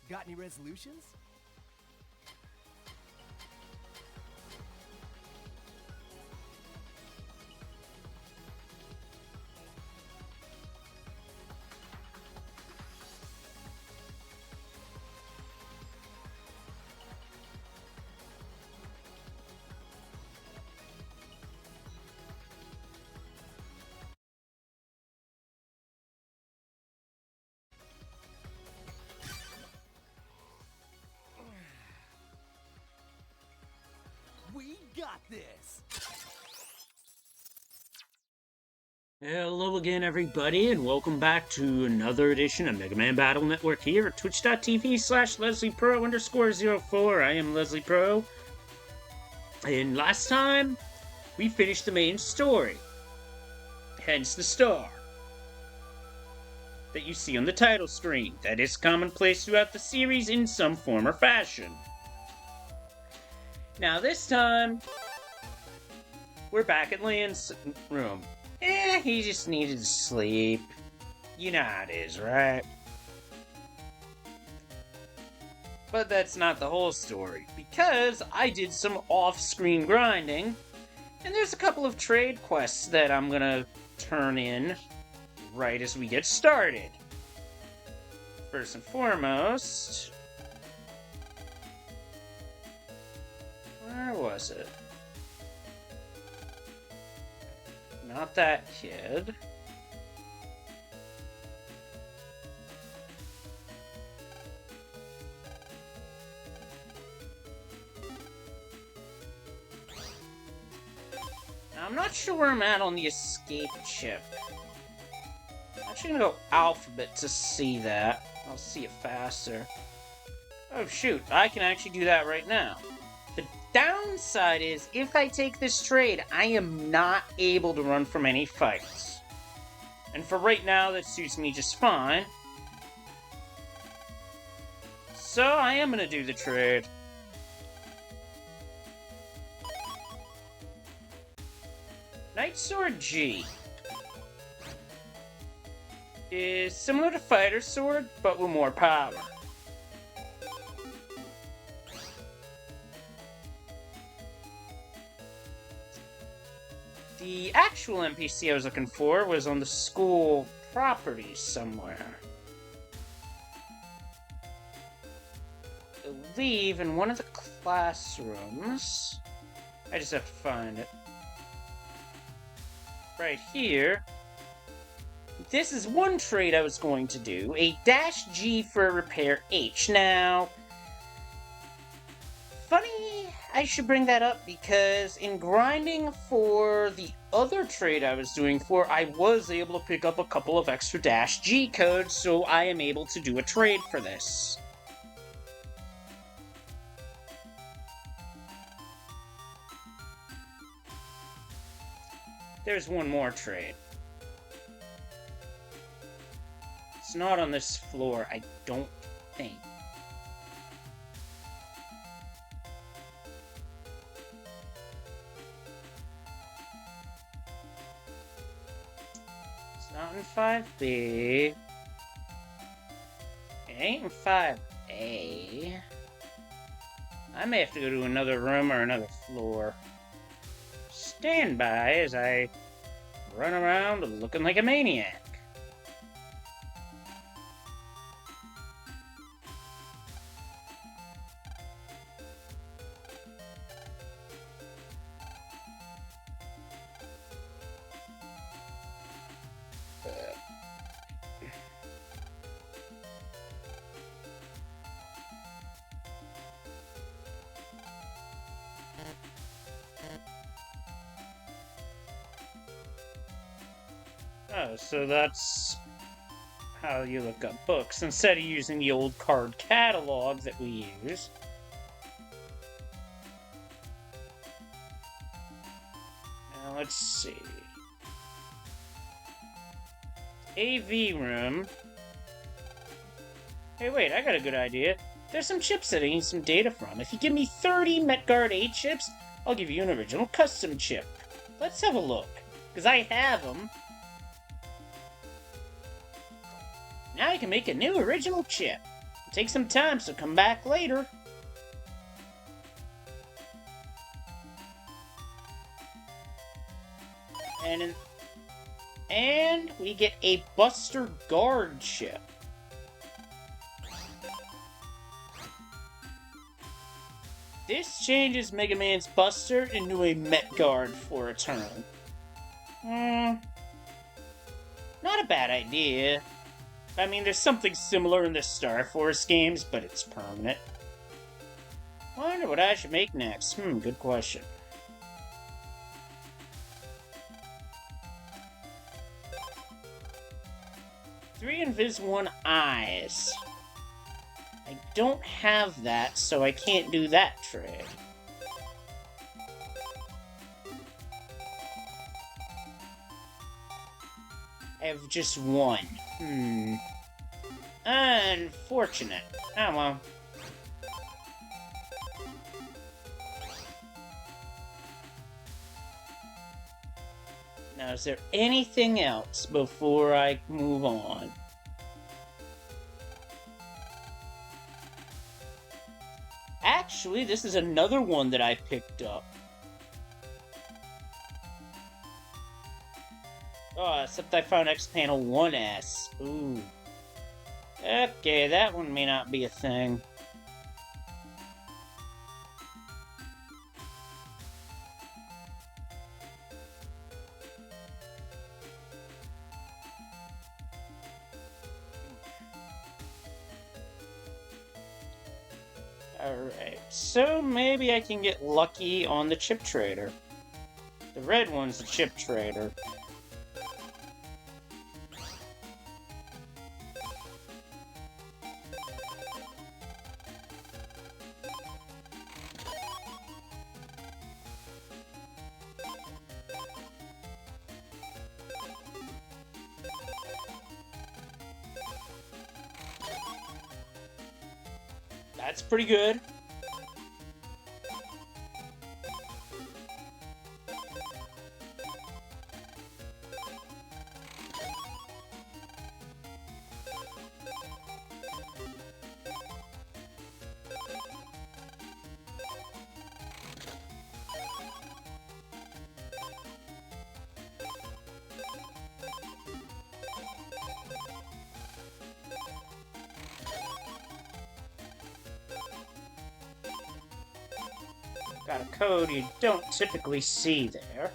Got any resolutions? We got this! Hello again, everybody, and welcome back to another edition of Mega Man Battle Network here at twitch.tv/LesliePro_04. I am Leslie Pro, and last time we finished the main story, hence the star that you see on the title screen. That is commonplace throughout the series in some form or fashion. Now this time, we're back at Leon's room. He just needed to sleep. You know how it is, right? But that's not the whole story, because I did some off-screen grinding, and there's a couple of trade quests that I'm gonna turn in right as we get started. First and foremost... where was it? Not that kid. Now, I'm not sure where I'm at on the escape chip. I'm actually gonna go alphabet to see that. I'll see it faster. Oh shoot, I can actually do that right now. The downside is, if I take this trade, I am not able to run from any fights. And for right now, that suits me just fine. So I am going to do the trade. Knight Sword G is similar to Fighter Sword, but with more power. The actual NPC I was looking for was on the school property somewhere. I believe in one of the classrooms. I just have to find it. Right here. This is one trade I was going to do. A dash G for a repair H. Now, funny I should bring that up, because in grinding for the other trade I was doing for, I was able to pick up a couple of extra dash G codes, so I am able to do a trade for this. There's one more trade. It's not on this floor, I don't think. Not in 5B. It ain't in 5A. I may have to go to another room or another floor. Stand by as I run around looking like a maniac. Oh, so that's how you look up books, instead of using the old card catalog that we use. Now, let's see. AV room. Hey, wait, I got a good idea. There's some chips that I need some data from. If you give me 30 Metguard 8 chips, I'll give you an original custom chip. Let's have a look, because I have them. Now I can make a new original chip. take some time, so come back later. And we get a Buster Guard ship. This changes Mega Man's Buster into a Met Guard for a turn. Not a bad idea. I mean, there's something similar in the Star Force games, but it's permanent. Wonder what I should make next. Good question. Three Invis 1 Eyes. I don't have that, so I can't do that trick. I have just one. Unfortunate. Oh well. Now, is there anything else before I move on? Actually, this is another one that I picked up. Oh, except I found X Panel 1S. Ooh. Okay, that one may not be a thing. Alright, so maybe I can get lucky on the chip trader. The red one's the chip trader. That's pretty good. Got a code you don't typically see there.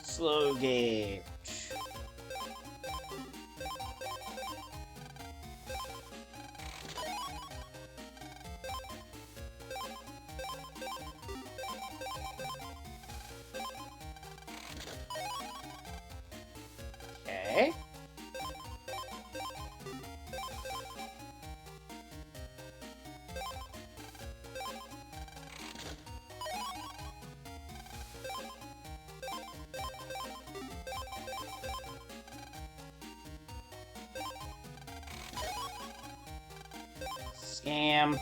Slow gauge. Okay. Scam.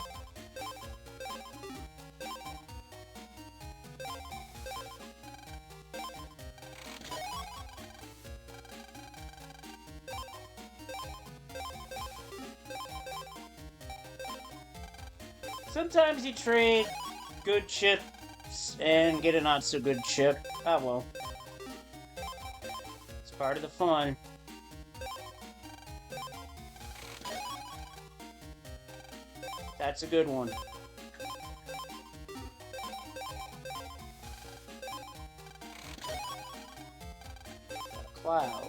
Sometimes you trade good chips and get a not so good chip. Oh well. It's part of the fun. That's a good one. A cloud.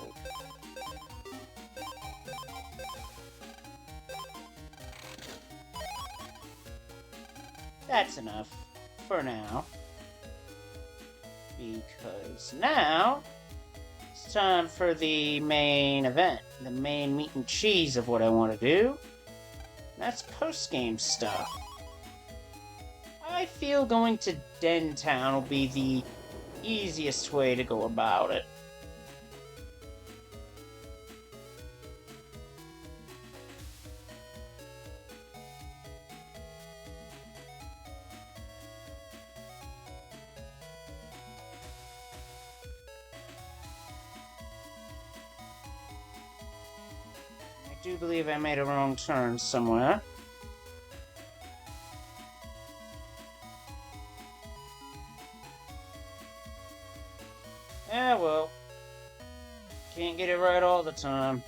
That's enough for now. Because now it's time for the main event. The main meat and cheese of what I want to do. That's post-game stuff. I feel going to Den Town will be the easiest way to go about it. do believe I made a wrong turn somewhere. Yeah, well. Can't get it right all the time.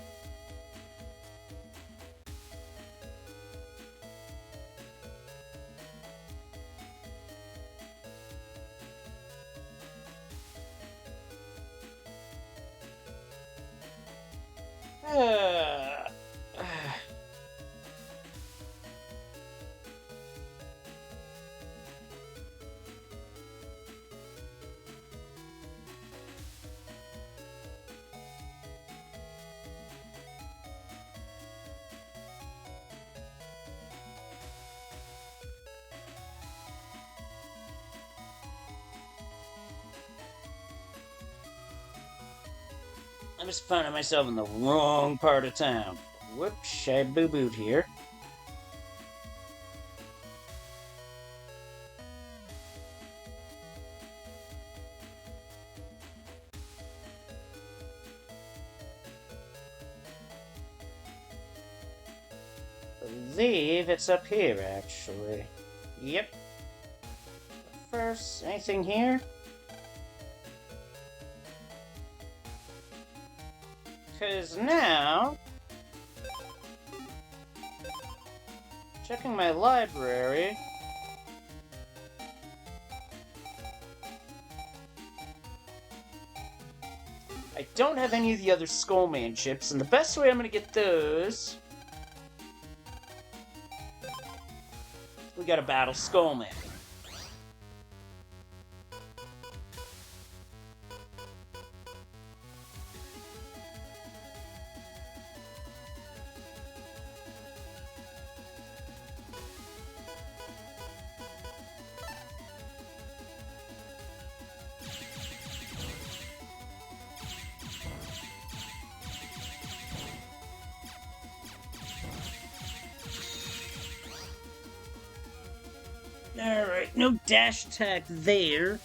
I just found myself in the wrong part of town. Whoops, I boo-booed here. I believe it's up here, actually. Yep. First, anything here? Because now, checking my library, I don't have any of the other Skullman chips, and the best way I'm going to get those, we gotta battle Skullman. Alright, no dash attack there,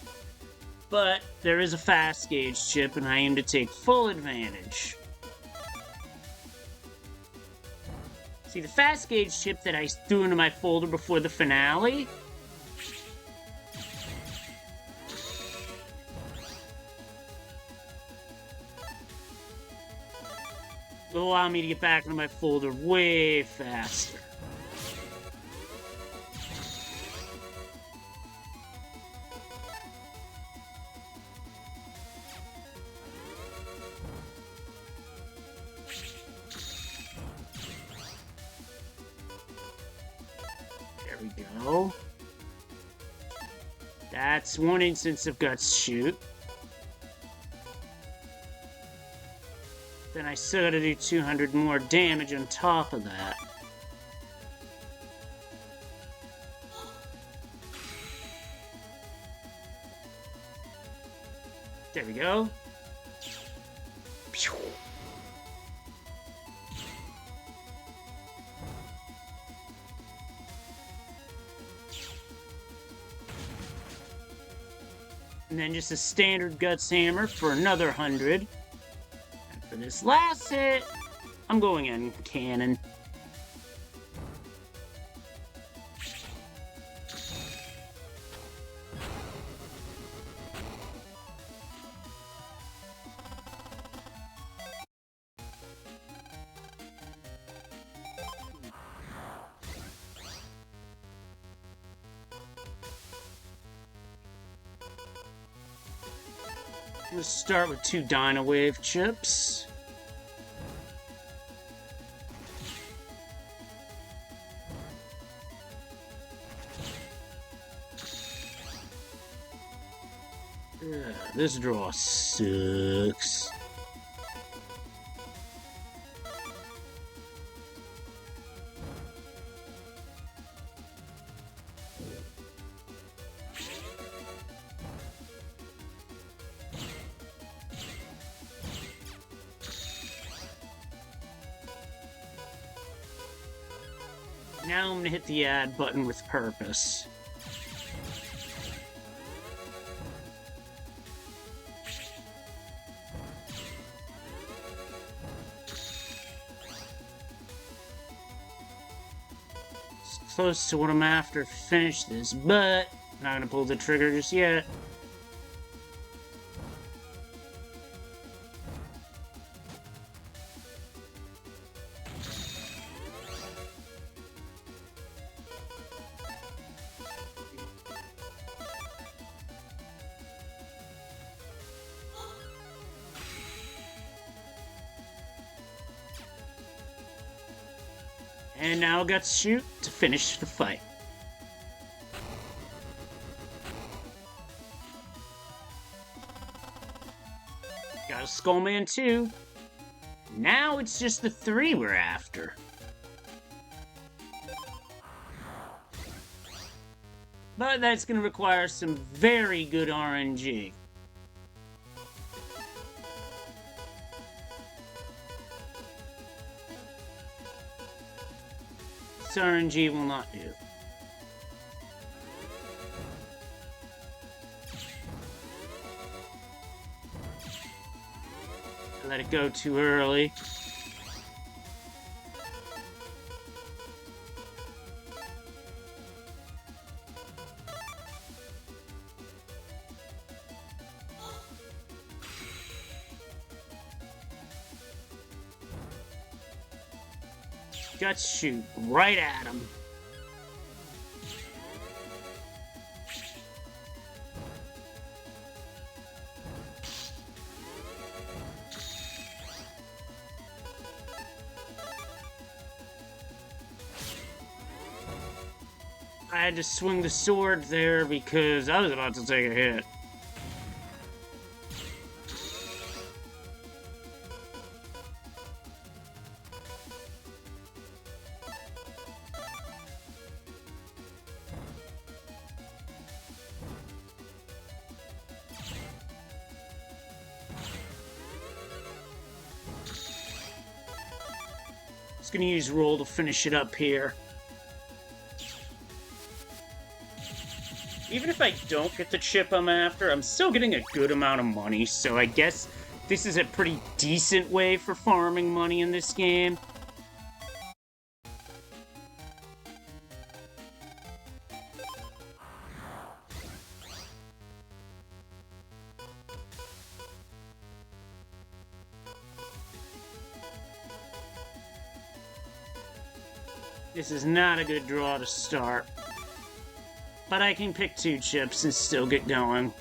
but there is a fast gauge chip and I aim to take full advantage. See, the fast gauge chip that I threw into my folder before the finale will allow me to get back into my folder way faster. There we go. That's one instance of Guts Shoot. Then I still gotta do 200 more damage on top of that. There we go. Pew. And then just a standard Guts Hammer for another 100. And for this last hit, I'm going in Cannon. Let's start with 2 Dino Wave chips. This draw sucks. Now I'm gonna hit the add button with purpose. close to what I'm after to finish this, but I'm not gonna pull the trigger just yet. And now got to shoot to finish the fight. Got a Skullman too. Now it's just the 3 we're after. But that's going to require some very good RNG. This RNG will not do. I let it go too early. Got to shoot right at him. I had to swing the sword there because I was about to take a hit. Just gonna use roll to finish it up here. Even if I don't get the chip I'm after, I'm still getting a good amount of money, so I guess this is a pretty decent way for farming money in this game. This is not a good draw to start. But I can pick 2 chips and still get going.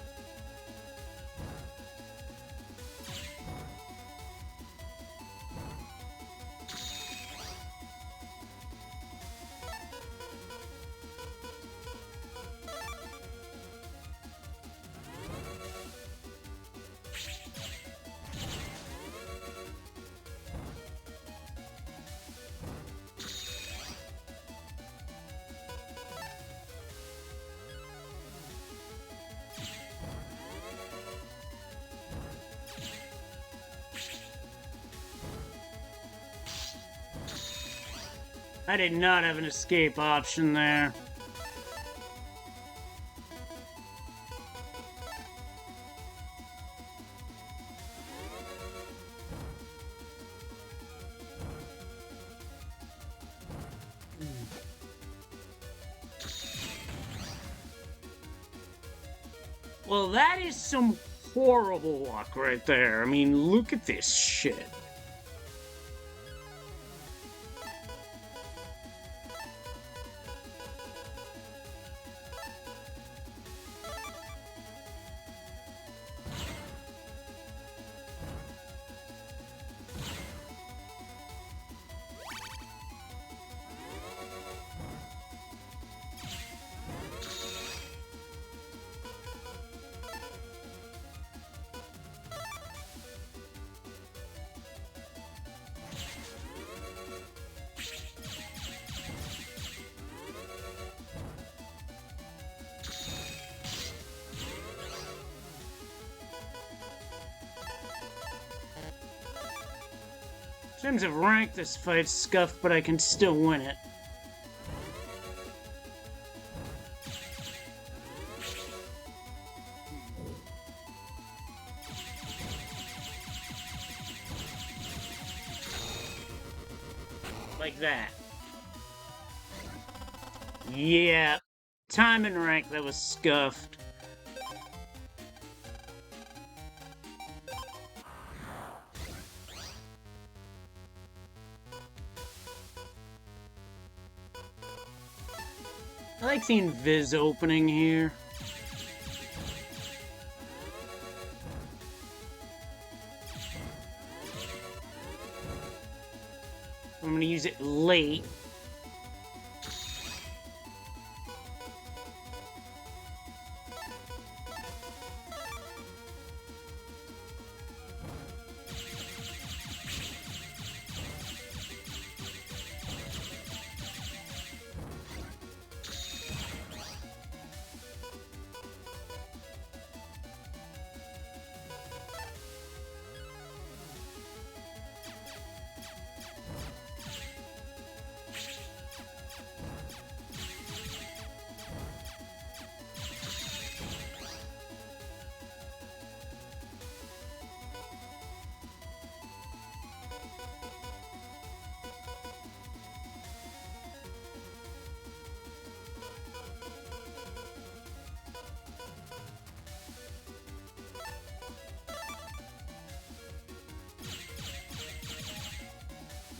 I did not have an escape option there. Well, that is some horrible luck right there. I mean, look at this shit. In terms of rank, this fight's scuffed, but I can still win it. Like that. Yeah. Time and rank that was scuffed. I like seeing Viz opening here. I'm gonna use it late.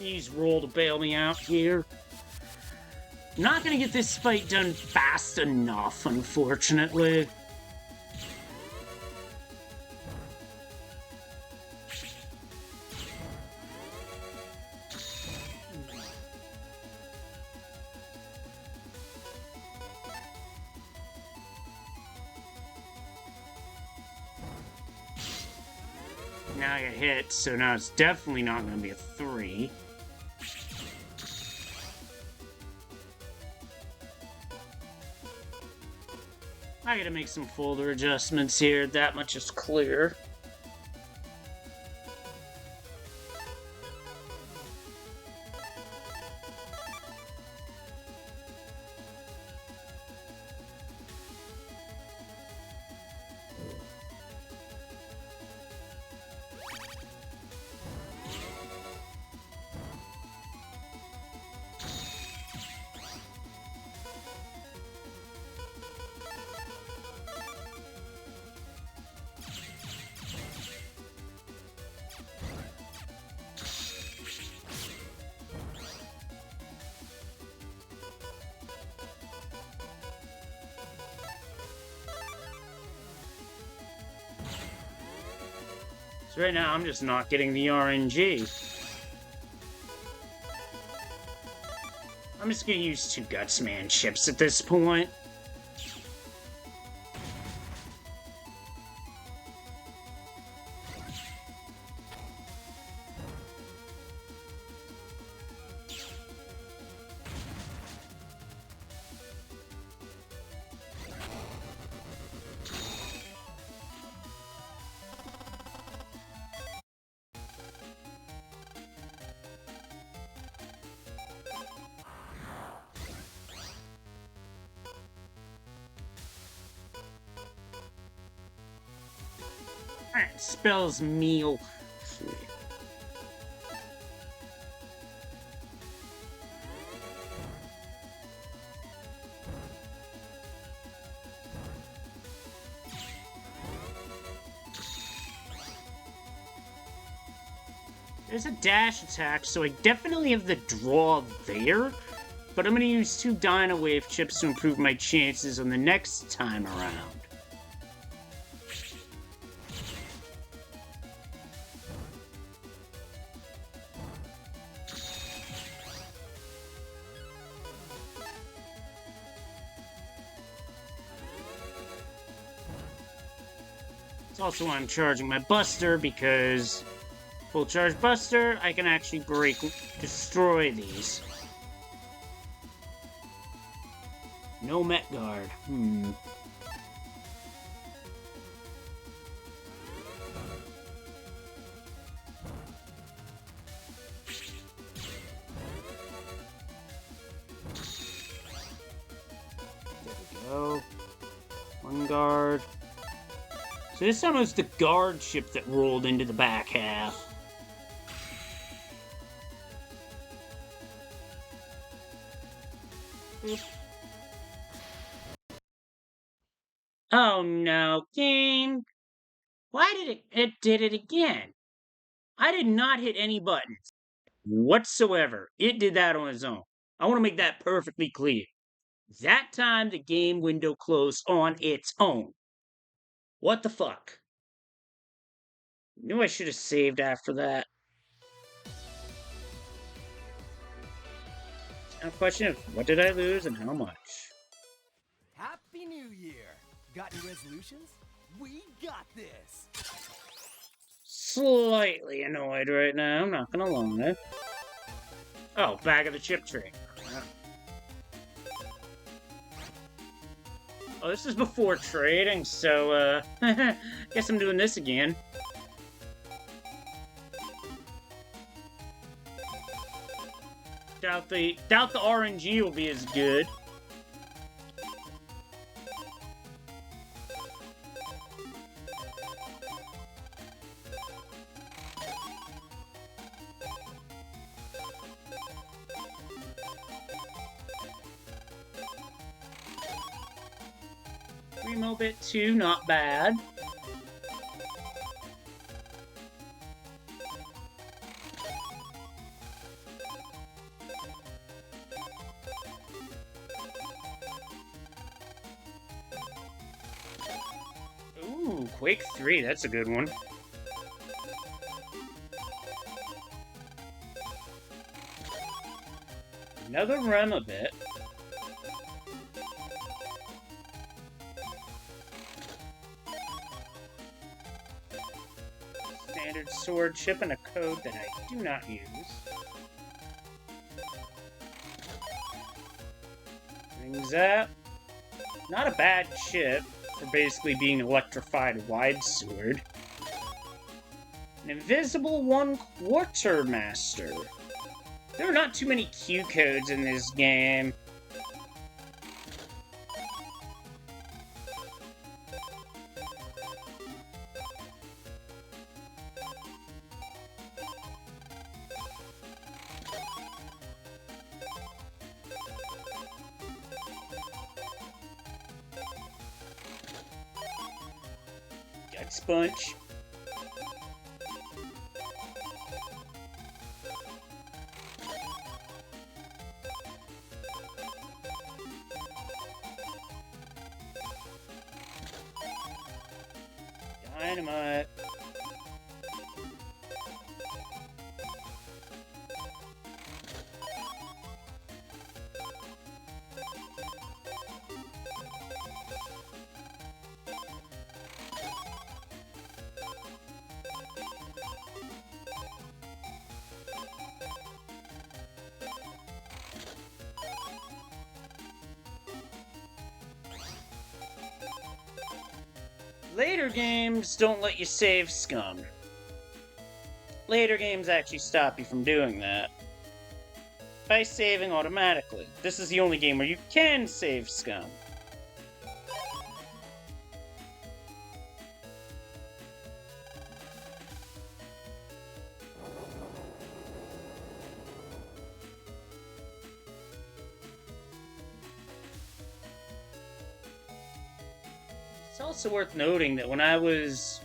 Use roll to bail me out here. Not gonna get this fight done fast enough, unfortunately. Now I get hit, so now it's definitely not gonna be a 3. I gotta make some folder adjustments here, that much is clear. So right now, I'm just not getting the RNG. I'm just gonna use 2 Gutsman chips at this point. Alright, spells meal. There's a dash attack, so I definitely have the draw there. But I'm going to use 2 Dino Wave chips to improve my chances on the next time around. It's also why I'm charging my Buster, because full charge Buster, I can actually destroy these. No Met Guard. There we go. 1 guard. So this time it was the guard ship that rolled into the back half. Oh no, game! Why did it did it again? I did not hit any buttons whatsoever. It did that on its own. I want to make that perfectly clear. That time the game window closed on its own. What the fuck? Knew I should have saved after that. Now question of what did I lose and how much? Happy New Year! Got any resolutions? We got this! Slightly annoyed right now, I'm not gonna lie. Oh, bag of the chip tray. Oh, this is before trading, so, guess I'm doing this again. Doubt the RNG will be as good. Remo bit 2, not bad. Ooh, Quake 3, that's a good one. Another Rem a bit. Standard sword chip and a code that I do not use. Brings up. Not a bad chip for basically being an electrified wide sword. An invisible 1/4 master. There are not too many Q codes in this game. Gut Sponge. Dynamite. Later games don't let you save scum. Later games actually stop you from doing that by saving automatically. This is the only game where you can save scum. It's also worth noting that when I was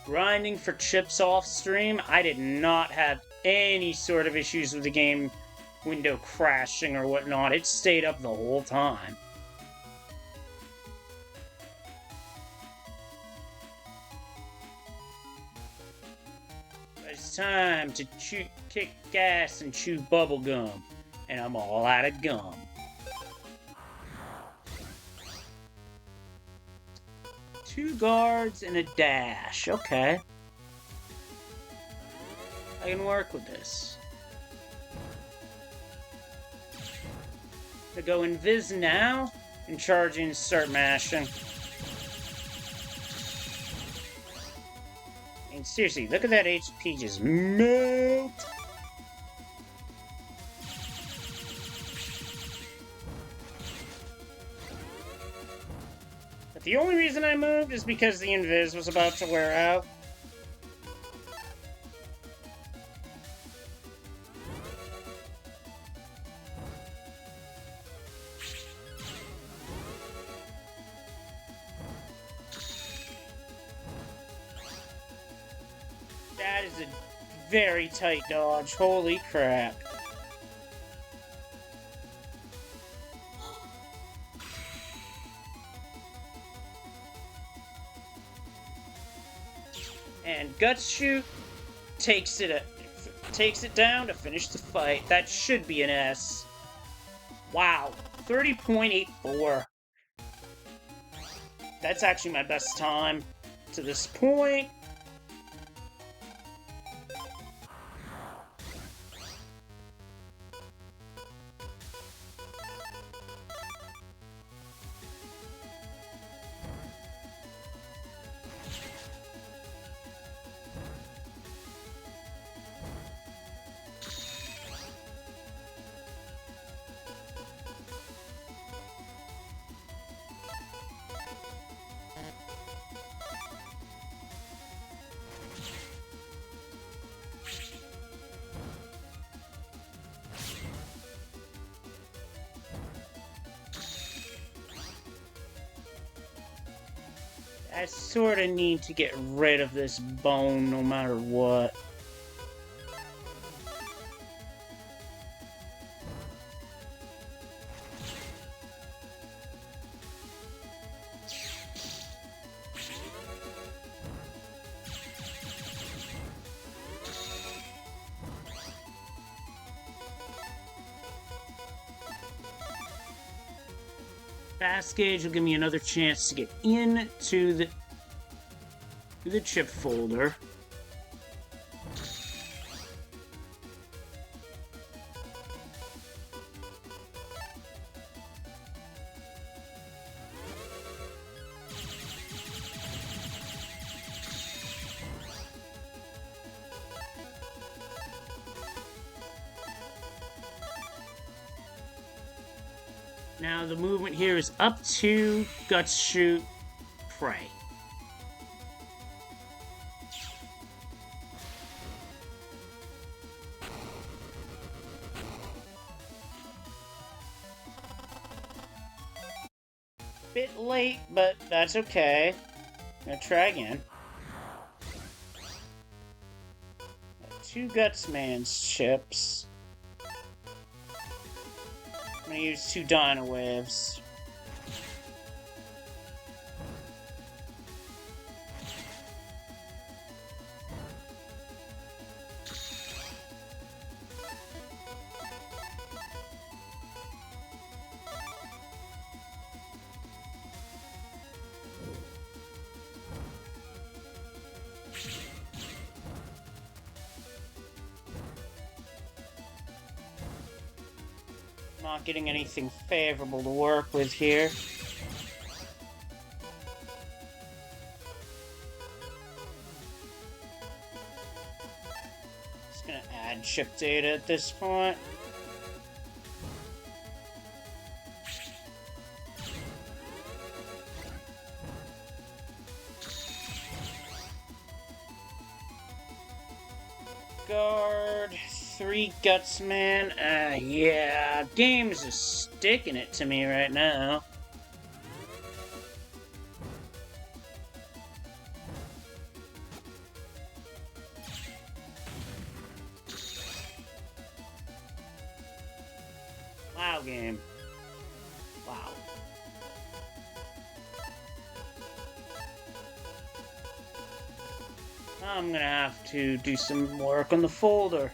grinding for chips off stream, I did not have any sort of issues with the game window crashing or whatnot. It stayed up the whole time. It's time to kick gas and chew bubble gum, and I'm all out of gum. Two guards and a dash. Okay. I can work with this. To go invis now and charge in and start mashing. And seriously, look at that HP just melt. But the only reason I moved is because the invis was about to wear out. is a very tight dodge. Holy crap. And Guts Shoot takes it down to finish the fight. That should be an S. Wow, 30.84. That's actually my best time to this point. I sort of need to get rid of this bone no matter what. Fast Gauge will give me another chance to get into the chip folder. Now the movement here is up to Guts Shoot, pray. Bit late, but that's okay. Gonna try again. Got 2 Gutsman's chips. I'm gonna use 2 Dino Waves. Not getting anything favorable to work with here. Just gonna add chip data at this point. Guard. 3 Gutsman. Yeah, game's just sticking it to me right now. Wow, game. Wow. I'm gonna have to do some work on the folder.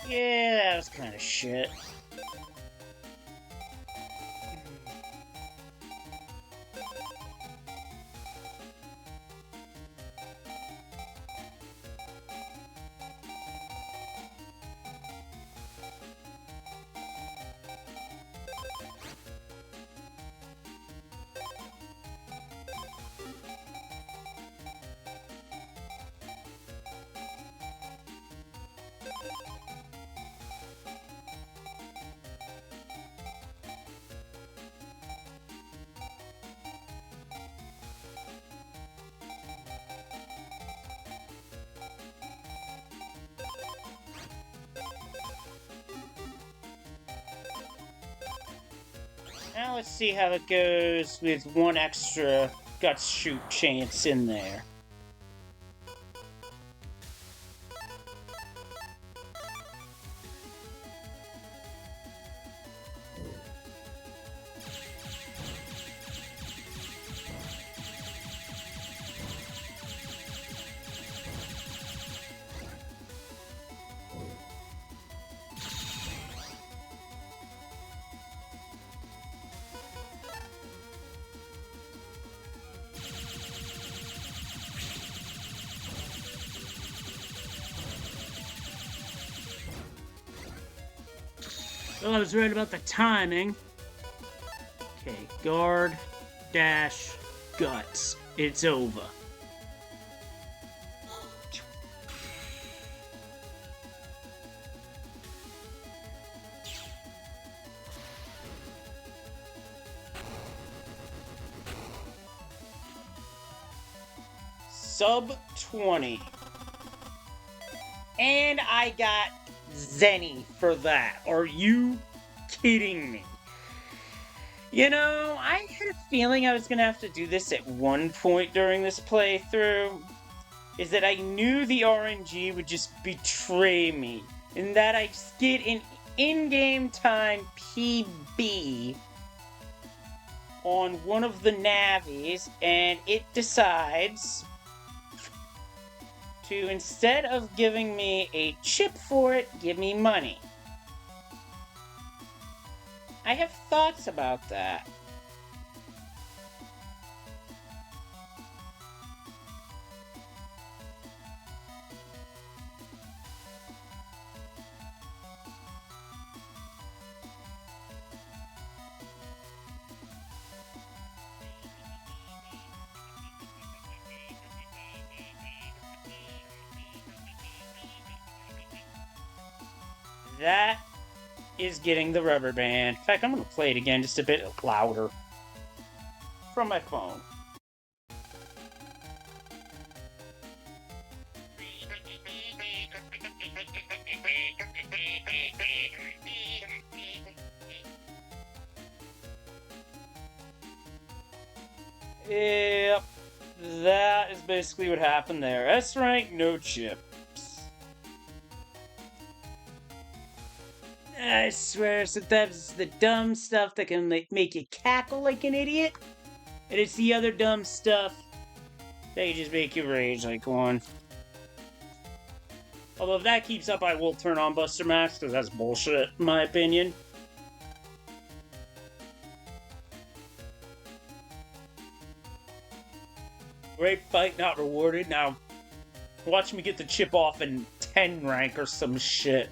Yeah, that was kind of shit. Now let's see how it goes with one extra guts shoot chance in there. Well, I was right about the timing. Okay, guard, dash, guts. It's over. Sub 20. And I got Zenny for that. Are you kidding me? You know, I had a feeling I was going to have to do this at one point during this playthrough. Is that I knew the RNG would just betray me. And that I get an in-game time PB on one of the Navis, and it decides to, instead of giving me a chip for it, give me money. I have thoughts about that. That is getting the rubber band. In fact, I'm going to play it again just a bit louder from my phone. Yep, that is basically what happened there. S rank, no chips. I swear, sometimes it's the dumb stuff that can make you cackle like an idiot, and it's the other dumb stuff that can just make you rage like one. Although if that keeps up, I will turn on Buster Max, because that's bullshit, in my opinion. Great fight, not rewarded. Now, watch me get the chip off in 10 rank or some shit.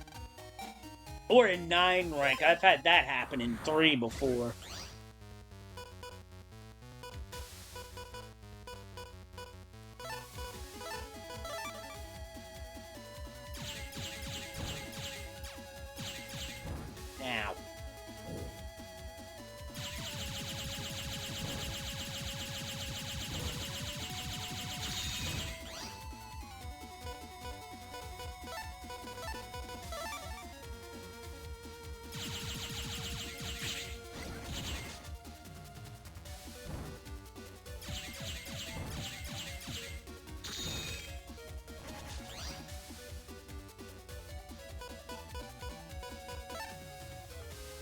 Or in 9 rank. I've had that happen in 3 before. Now.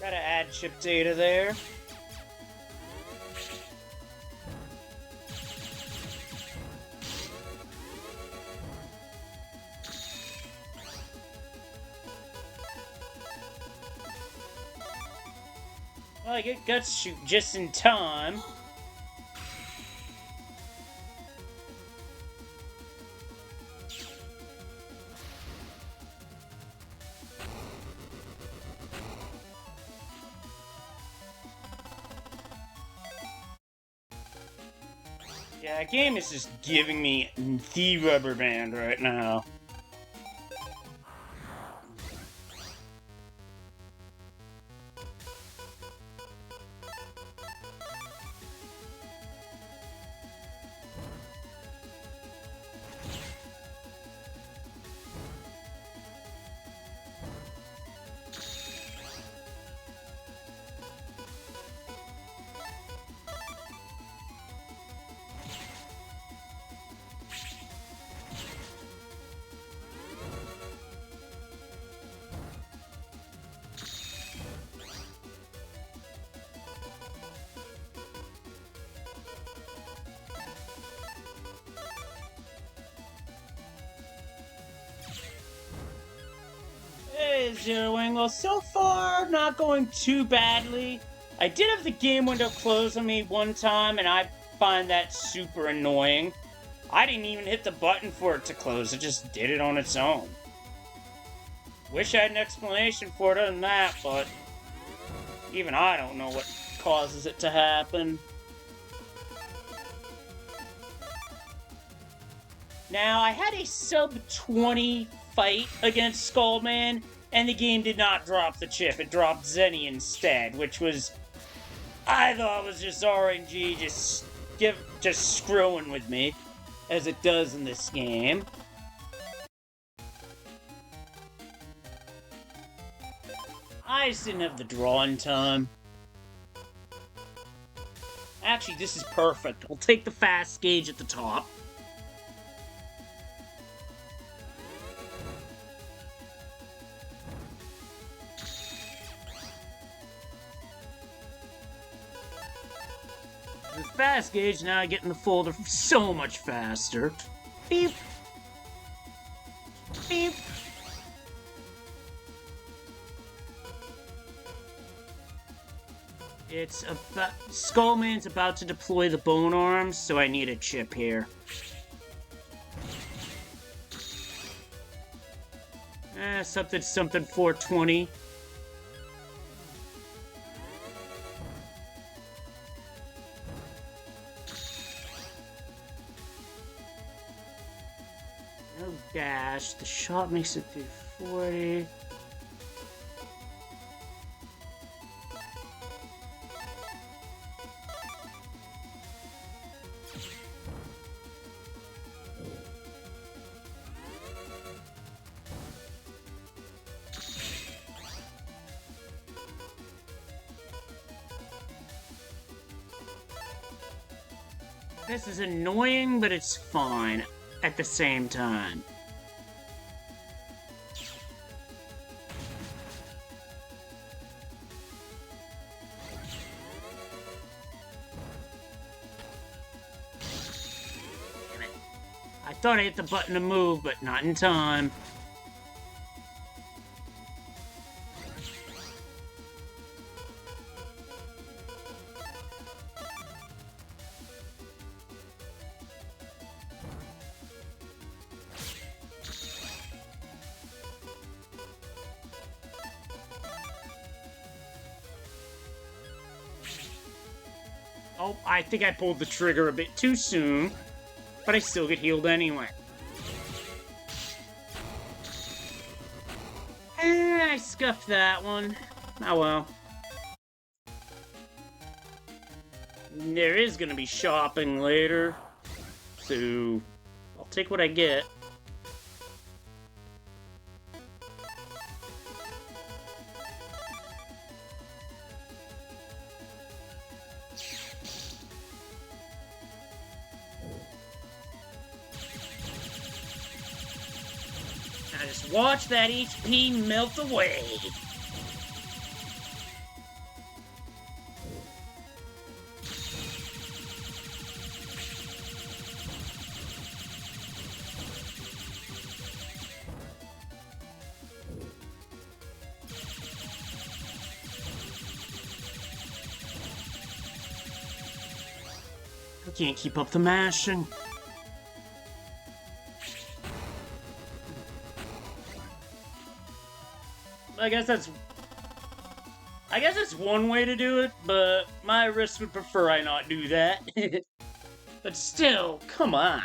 Gotta add chip data there. Well, I get guts shoot just in time. Yeah, the game is just giving me the rubber band right now. zeroing. Well, so far, not going too badly. I did have the game window close on me one time, and I find that super annoying. I didn't even hit the button for it to close, it just did it on its own. Wish I had an explanation for it other than that, but even I don't know what causes it to happen. Now, I had a sub-20 fight against Skullman, and the game did not drop the chip. It dropped Zenny instead, which was, I thought was just RNG, just screwing with me, as it does in this game. I just didn't have the drawing time. Actually, this is perfect. I'll take the fast gauge at the top. The fast gauge, now I get in the folder so much faster. Beep. Beep. It's about... Skullman's about to deploy the bone arms, so I need a chip here. Something 420. No dash. The shot makes it through 40. This is annoying, but it's fine at the same time. Damn it. I thought I hit the button to move, but not in time. Oh, I think I pulled the trigger a bit too soon, but I still get healed anyway. I scuffed that one. Oh well. There is gonna be shopping later, so I'll take what I get. Now just watch that HP melt away. I can't keep up the mashing. I guess that's one way to do it, but my wrist would prefer I not do that. But still, come on.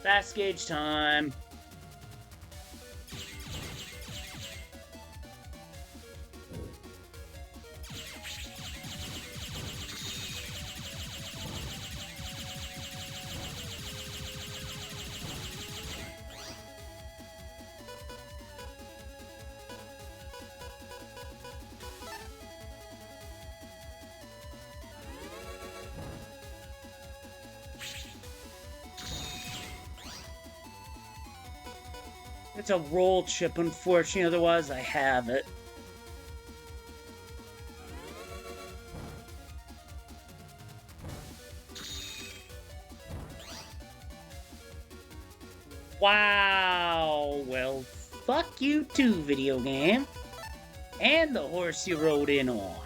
Fast gauge time. It's a roll chip, unfortunately, otherwise I have it. Wow, well, fuck you too, video game. And the horse you rode in on.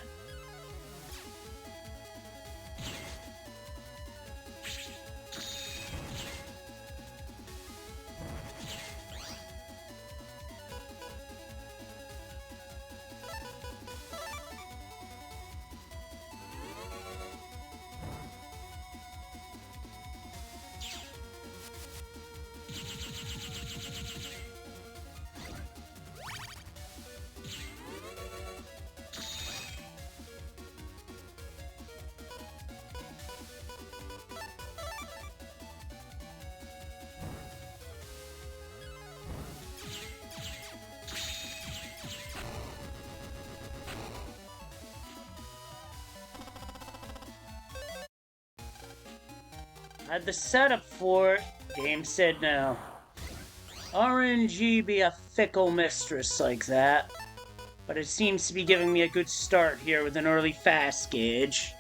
I had the setup for it. Game said no. RNG be a fickle mistress like that. But it seems to be giving me a good start here with an early fast gauge.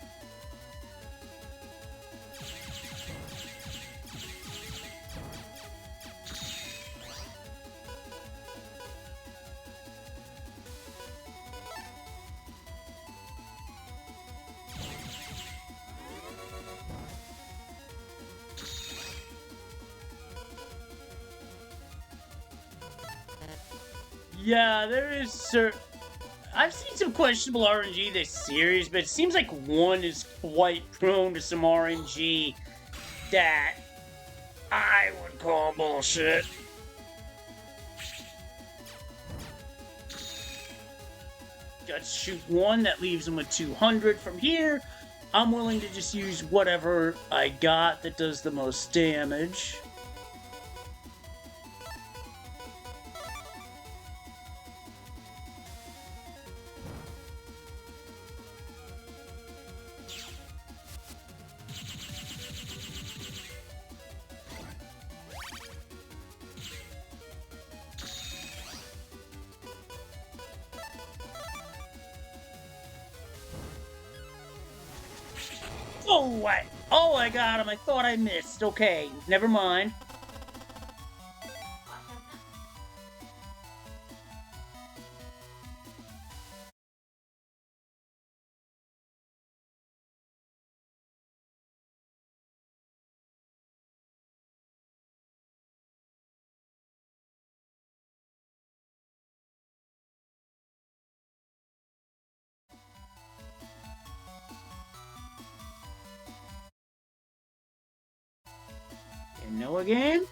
Yeah, there is I've seen some questionable RNG this series, but it seems like one is quite prone to some RNG that I would call bullshit. Got to shoot one, that leaves him with 200. From here, I'm willing to just use whatever I got that does the most damage. Oh, I got him. I thought I missed. Okay, never mind. You know again?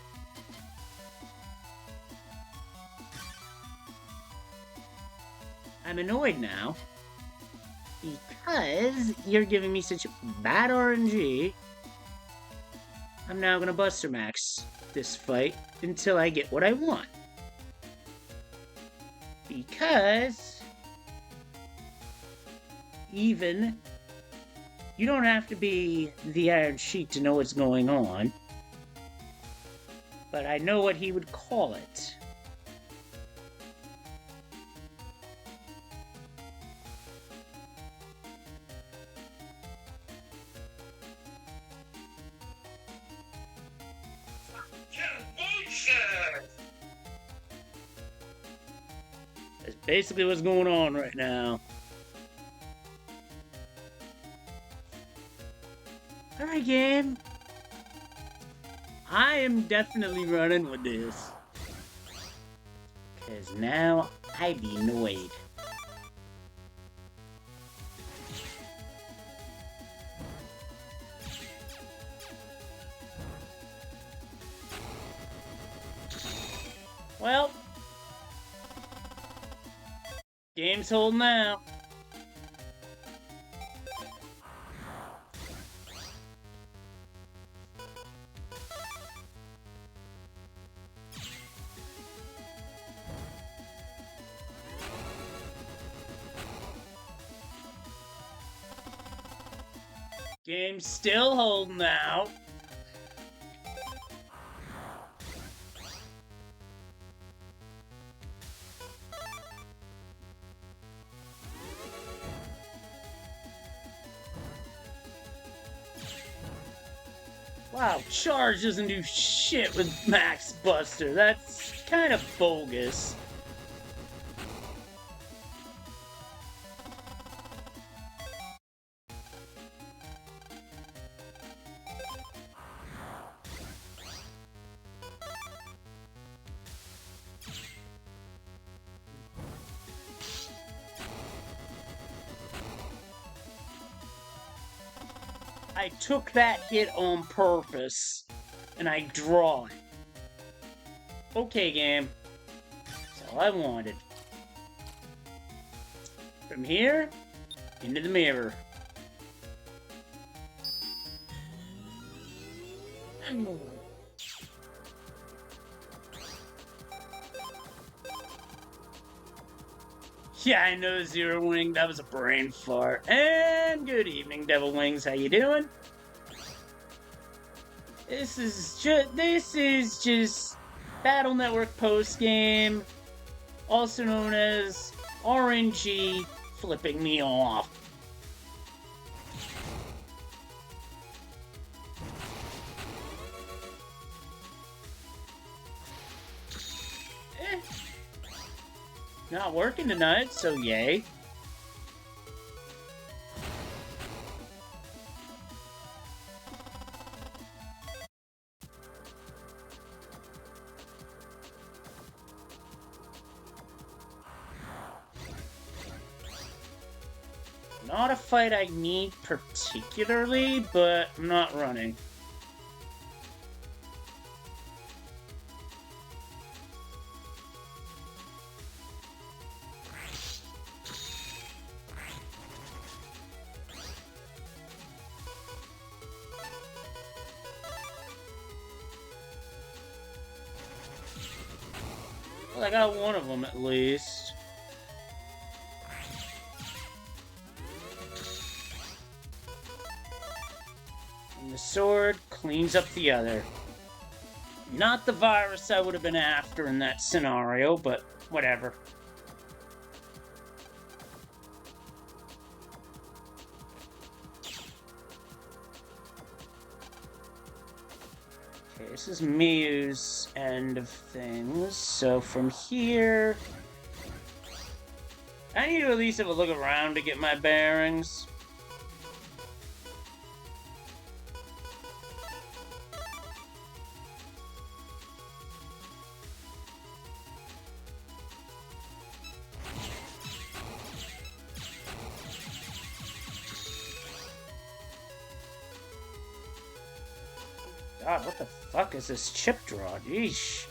I'm annoyed now. Because you're giving me such bad RNG. I'm now gonna Buster Max this fight until I get what I want. Because even you don't have to be the Iron Sheik to know what's going on. But I know what he would call it. That's basically what's going on right now. Alright, game. I am definitely running with this. Because now I be annoyed. Well, game's holding out. Game's still holding out. Wow, charge doesn't do shit with Max Buster. That's kind of bogus. I took that hit on purpose, and I draw it. Okay, game. That's all I wanted. From here, into the mirror. Yeah, I know, Zero Wing. That was a brain fart. And good evening, Devil Wings. How you doing? This is just Battle Network Postgame, also known as RNG, flipping me off. Not working tonight, so yay. Not a fight I need particularly, but I'm not running. Well, I got one of them at least. And the sword cleans up the other. Not the virus I would have been after in that scenario, but whatever. Okay, this is Miyu's end of things. So from here, I need to at least have a look around to get my bearings. God, what the fuck is this chip draw? Yeesh.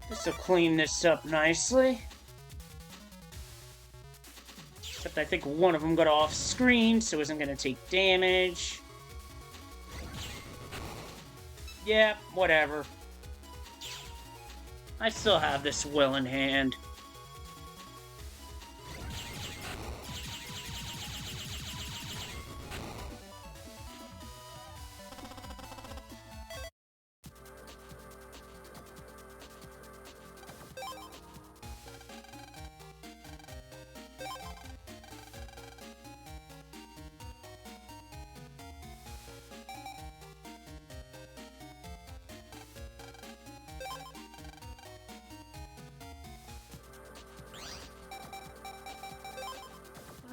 This'll clean this up nicely. Except I think one of them got off screen, so isn't gonna take damage. Yeah, whatever. I still have this well in hand.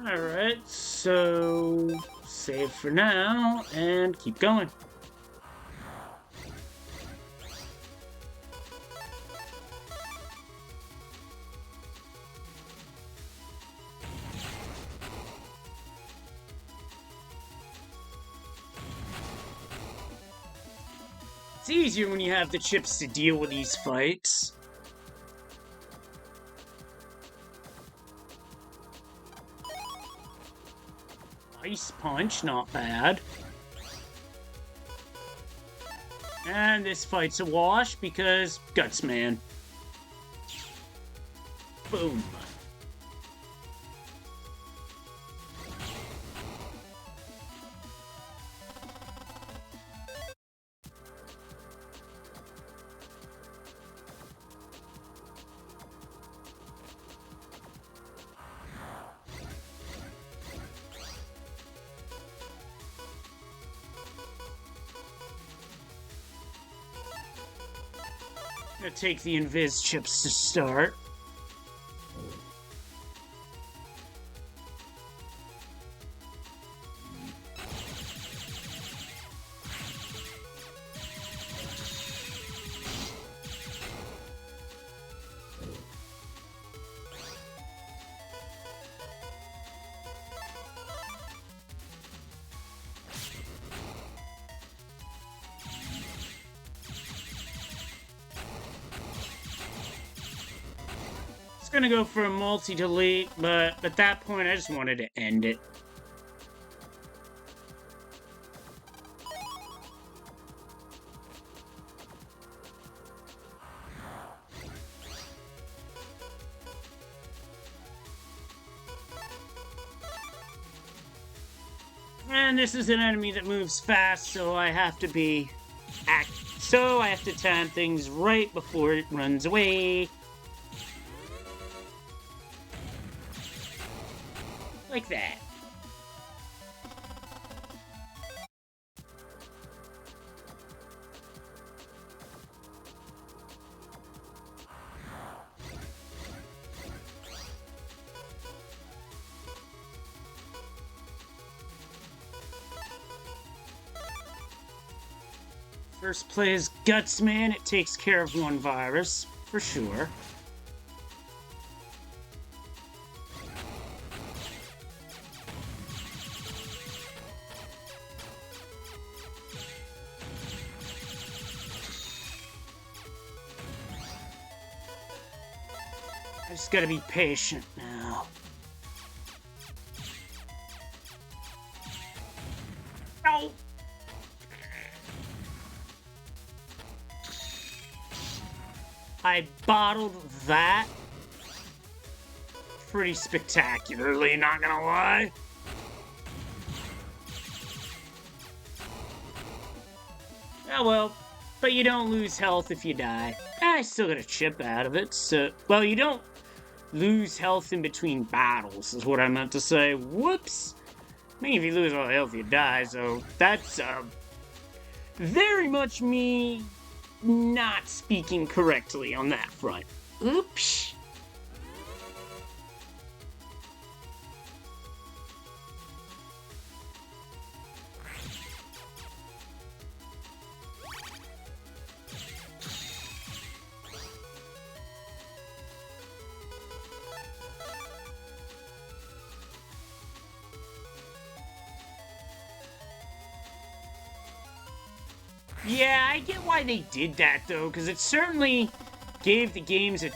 Alright, so save for now and keep going. It's easier when you have the chips to deal with these fights. Ice Punch, not bad. And this fight's a wash because Guts Man. Boom. Gonna take the invis chips to start. Gonna go for a multi-delete, but at that point I just wanted to end it. And this is an enemy that moves fast, so I have to time things right before it runs away. Like that. First play is Guts Man. It takes care of one virus, for sure. I just gotta be patient now. No! I bottled that pretty spectacularly, not gonna lie. Oh well, but you don't lose health if you die. I still got a chip out of it, so... Well, you don't lose health in between battles, is what I meant to say. Whoops! I mean, if you lose all the health, you die, so that's, very much me not speaking correctly on that front. Oops! Yeah, I get why they did that, though, because it certainly gave the games a...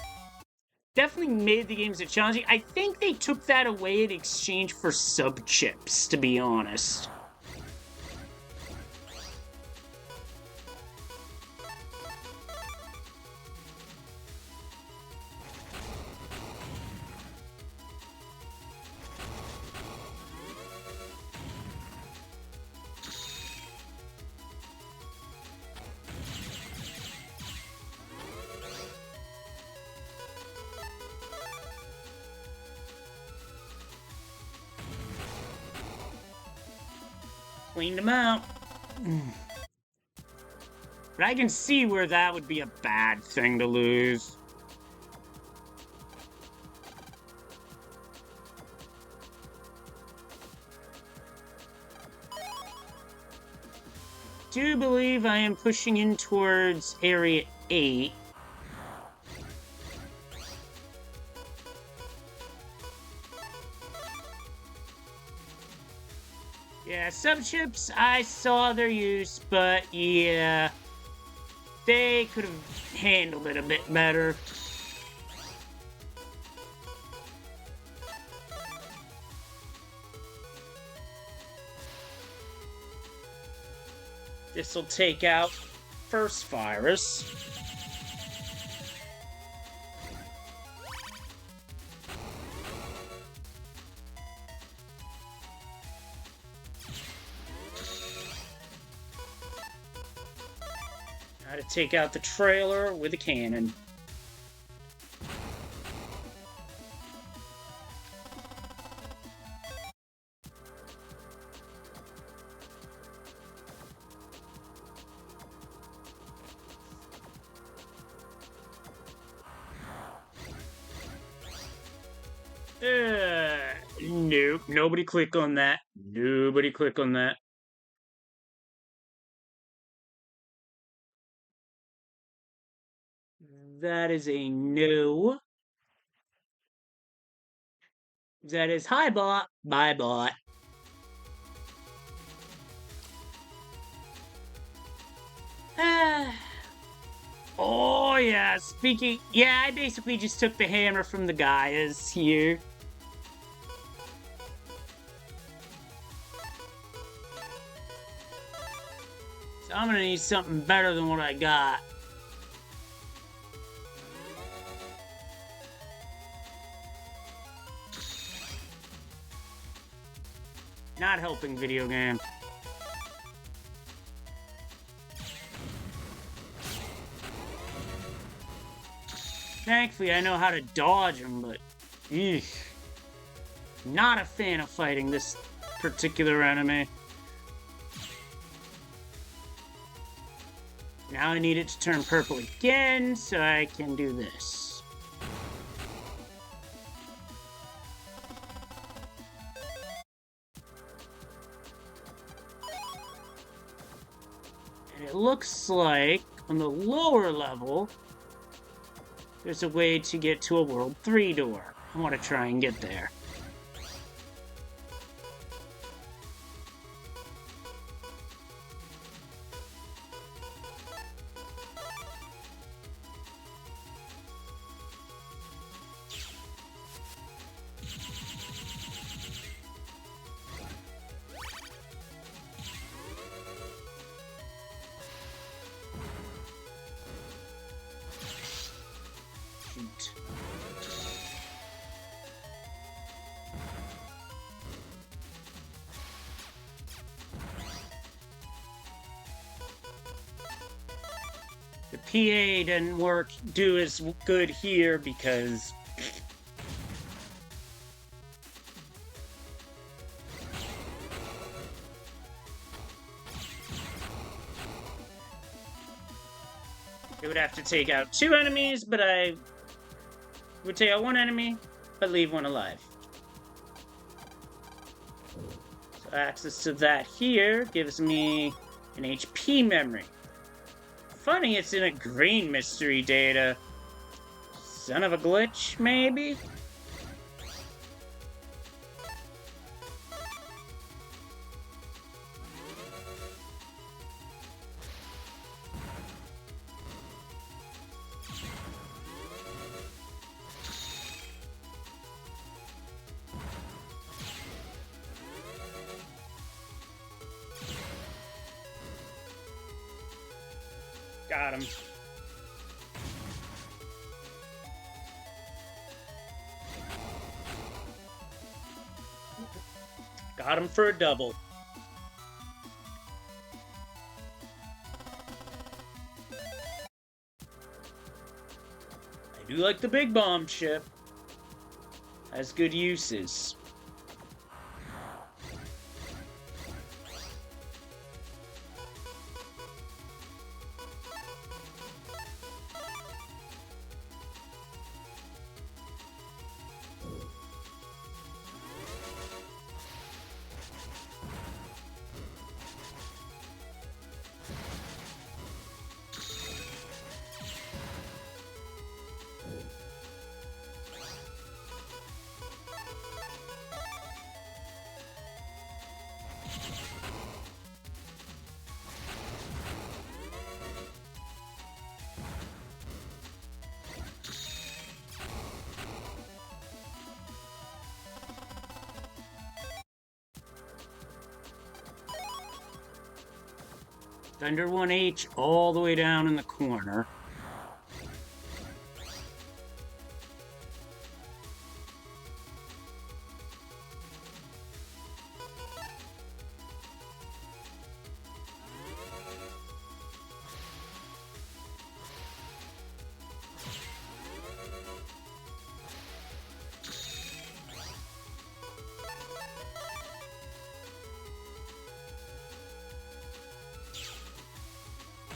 Definitely made the games a challenging. I think they took that away in exchange for sub-chips, to be honest. Cleaned them out. But I can see where that would be a bad thing to lose. Do believe I am pushing in towards Area 8. Yeah, sub-chips, I saw their use, but yeah, they could have handled it a bit better. This'll take out first virus. Gotta take out the trailer with a cannon. Nope. Nobody click on that. Nobody click on that. That is a no. That is hi bot. Bye bot. Oh yeah, speaking, yeah, I basically just took the hammer from the Gaias here. So I'm gonna need something better than what I got. Not helping, video game. Thankfully, I know how to dodge them, but... Eesh. Not a fan of fighting this particular enemy. Now I need it to turn purple again, so I can do this. And it looks like, on the lower level, there's a way to get to a World 3 door. I want to try and get there. Shoot. The PA didn't do as good here because it would have to take out 2 enemies, but I would take out 1 enemy, but leave 1 alive. So access to that here gives me an HP memory. Funny, it's in a green mystery data. Son of a glitch, maybe? Got him. Got him for a double. I do like the big bomb ship. Has good uses. Thunder 1H all the way down in the corner.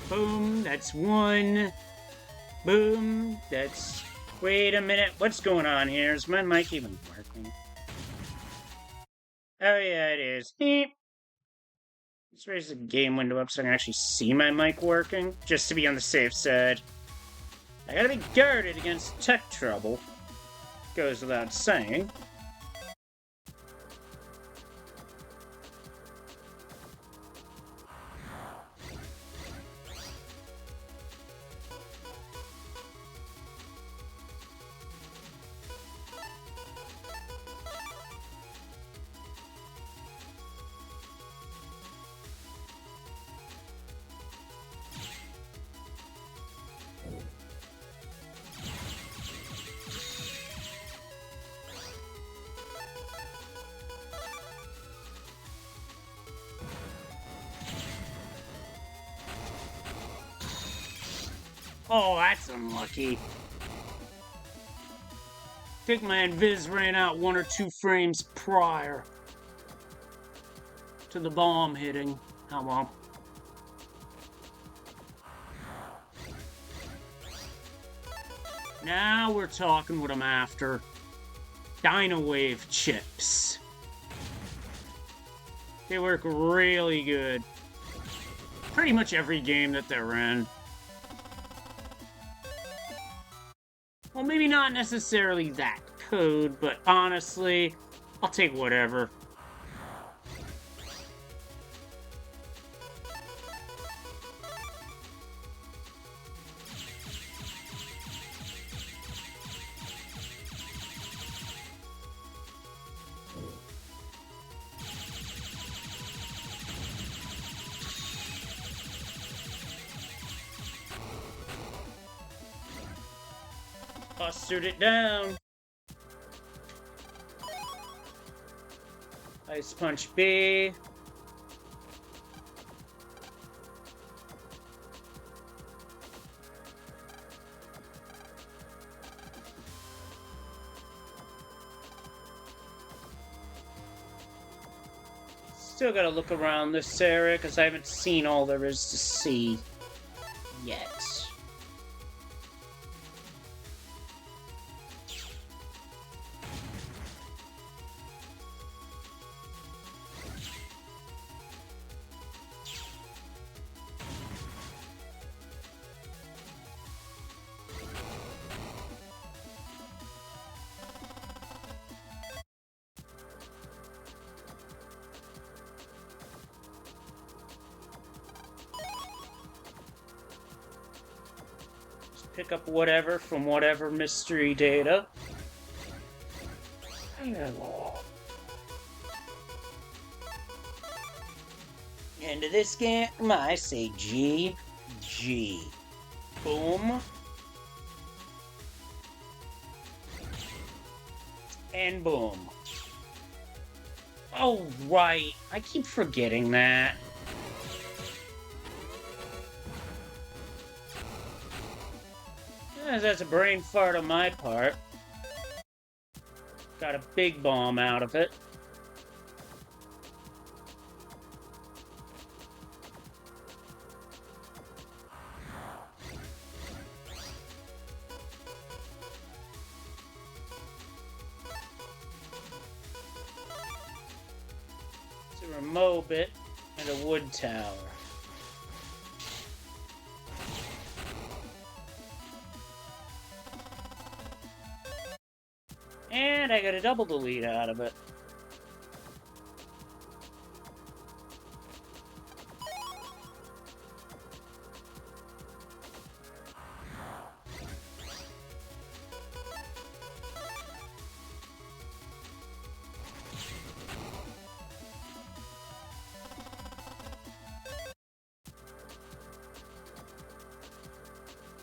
Boom, that's 1. Boom, that's Wait a minute, what's going on here? Is my mic even working? Oh yeah, it is. Beep. Let's raise the game window up so I can actually see my mic working, just to be on the safe side. I gotta be guarded against tech trouble. Goes without saying. Oh, that's unlucky. I think my invis ran out 1 or 2 frames prior to the bomb hitting. Oh well. Now we're talking what I'm after. Dino Wave chips. They work really good. Pretty much every game that they're in. Well, maybe not necessarily that code, but honestly, I'll take whatever. Bustered it down. Ice Punch B. Still gotta look around this area because I haven't seen all there is to see yet. Pick up whatever from whatever mystery data. Into this game, I say G. Boom. And boom. Oh, right. I keep forgetting that. That's a brain fart on my part. Got a big bomb out of it. It's a remote bit and a wood tower. And I got a double delete out of it.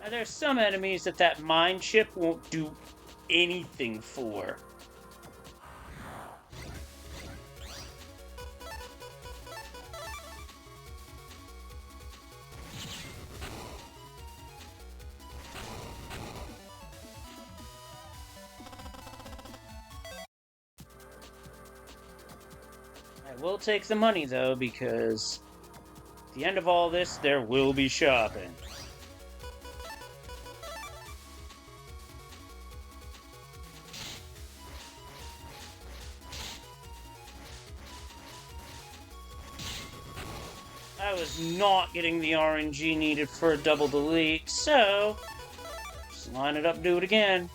Now, there's some enemies that mine chip won't do anything for. I will take the money though, because at the end of all this, there will be shopping. I was not getting the RNG needed for a double delete, so just line it up, do it again.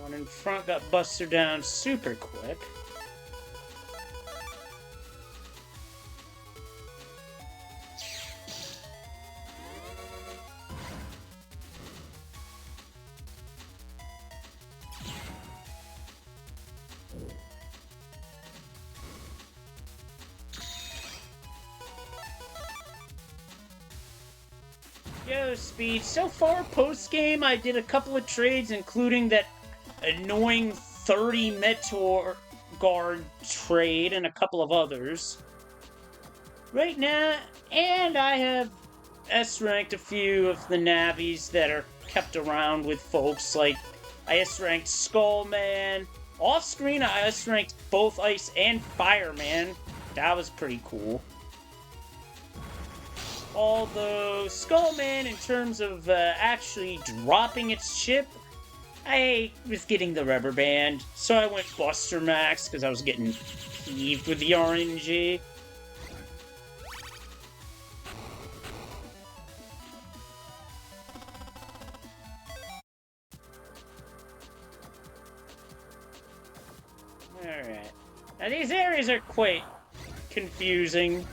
One in front got busted down super quick. Yo, Speed. So far, post-game, I did a couple of trades, including that annoying 30 Meteor Guard trade and a couple of others. Right now, and I have S-ranked a few of the Navis that are kept around with folks, like I S-ranked Skullman. Off-screen, I S-ranked both Ice and Fireman. That was pretty cool. Although, Skullman, in terms of actually dropping its chip, I was getting the rubber band, so I went Buster Max because I was getting peeved with the RNG. Alright. Now these areas are quite confusing.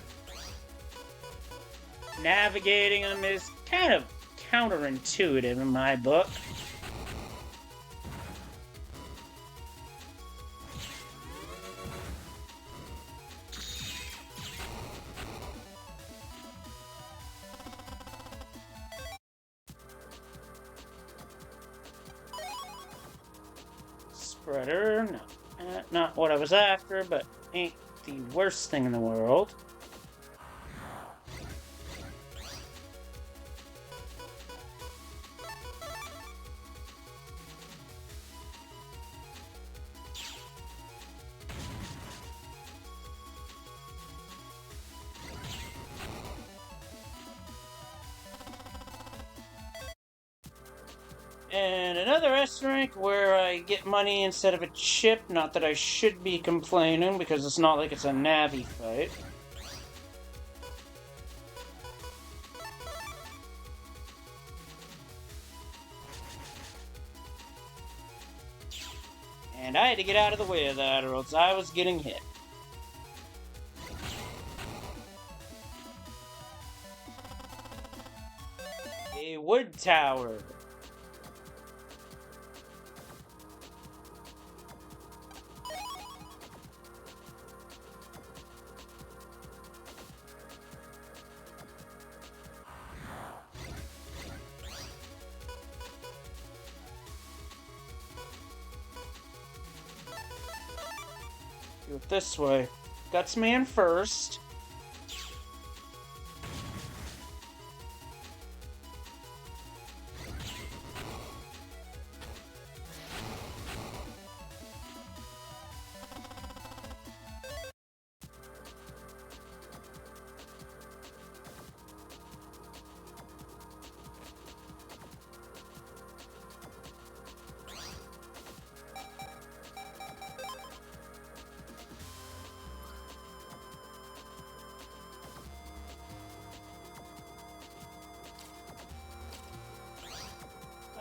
Navigating them is kind of counterintuitive in my book. Spreader, no. Not what I was after, but ain't the worst thing in the world. And another S rank where I get money instead of a chip. Not that I should be complaining, because it's not like it's a Navi fight. And I had to get out of the way of that, or else I was getting hit. A wood tower. Do it this way. Gutsman first.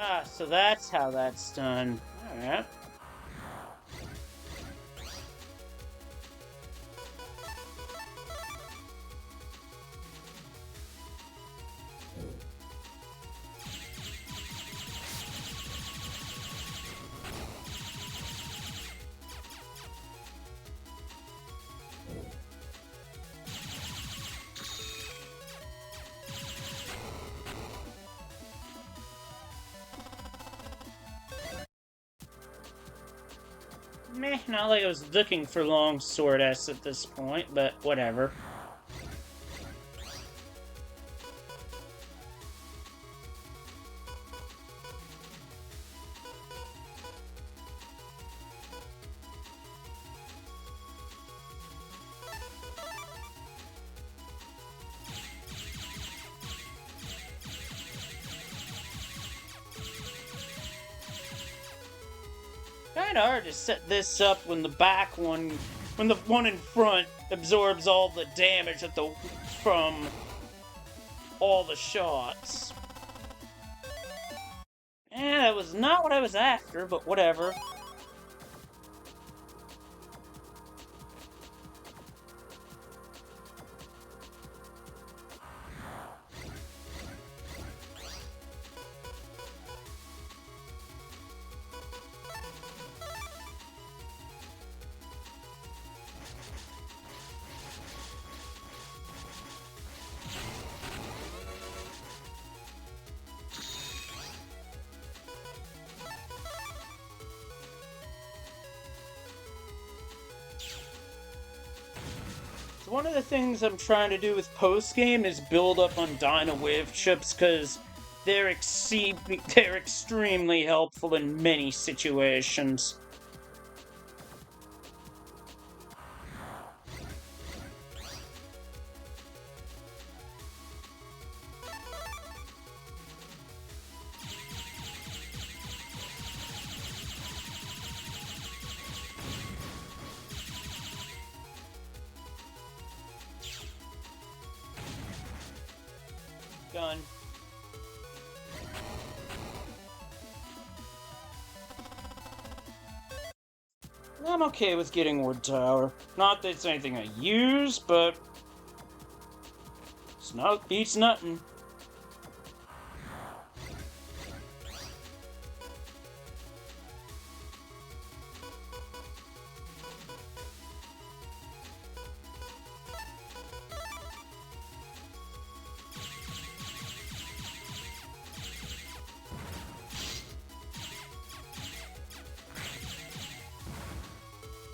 Ah, so that's how that's done. Alright. Meh, not like I was looking for Longsword S at this point, but whatever. Kinda hard to set this up when the one in front absorbs all the damage from all the shots. That was not what I was after, but whatever. One of the things I'm trying to do with Postgame is build up on Dino Wave chips, because they're extremely helpful in many situations. Gun. I'm okay with getting Wood Tower. Not that it's anything I use, but beats nothing.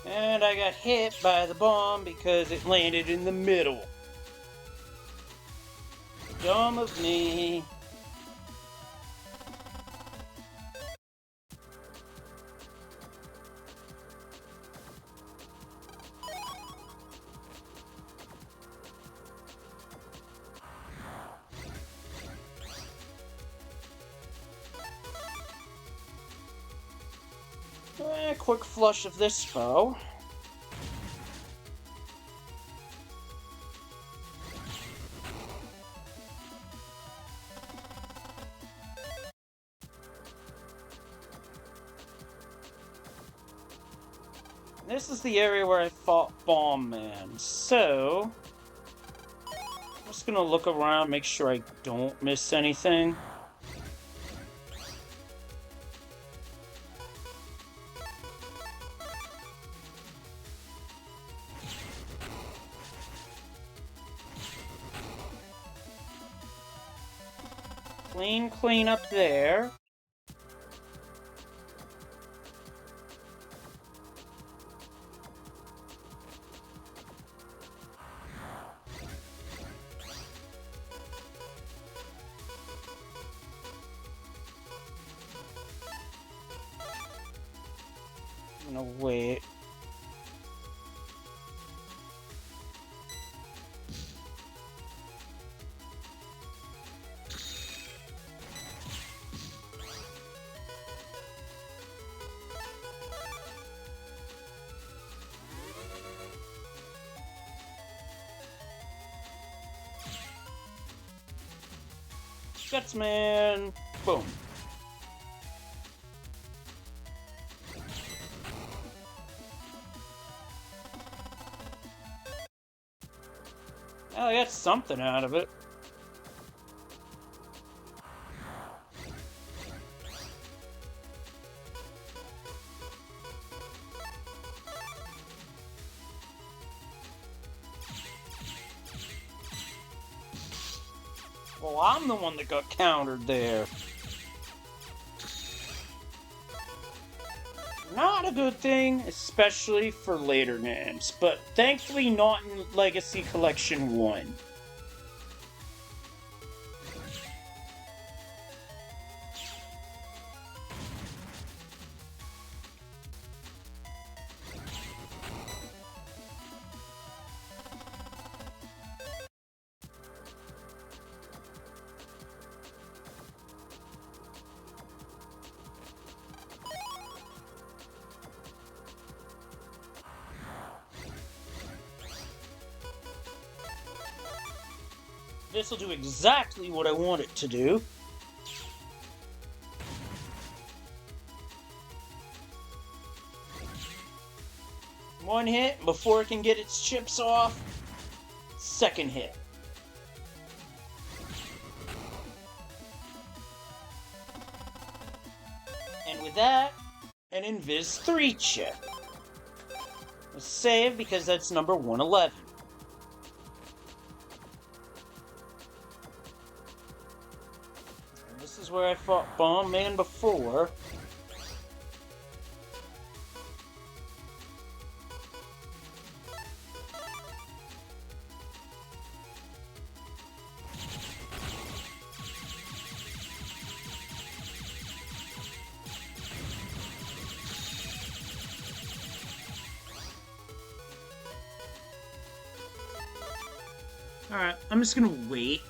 And I got hit by the bomb because it landed in the middle. Dumb of me. Quick flush of this foe. This is the area where I fought Bomb Man, so I'm just gonna look around, make sure I don't miss anything. Clean up there. I'm gonna wait. Gutsman! Boom. Well, I got something out of it. Well, I'm the one that got countered there. Not a good thing, especially for later games, but thankfully not in Legacy Collection 1. This will do exactly what I want it to do. One hit before it can get its chips off. Second hit. And with that, an Invis 3 chip. Let's save because that's number 111. This is where I fought Bomb Man before. Alright, I'm just gonna wait.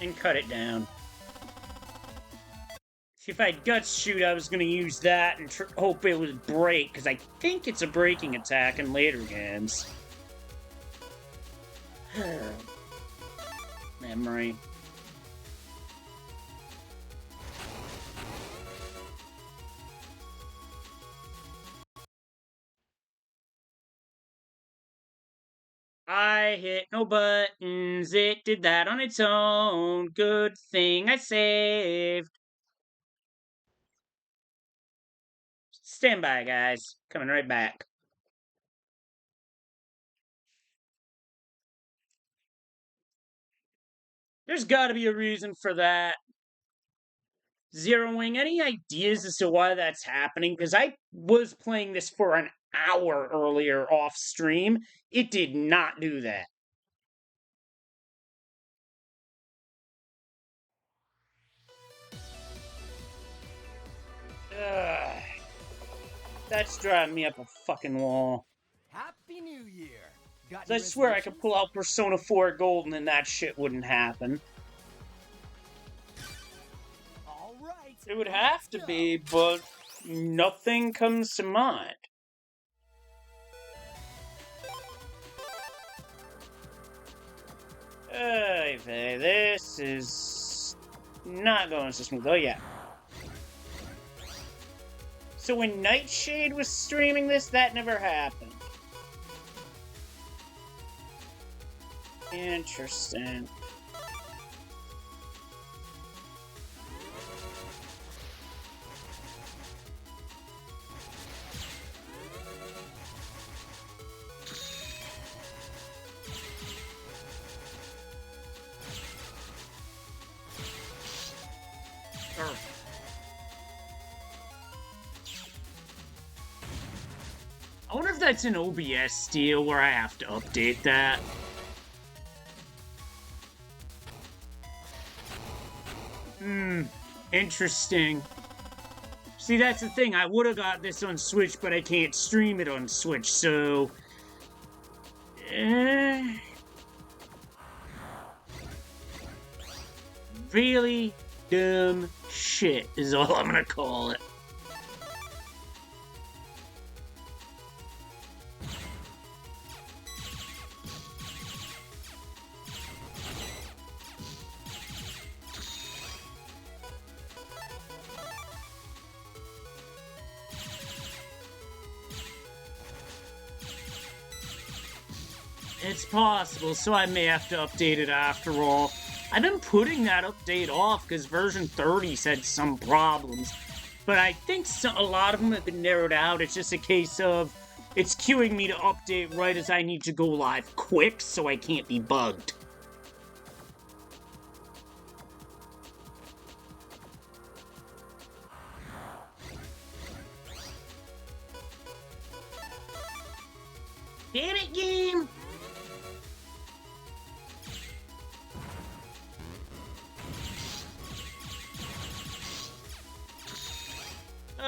And cut it down. See, if I had Guts Shoot, I was gonna use that and hope it would break, because I think it's a breaking attack in later games. Memory. I hit no buttons, it did that on its own. Good thing I saved. Stand by, guys. Coming right back. There's gotta be a reason for that. Zeroing, any ideas as to why that's happening? Because I was playing this for an hour earlier off stream. It did not do that. Ugh. That's driving me up a fucking wall. Happy New Year! I swear I could pull out Persona 4 Golden and that shit wouldn't happen. All right. It would have to be, but nothing comes to mind. This is not going so smooth. Oh, yeah. So when Nightshade was streaming this, that never happened. Interesting. I wonder if that's an OBS deal where I have to update that. Interesting. See, that's the thing. I would have got this on Switch, but I can't stream it on Switch, so... Really dumb shit is all I'm gonna call it. It's possible, so I may have to update it after all. I've been putting that update off because version 30 had some problems. But I think a lot of them have been narrowed out. It's just a case of it's queuing me to update right as I need to go live quick, so I can't be bugged.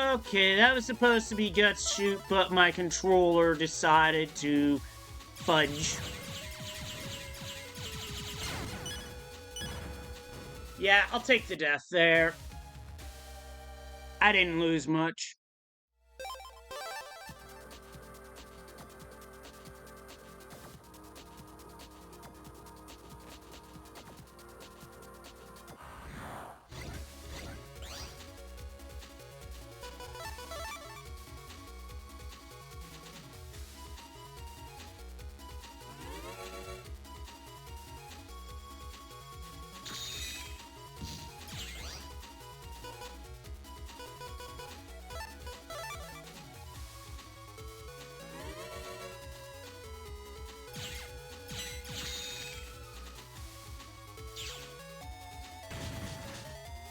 Okay, that was supposed to be Guts Shoot, but my controller decided to fudge. Yeah, I'll take the death there. I didn't lose much.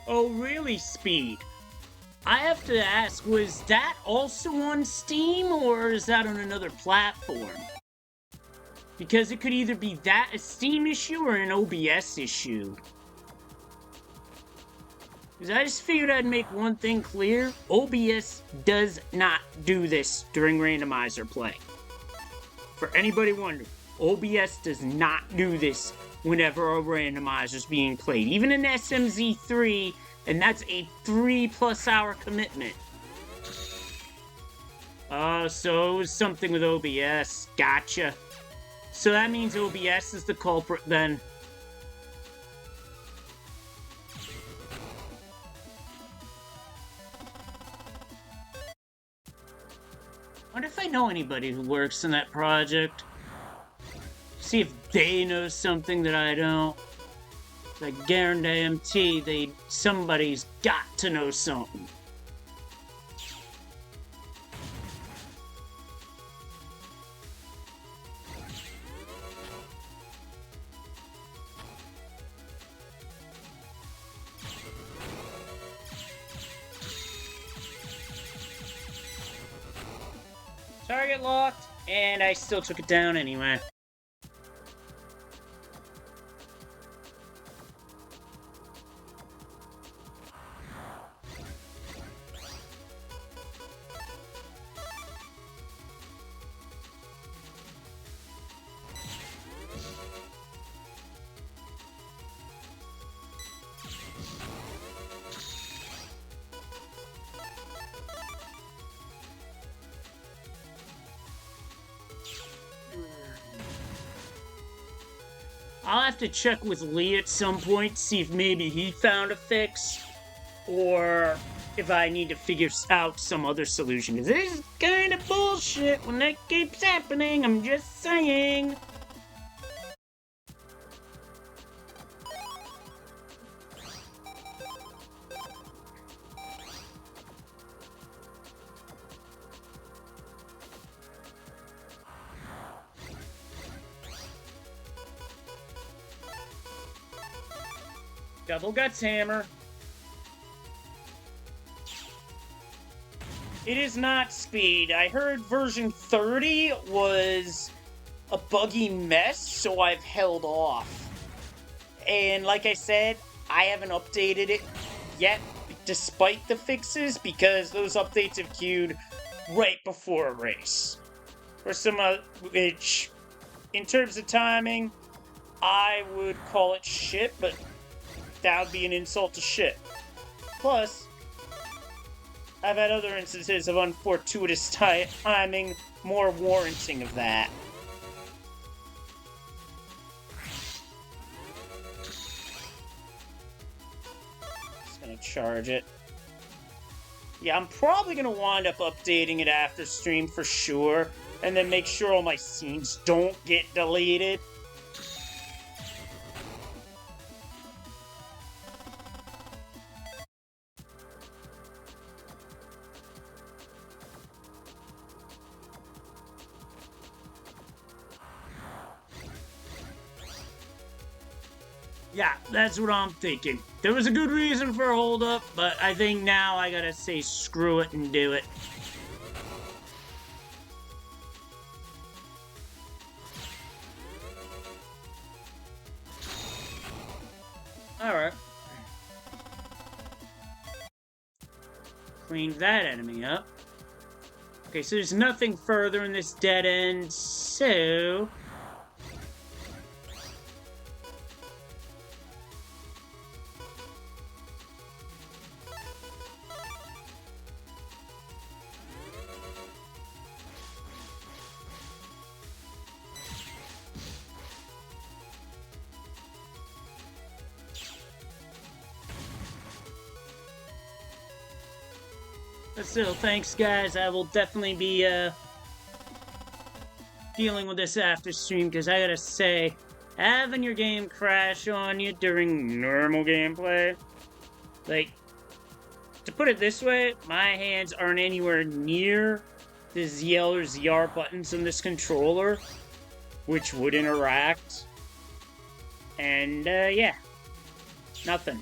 Oh, really, Speed? I have to ask, was that also on Steam, or is that on another platform? Because it could either be that a Steam issue or an OBS issue. Because I just figured I'd make one thing clear. OBS does not do this during randomizer play. For anybody wondering, OBS does not do this whenever a randomizer is being played. Even in SMZ3, and that's a 3+ hour commitment. So it was something with OBS. Gotcha. So that means OBS is the culprit then. I wonder if I know anybody who works in that project. See if they know something that I don't. I guarantee somebody's got to know something. Target locked, and I still took it down anyway. I'll have to check with Lee at some point, see if maybe he found a fix, or if I need to figure out some other solution. Because this is kind of bullshit when that keeps happening, I'm just saying. Double Guts Hammer. It is not Speed. I heard version 30 was a buggy mess, so I've held off. And like I said, I haven't updated it yet, despite the fixes, because those updates have queued right before a race. For some which, in terms of timing, I would call it shit, but that would be an insult to shit. Plus, I've had other instances of unfortuitous timing more warranting of that. Just gonna charge it. Yeah, I'm probably gonna wind up updating it after stream for sure, and then make sure all my scenes don't get deleted. Yeah, that's what I'm thinking. There was a good reason for a hold-up, but I think now I gotta say screw it and do it. Alright. Cleaned that enemy up. Okay, so there's nothing further in this dead end, so... But still, thanks guys, I will definitely be, dealing with this after stream, because I gotta say, having your game crash on you during normal gameplay, like, to put it this way, my hands aren't anywhere near the ZL or ZR buttons on this controller, which would interact, and, yeah, nothing.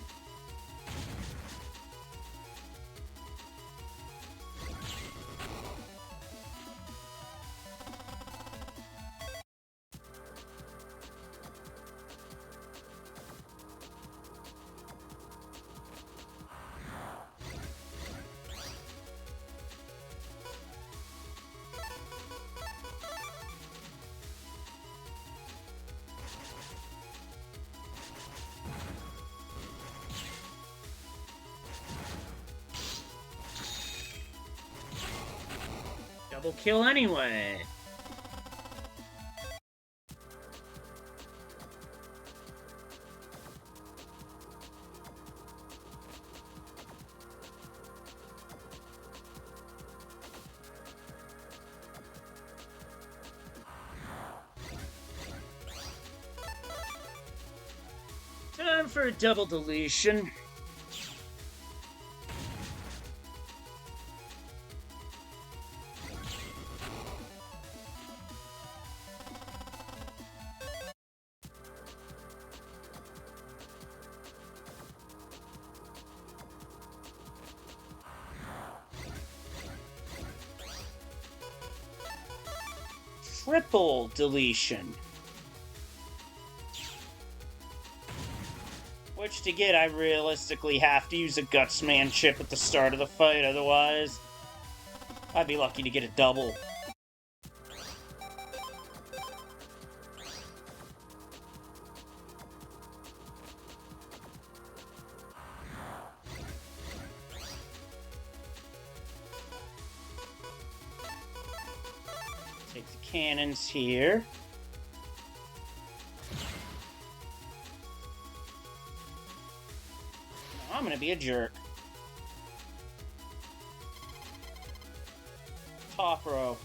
Double kill anyway. Time for a double deletion. Triple deletion. Which to get, I realistically have to use a Gutsman chip at the start of the fight, otherwise I'd be lucky to get a double. Take the cannons here. I'm gonna be a jerk. Top row.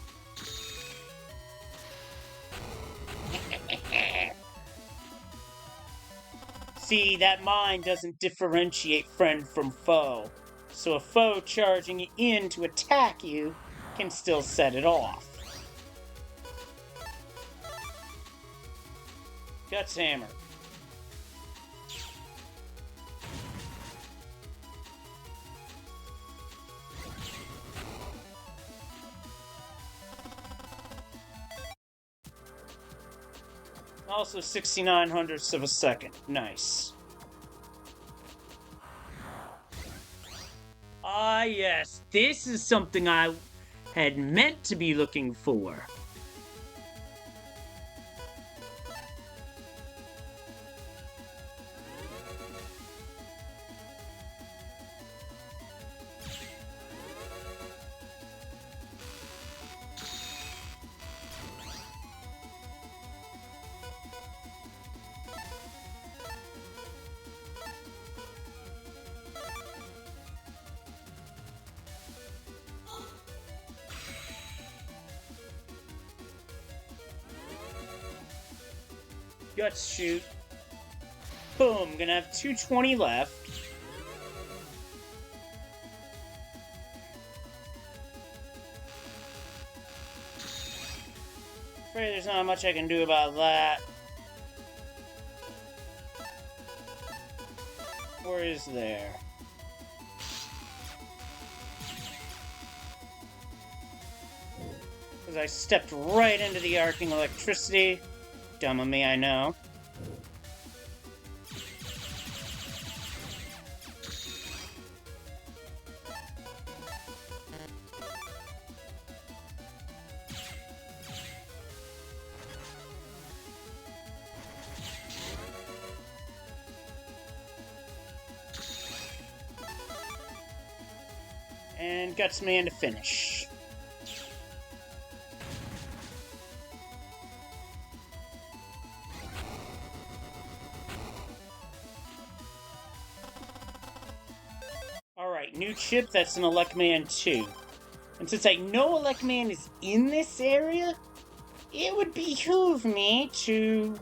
See, that mine doesn't differentiate friend from foe. So a foe charging in to attack you can still set it off. Guts hammer. Also 69 hundredths of a second. Nice. Ah, yes. This is something I had meant to be looking for. Guts shoot. Boom, gonna have 220 left. Afraid there's not much I can do about that. Or is there? Because I stepped right into the arcing electricity. Dumb of me, I know. And Gutsman to finish. Alright, new chip, that's an Electman 2. And since I know Electman is in this area, it would behoove me to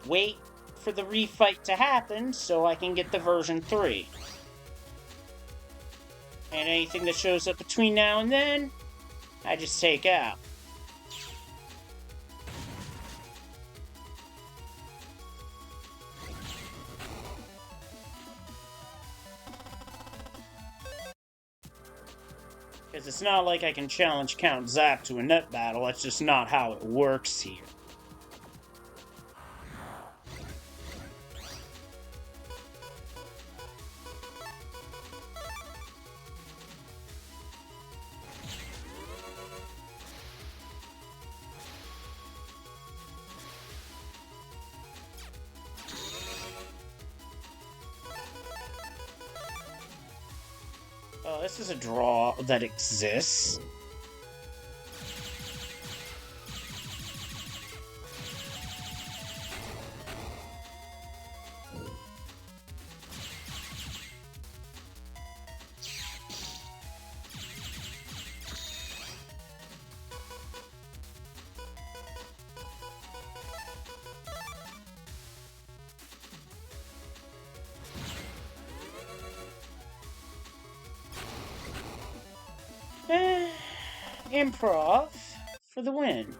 wait for the refight to happen so I can get the version 3. And anything that shows up between now and then, I just take out. Because it's not like I can challenge Count Zap to a net battle, that's just not how it works here. This is a draw that exists. Improv for the win.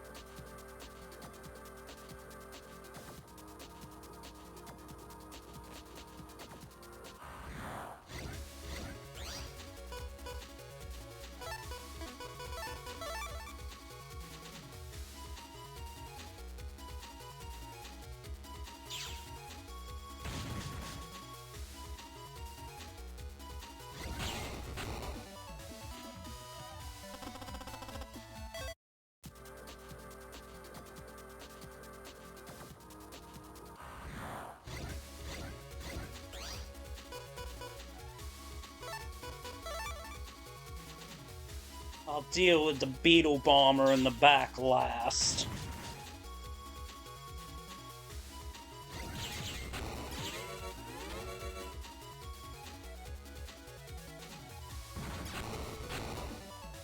I'll deal with the Beetle Bomber in the back last.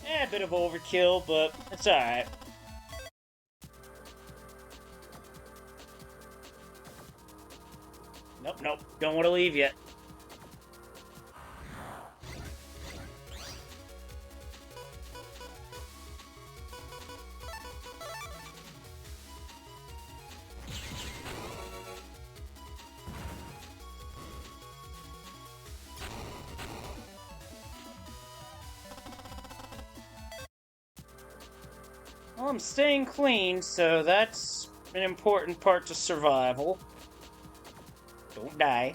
A bit of overkill, but it's alright. Nope, don't want to leave yet. Well, I'm staying clean, so that's an important part to survival. Don't die.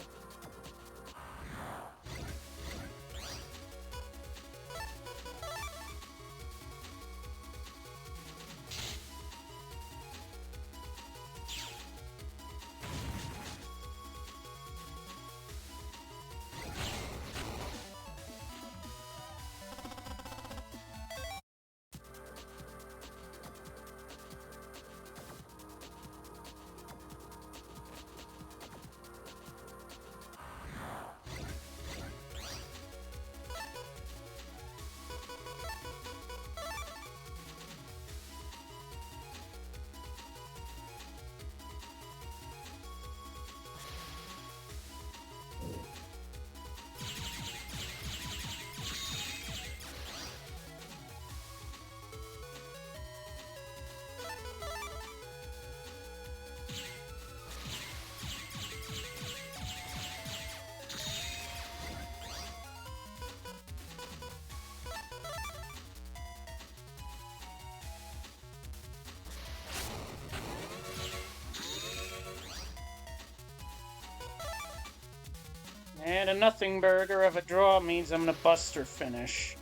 And a nothing burger of a draw means I'm gonna Buster finish.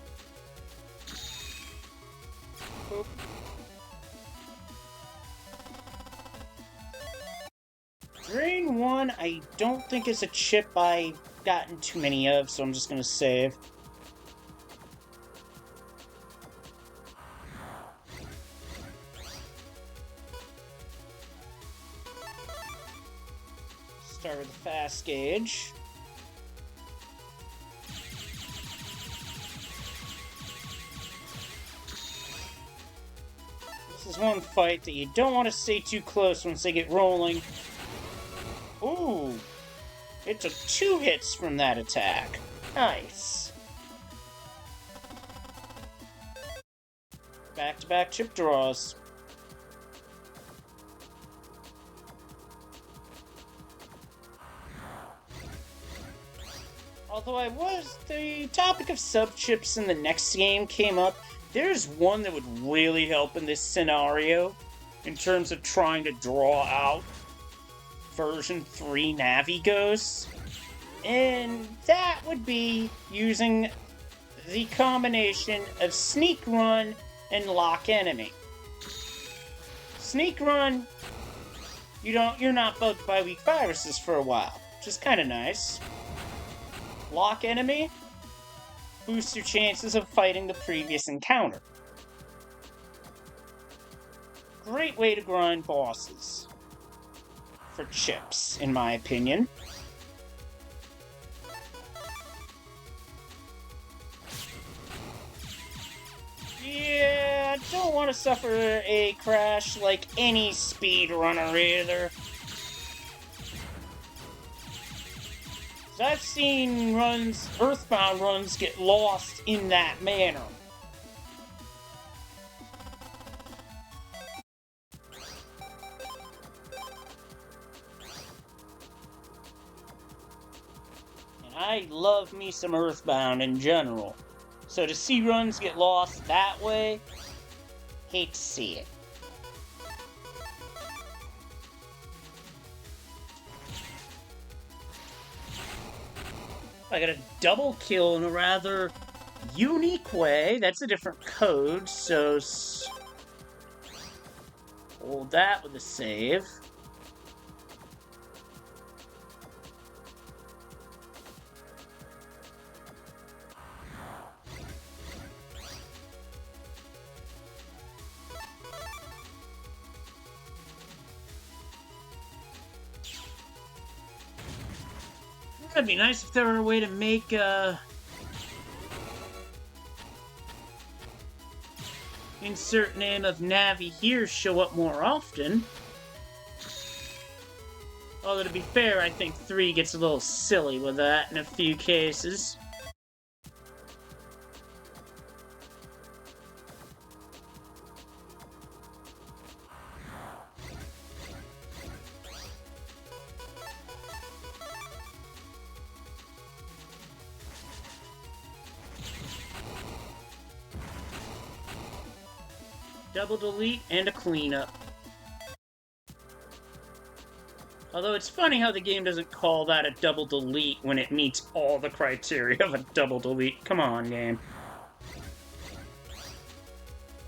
Boop. Drain 1, I don't think is a chip I've gotten too many of, so I'm just gonna save. Start with the fast gauge. This is one fight that you don't want to stay too close once they get rolling. Ooh! It took 2 hits from that attack. Nice. Back-to-back chip draws. Although the topic of sub-chips in the next game came up, there's one that would really help in this scenario in terms of trying to draw out version 3 Navi ghosts. And that would be using the combination of Sneak Run and Lock Enemy. Sneak Run, you're not bugged by weak viruses for a while, which is kind of nice. Lock Enemy boosts your chances of fighting the previous encounter. Great way to grind bosses for chips, in my opinion. Yeah, I don't want to suffer a crash like any speedrunner either. I've seen Earthbound runs get lost in that manner. And I love me some Earthbound in general. So to see runs get lost that way, hate to see it. I got a double kill in a rather unique way. That's a different code, so hold that with a save. It'd be nice if there were a way to make, insert name of Navi here show up more often. Although, to be fair, I think 3 gets a little silly with that in a few cases. Double delete and a cleanup. Although it's funny how the game doesn't call that a double delete when it meets all the criteria of a double delete. Come on, game.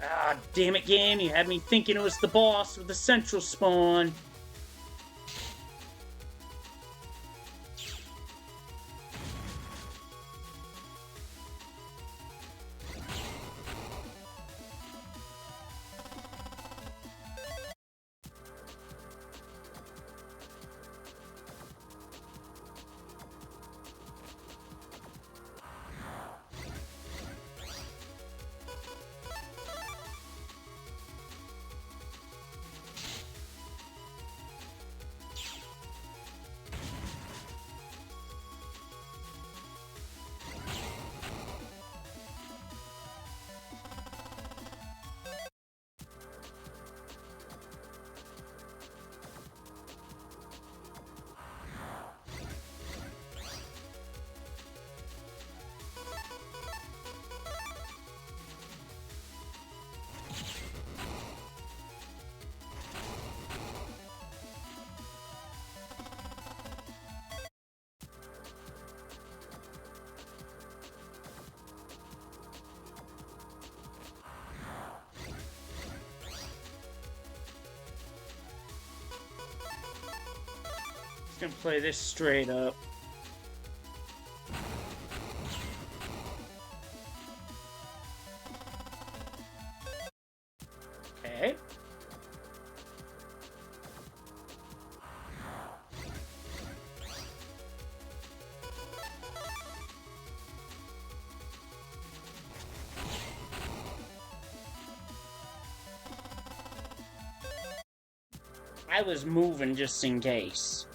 Ah, damn it, game. You had me thinking it was the boss with the central spawn. Just gonna play this straight up. Okay. I was moving just in case.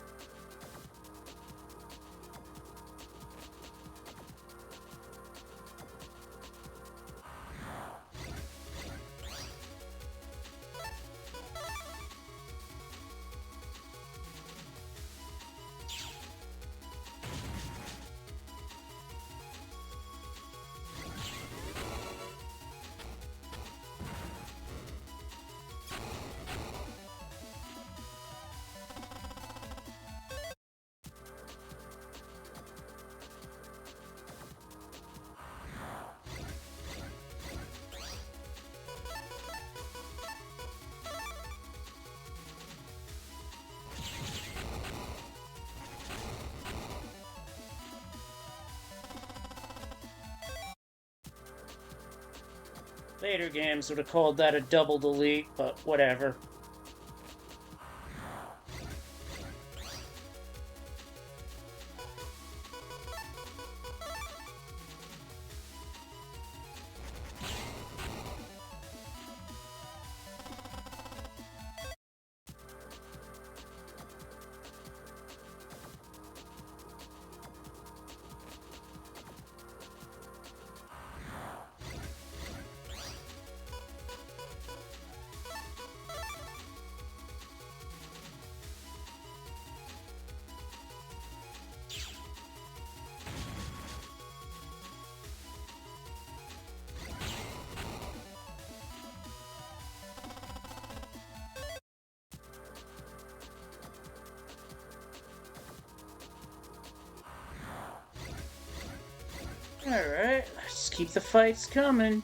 Later games would have called that a double delete, but whatever. Alright, let's keep the fights coming.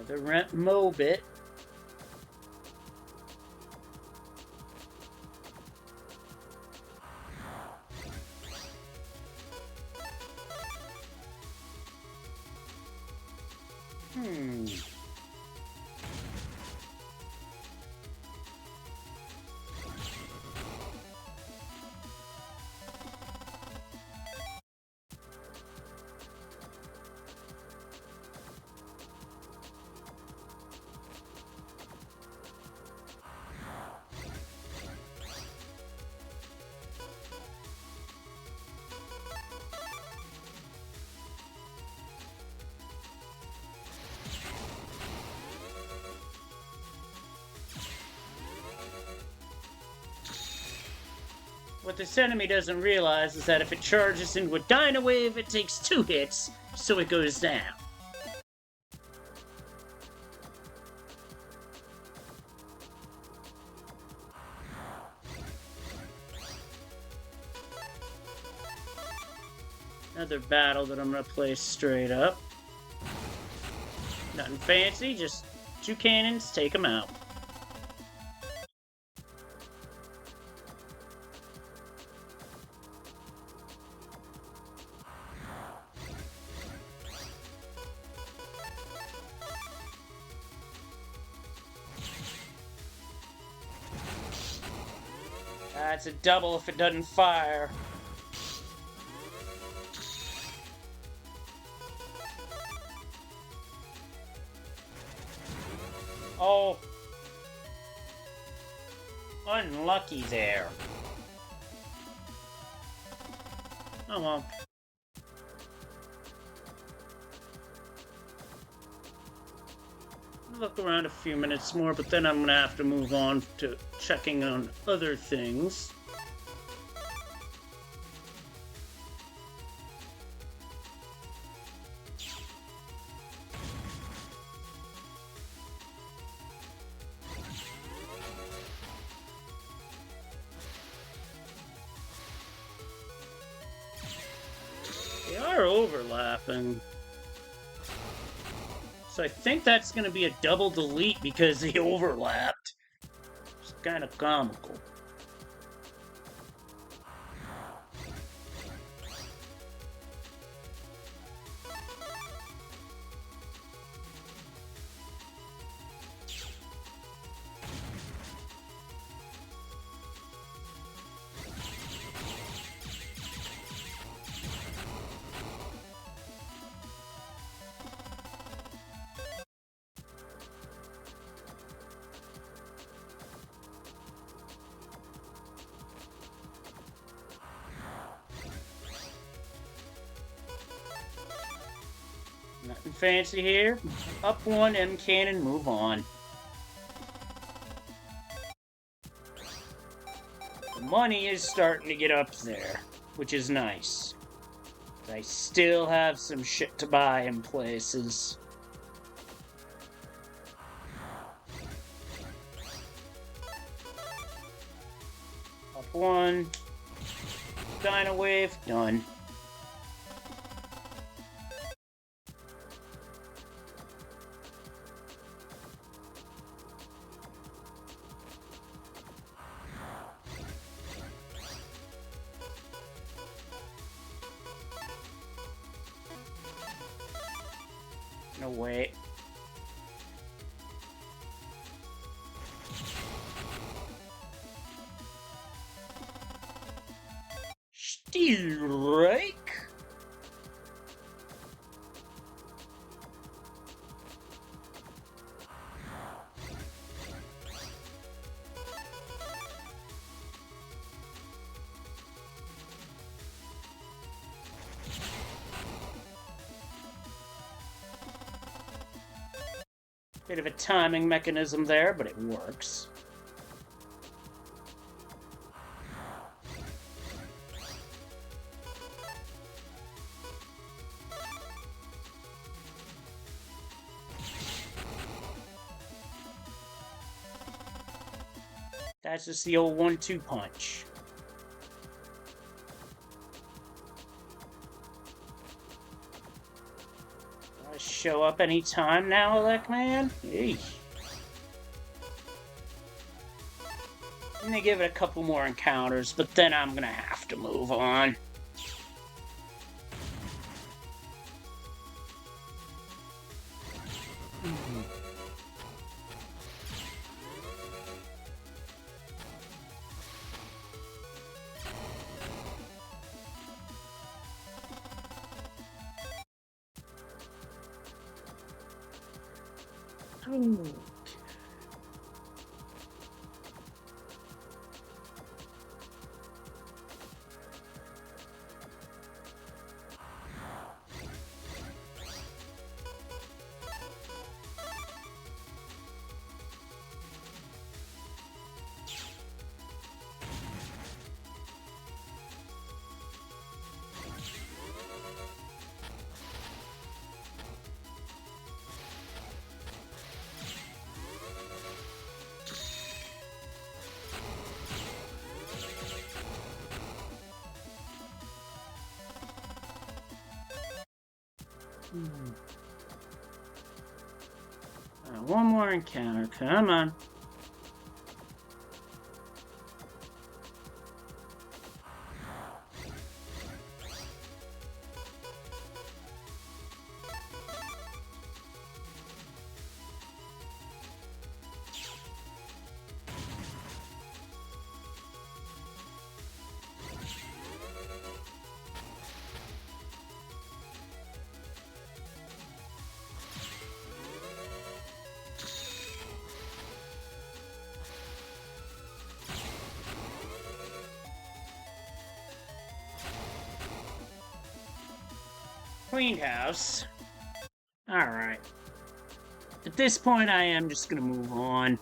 The rent Mobit. What this enemy doesn't realize is that if it charges into a Dino Wave, it takes 2 hits, so it goes down. Another battle that I'm gonna play straight up. Nothing fancy, just 2 cannons, take them out. That's a double if it doesn't fire. Oh. Unlucky there. Oh well. look around a few minutes more, but then I'm gonna have to move on to checking on other things. They are overlapping. So I think that's going to be a double delete because they overlapped. It's kind of comical. Nothing fancy here. Up one, M cannon, move on. The money is starting to get up there, which is nice. I still have some shit to buy in places. Up one. Dino Wave, done. No way. Strike. Bit of a timing mechanism there, but it works. That's just the old 1-2 punch. Show up any time now, Elec Man? Eesh. I'm gonna give it a couple more encounters, but then I'm gonna have to move on. One more encounter, come on. Cleaned house. Alright. At this point, I am just gonna move on.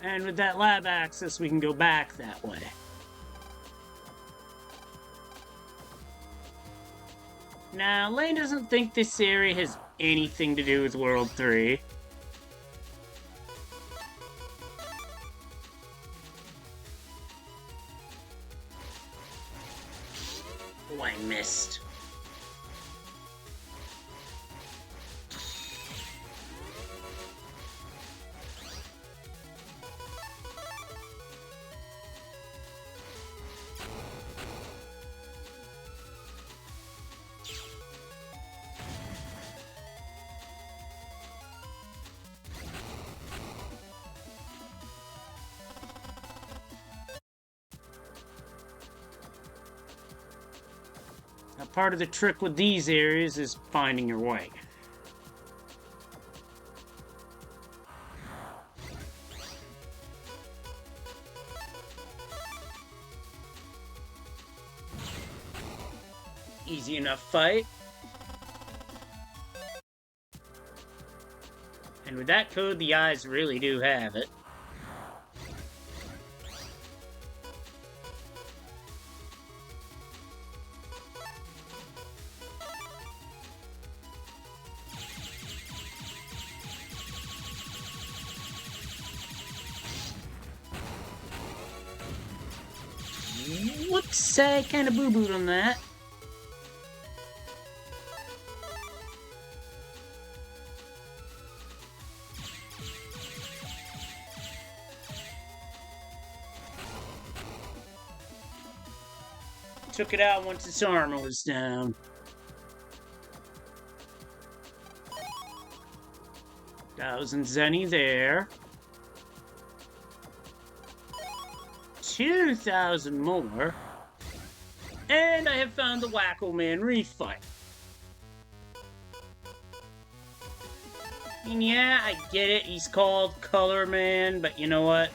And with that lab access, we can go back that way. Now, Lane doesn't think this area has anything to do with World 3. Oh, I missed. Now, part of the trick with these areas is finding your way. Easy enough fight. And with that code, the eyes really do have it. Whoops, I kinda boo-booed on that. Took it out once its armor was down. Thousand Zenny there. 2,000 more. And I have found the Wacko Man refight. And yeah, I get it, he's called Color Man, but you know what?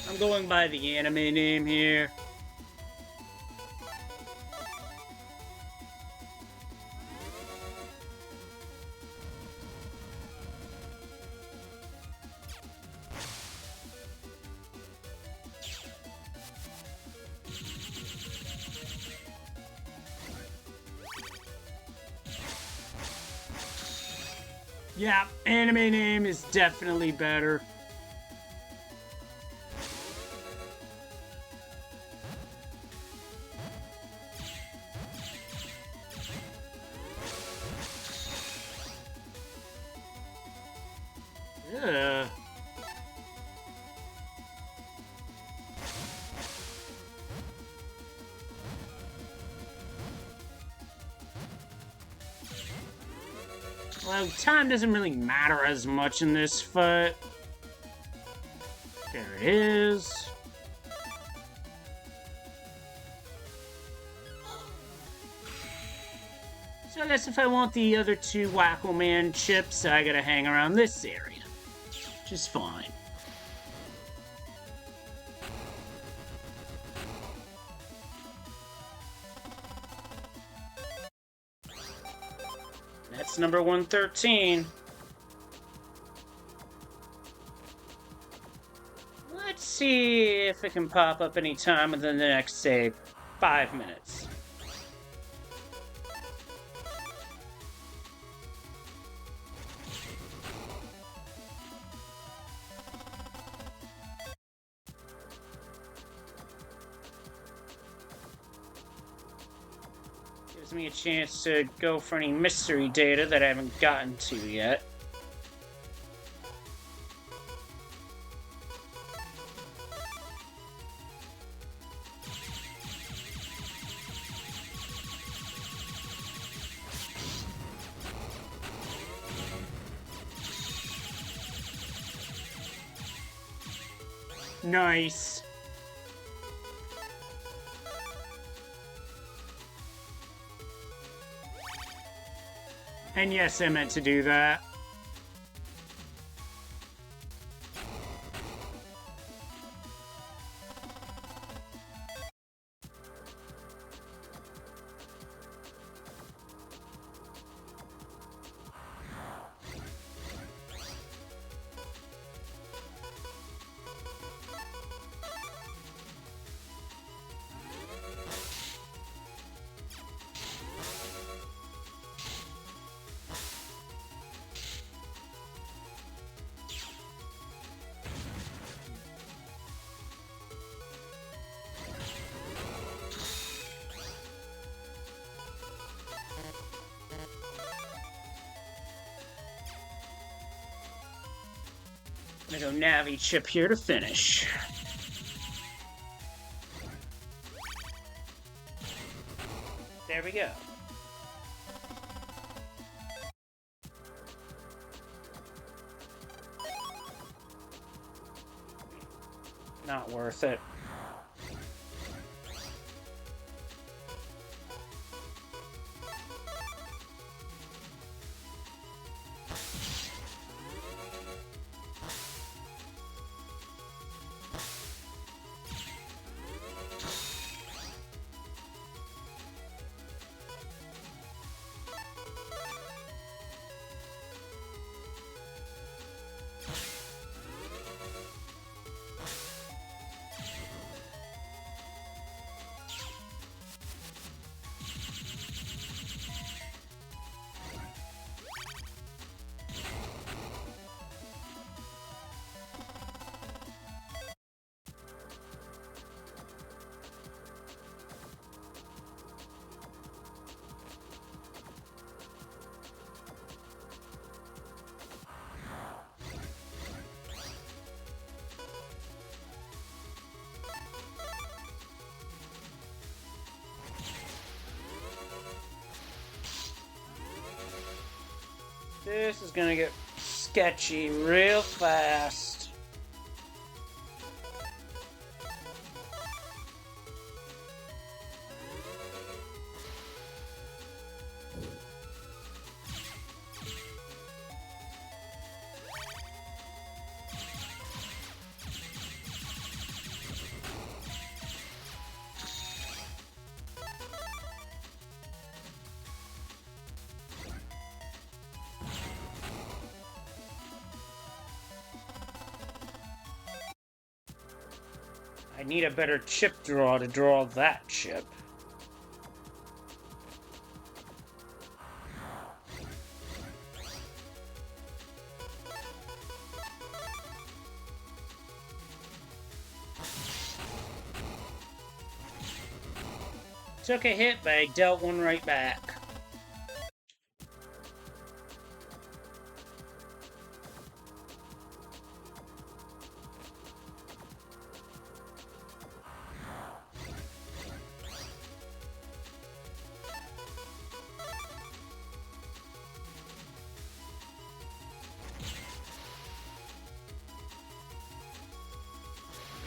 I'm going by the anime name here. Yeah, anime name is definitely better. Yeah. Well, time doesn't really matter as much in this fight. There it is. So I guess if I want the other two Wacko Man chips, I gotta hang around this area. Which is fine. That's number 113. Let's see if it can pop up any time within the next, say, 5 minutes. Gives me a chance to go for any mystery data that I haven't gotten to yet. Nice. And yes, I meant to do that. I'm gonna go Navi chip here to finish. There we go. Not worth it. This is gonna get sketchy real fast. I need a better chip draw to draw that chip. Took a hit, but I dealt one right back.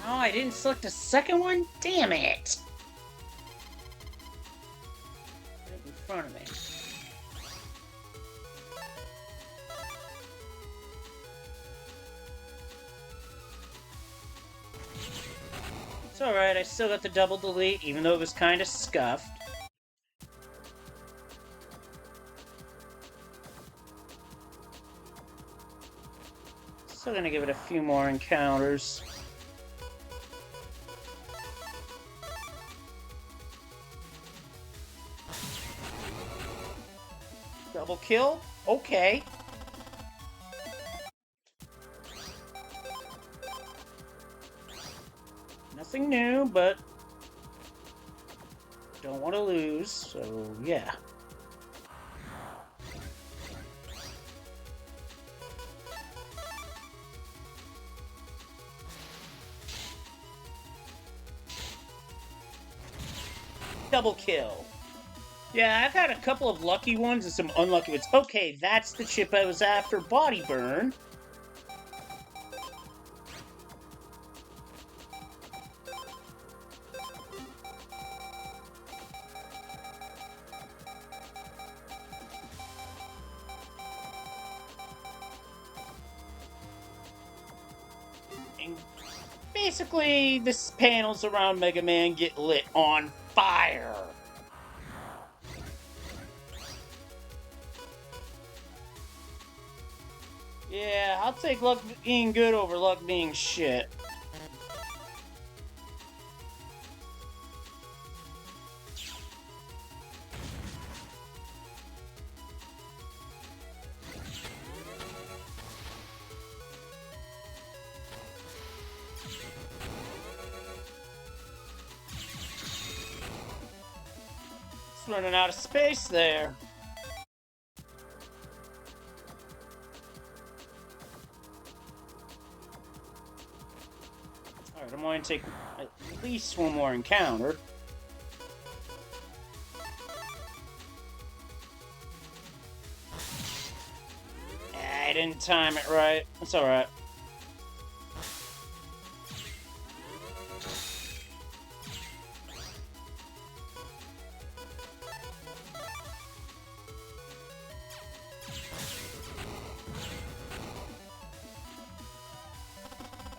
Oh, I didn't select a second one? Damn it! Right in front of me. It's alright, I still got the double delete, even though it was kind of scuffed. Still gonna give it a few more encounters. Double kill? Okay. Nothing new, but don't want to lose, so yeah. Double kill. Yeah, I've had a couple of lucky ones and some unlucky ones. Okay, that's the chip I was after, Body Burn. And basically, the panels around Mega Man get lit on fire. Yeah, I'll take luck being good over luck being shit. It's running out of space there. going to take at least one more encounter. I didn't time it right. That's alright.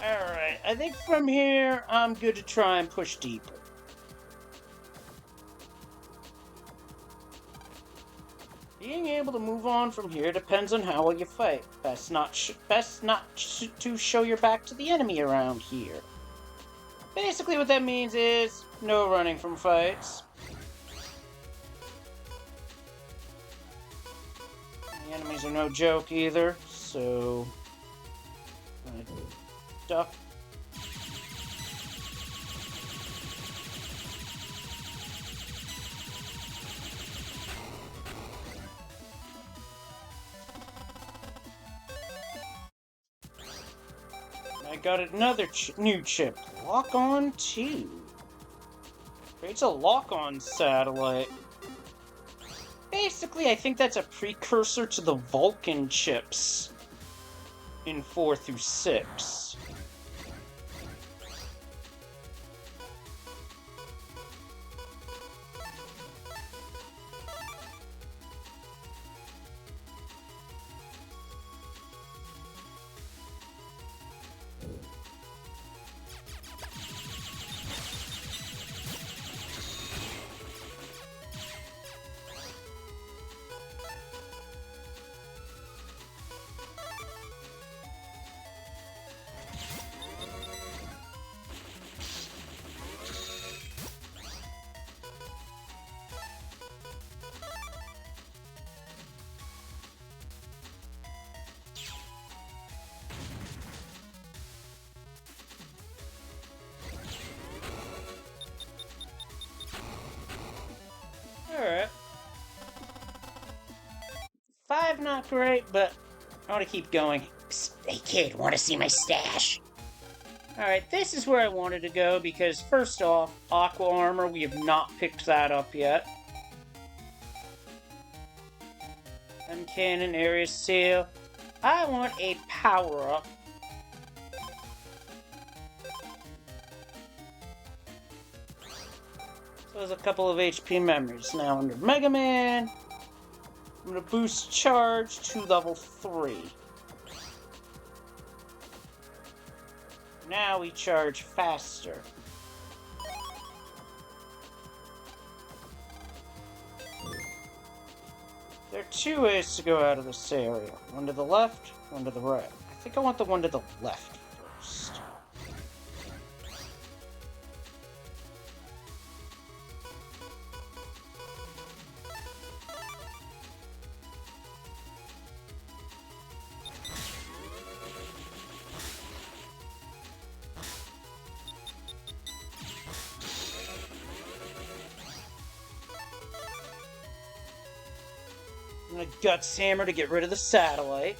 Alright, I think from here, I'm good to try and push deeper. Being able to move on from here depends on how well you fight. Best not to show your back to the enemy around here. Basically what that means is no running from fights. The enemies are no joke either, so... I'm gonna duck. I got another new chip. Lock-on 2. Creates a lock-on satellite. Basically, I think that's a precursor to the Vulcan chips in 4 through 6. Alright. 5 not great, but I want to keep going. Hey kid, want to see my stash? Alright, this is where I wanted to go because first off, Aqua Armor, we have not picked that up yet. Cannon, Area Seal. I want a power-up. So there's a couple of HP memories. Now under Mega Man, I'm going to boost charge to level 3. Now we charge faster. There are 2 ways to go out of this area. One to the left, one to the right. I think I want the one to the left first. I'm gonna Guts Hammer to get rid of the satellite.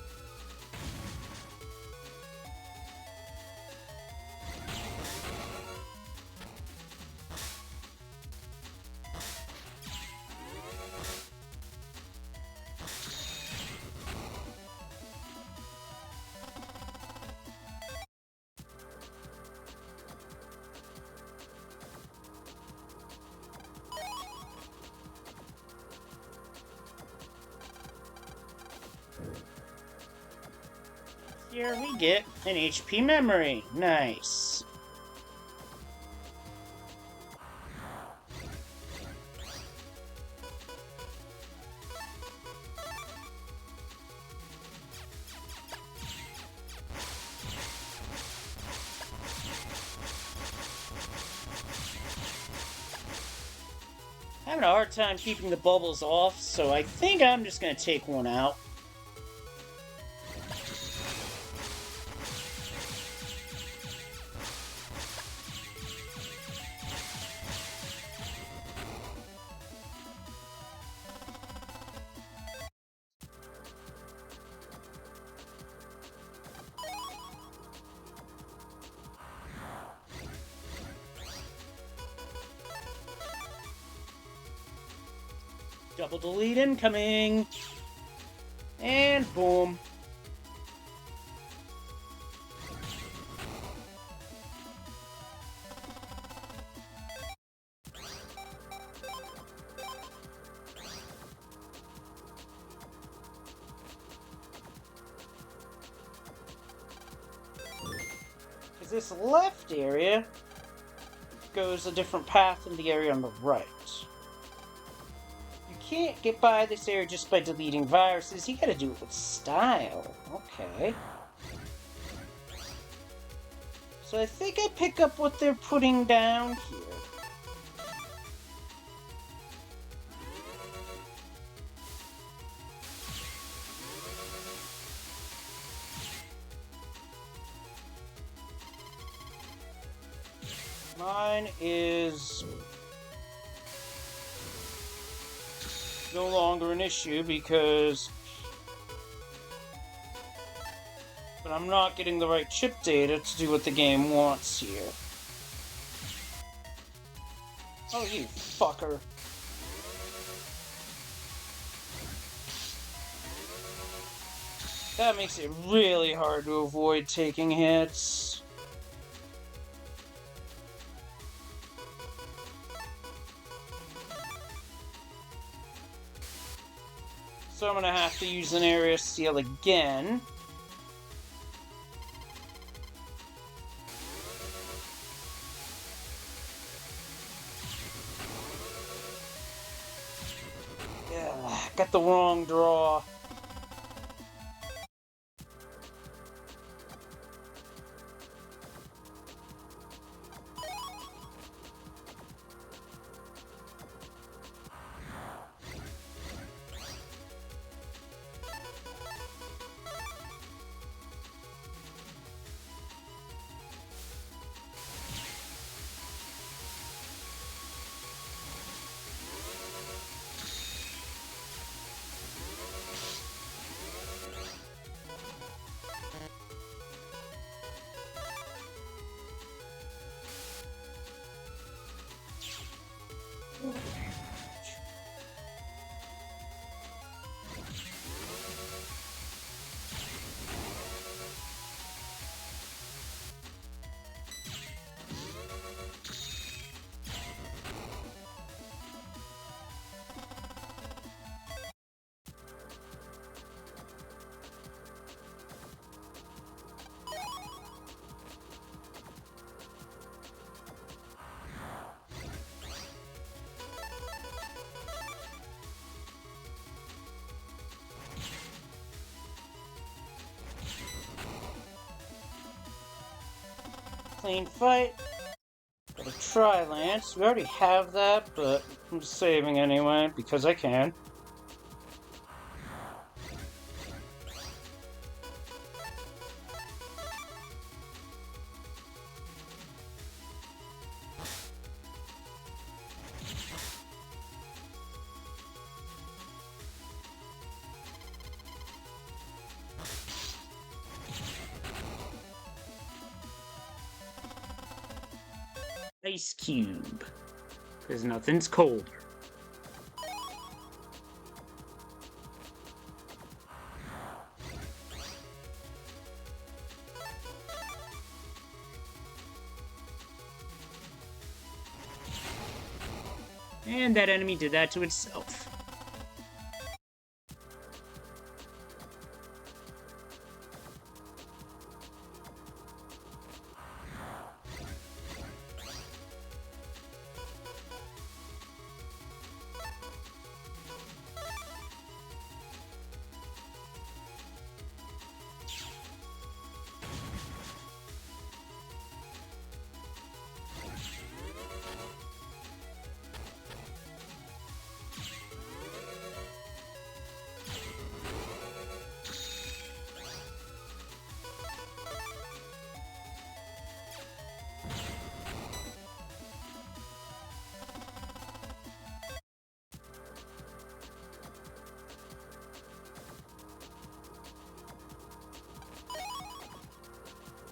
Here we get an HP memory. Nice. Having a hard time keeping the bubbles off, so I think I'm just gonna take one out. Double delete incoming. And boom. Because this left area goes a different path than the area on the right. You can't get by this area just by deleting viruses. You gotta do it with style. Okay. So I think I pick up what they're putting down here. Mine is no longer an issue because but I'm not getting the right chip data to do what the game wants here. Oh, you fucker. That makes it really hard to avoid taking hits. So I'm gonna have to use an area seal again. Yeah, got the wrong draw. Clean fight. Got a tri-lance. We already have that, but I'm saving anyway because I can. Ice cube, because nothing's colder. And that enemy did that to itself.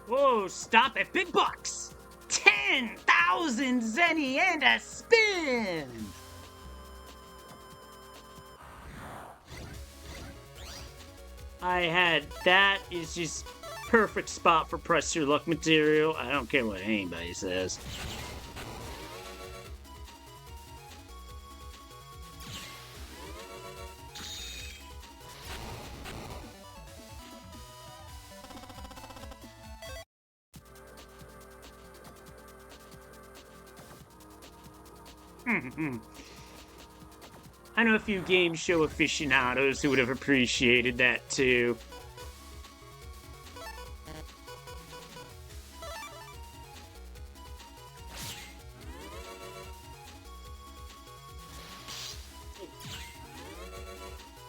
Whoa, stop it. Big bucks! 10,000 zenny and a spin! That is just perfect spot for press your luck material. I don't care what anybody says. I know a few game show aficionados who would have appreciated that too.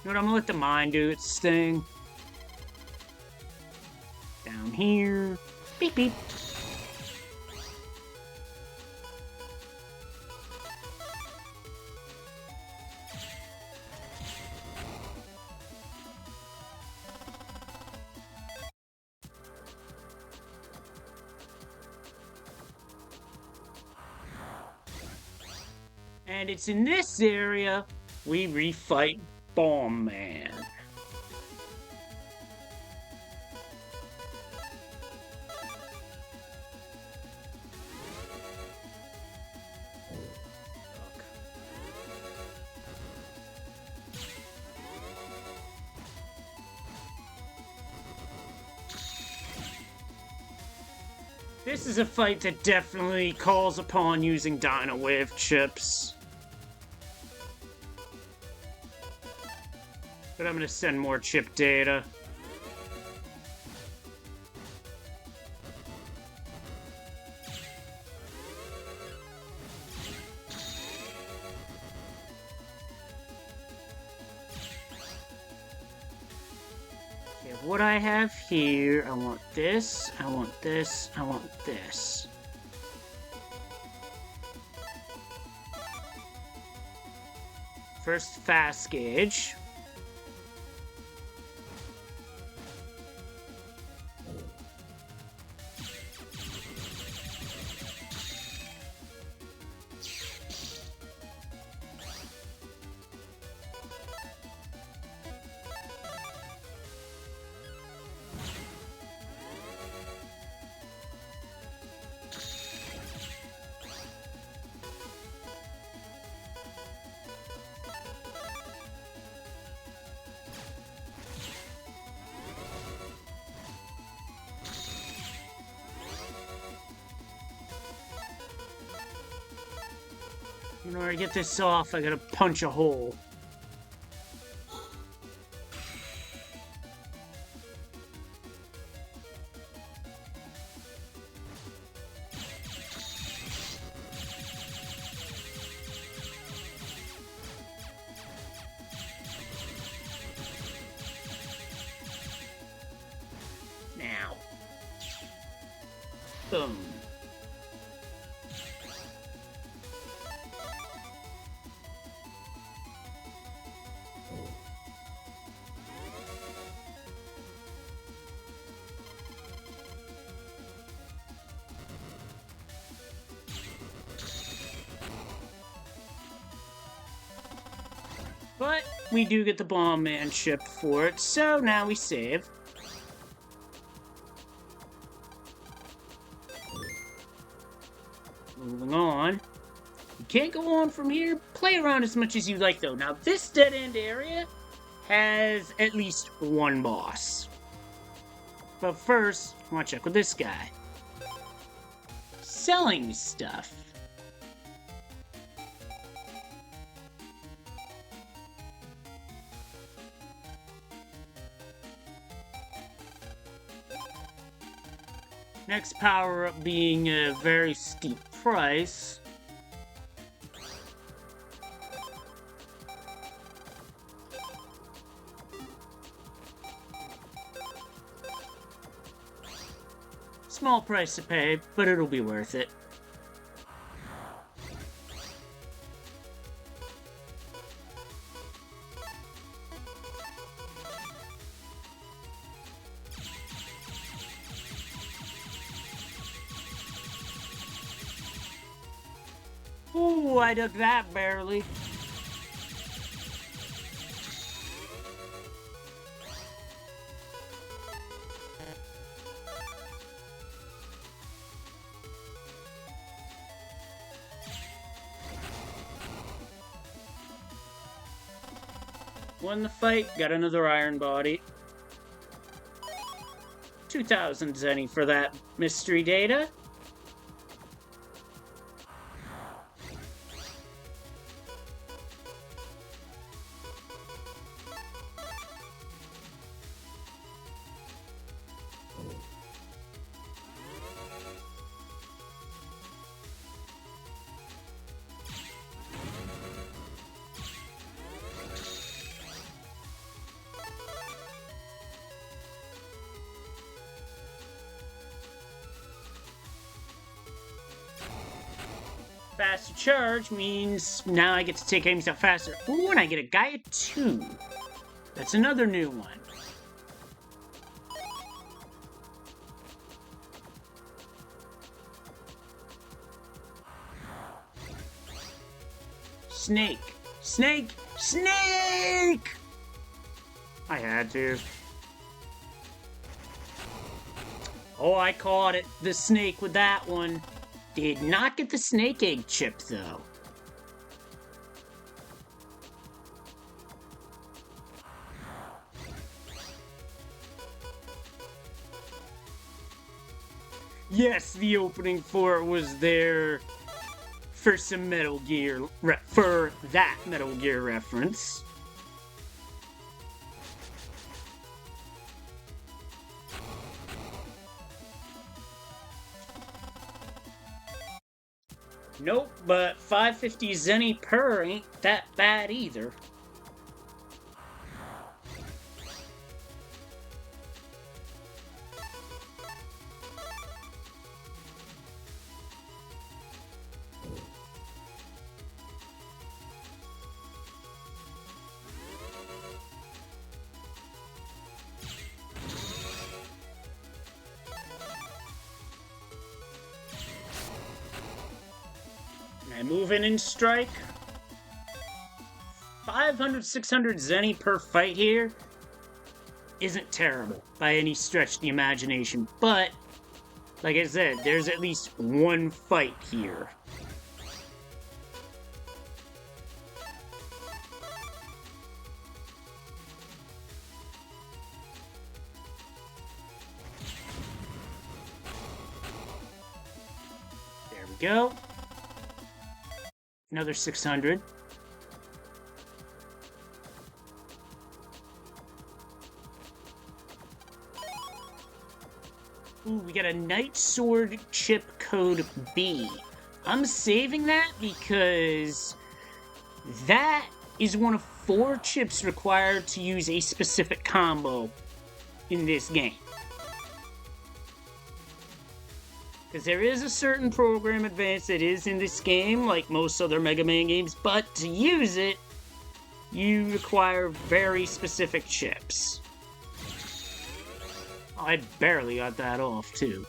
You know what, I'm gonna let the mine do its thing. Down here. Beep beep. And it's in this area we refight Bomb Man. This is a fight that definitely calls upon using Dino Wave chips. But I'm gonna send more chip data. Okay, what I have here, I want this, I want this, I want this. First fast gauge. In order to get this off, I gotta punch a hole. Now. Boom. But we do get the Bomb Man chip for it, so now we save. Moving on. You can't go on from here. Play around as much as you like, though. Now, this dead-end area has at least one boss. But first, I want to check with this guy. Selling stuff. Next power-up being a very steep price. Small price to pay, but it'll be worth it. Ooh, I dug that barely. Won the fight, got another iron body. 2,000 zenny for that mystery data. Faster charge means now I get to take enemies out faster. Ooh, and I get a Gaia 2. That's another new one. Snake. Snake! Snake! I had to. Oh, I caught it. The snake with that one. Did not get the snake egg chip, though. Yes, the opening for it was there for some Metal Gear, for that Metal Gear reference. Nope, but 550 zenny per ain't that bad either. I move in and strike. 500, 600 zenny per fight here isn't terrible by any stretch of the imagination, but like I said, there's at least one fight here. There we go. Another 600. Ooh, we got a Knight Sword chip code B. I'm saving that because that is one of 4 chips required to use a specific combo in this game. Because there is a certain program advance that is in this game, like most other Mega Man games, but to use it, you require very specific chips. Oh, I barely got that off, too.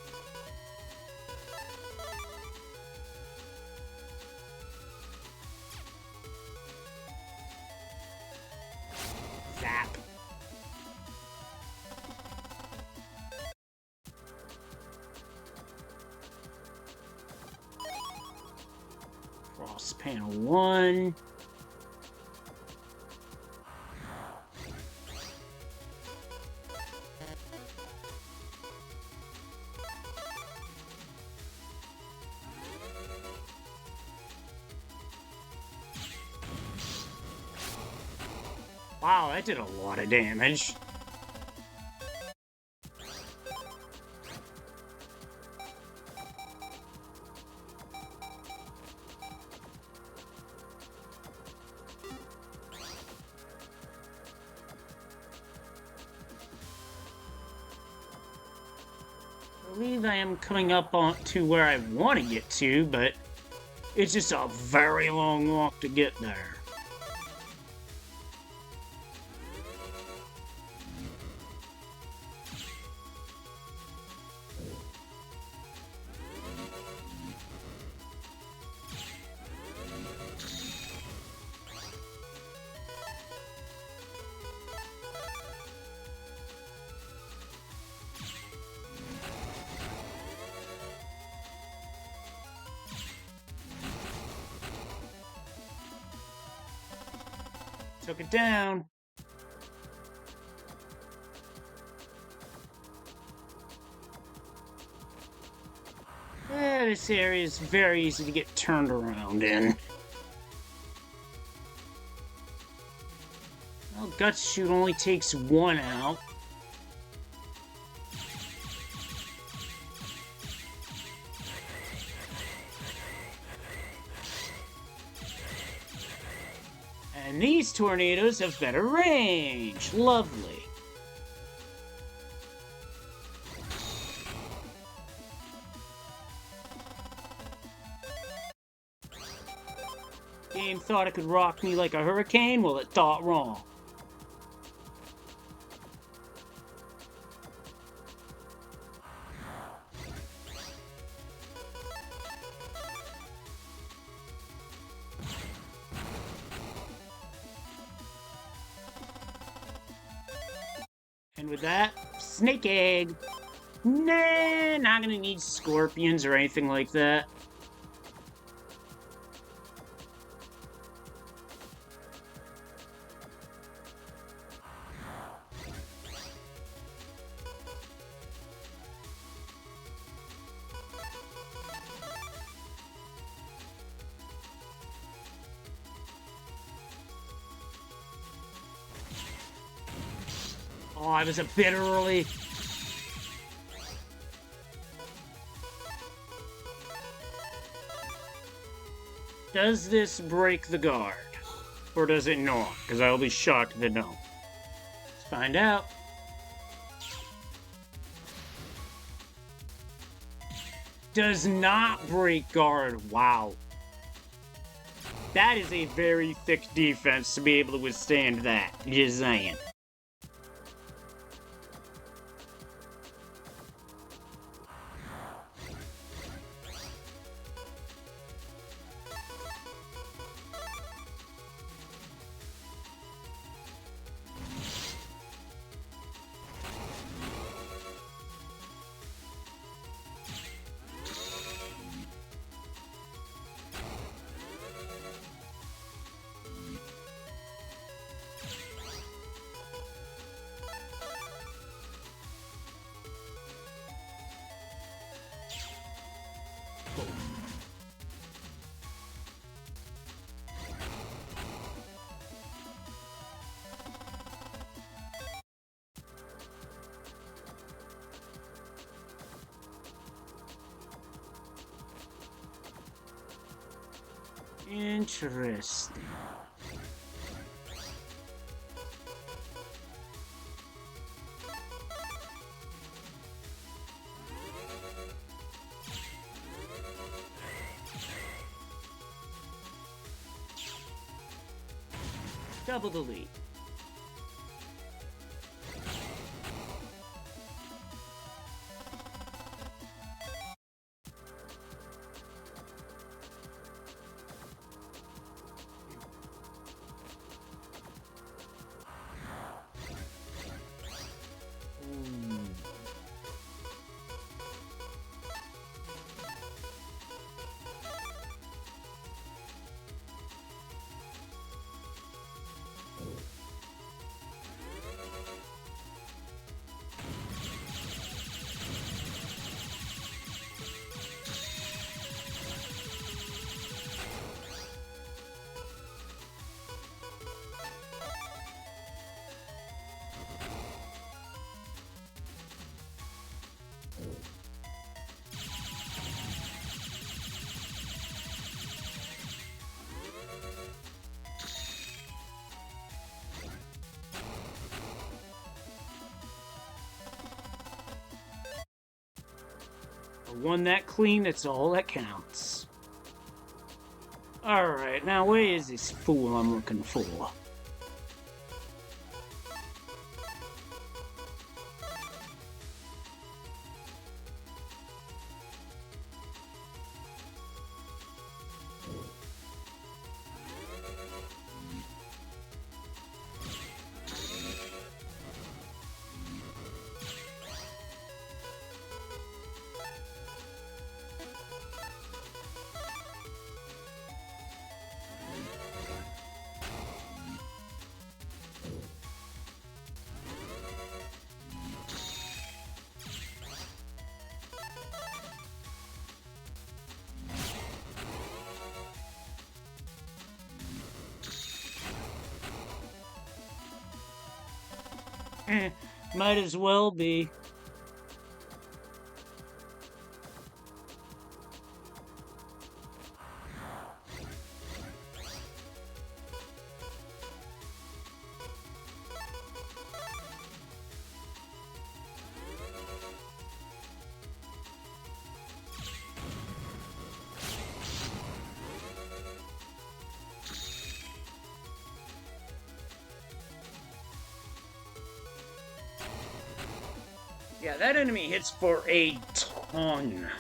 Zap. Cross panel 1. Wow, that did a lot of damage. I believe I am coming up on to where I want to get to, but it's just a very long walk to get there. Took it down. this area is very easy to get turned around in. Well, Guts Shoot only takes one out. And these tornadoes have better range. Lovely. Game thought it could rock me like a hurricane? Well, it thought wrong. And with that, Snake Egg. Nah, not gonna need scorpions or anything like that. Oh, I was a bit early. Does this break the guard? Or does it not? Because I'll be shocked if it don't. Let's find out. Does not break guard. Wow. That is a very thick defense to be able to withstand that. Just saying. Interesting. Double the lead. Won that clean, that's all that counts. Alright, now where is this fool I'm looking for? Might as well be. Yeah, that enemy hits for a ton.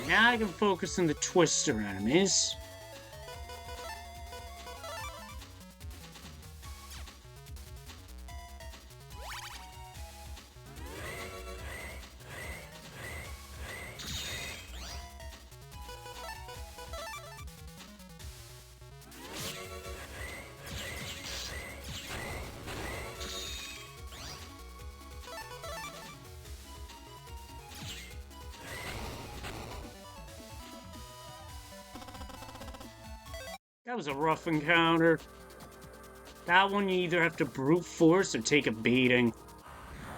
Now I can focus on the Twister enemies. That was a rough encounter. That one you either have to brute force or take a beating.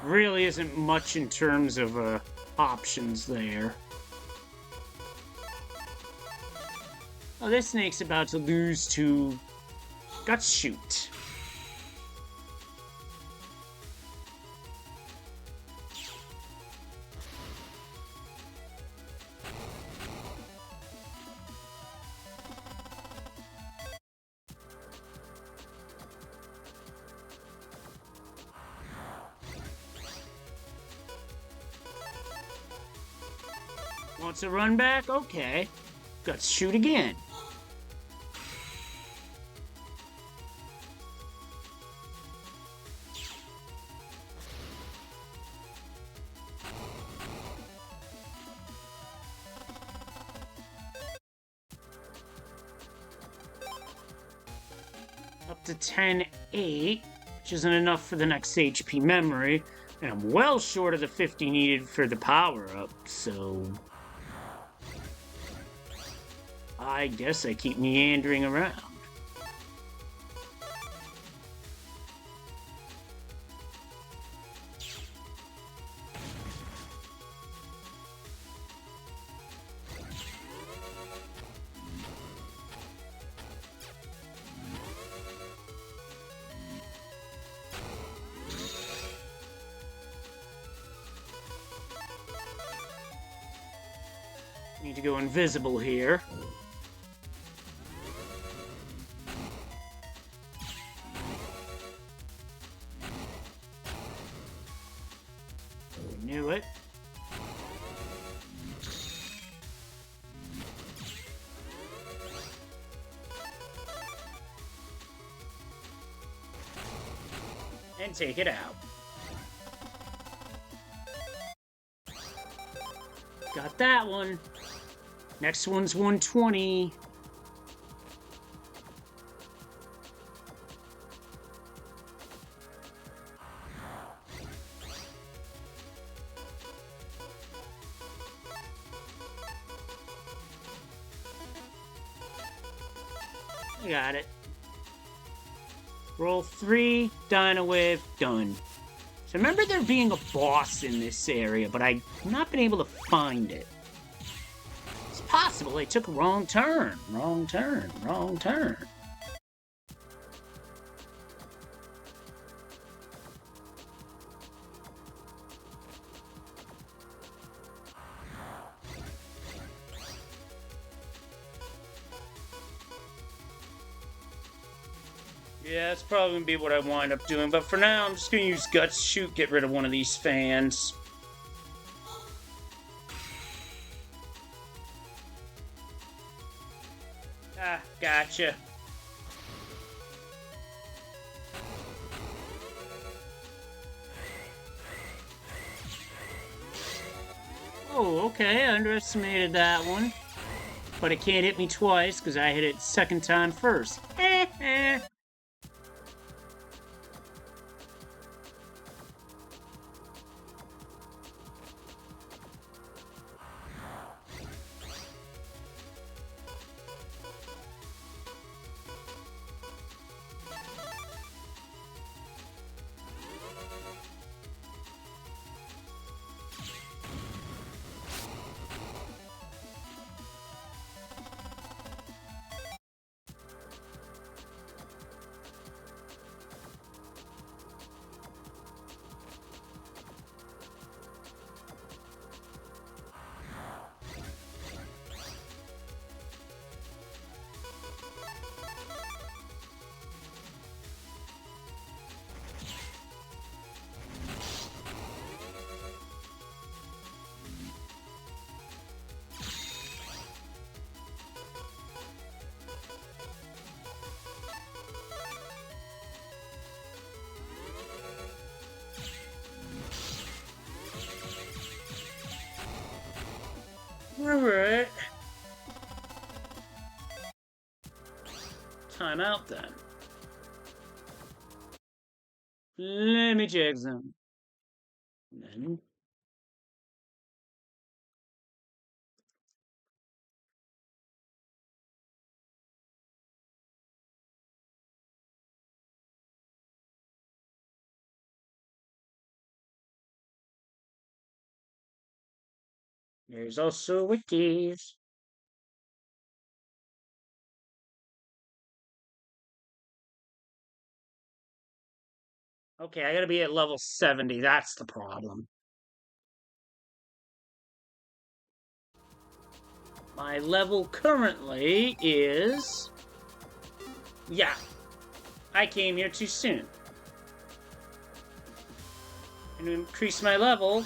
Really isn't much in terms of options there. Oh, this snake's about to lose to Guts Shoot. Wants a run back? Okay. Guts Shoot again. Up to 10-8, which isn't enough for the next HP memory, and I'm well short of the 50 needed for the power-up, so I guess I keep meandering around. Need to go invisible here. Knew it. And take it out. Got that one. Next one's 120. I got it. Roll 3, Dino Wave, done. So remember there being a boss in this area, but I've not been able to find it. It's possible I took a wrong turn. Wrong turn. Wrong turn. Yeah, that's probably going to be what I wind up doing, but for now, I'm just going to use Guts Shoot, get rid of one of these fans. Ah, gotcha. okay, I underestimated that one. But it can't hit me twice, because I hit it second time first. Alright. Time out then. Let me check some. Then. There's also wikis. Okay, I gotta be at level 70. That's the problem. My level currently is... Yeah. I came here too soon. And to increase my level,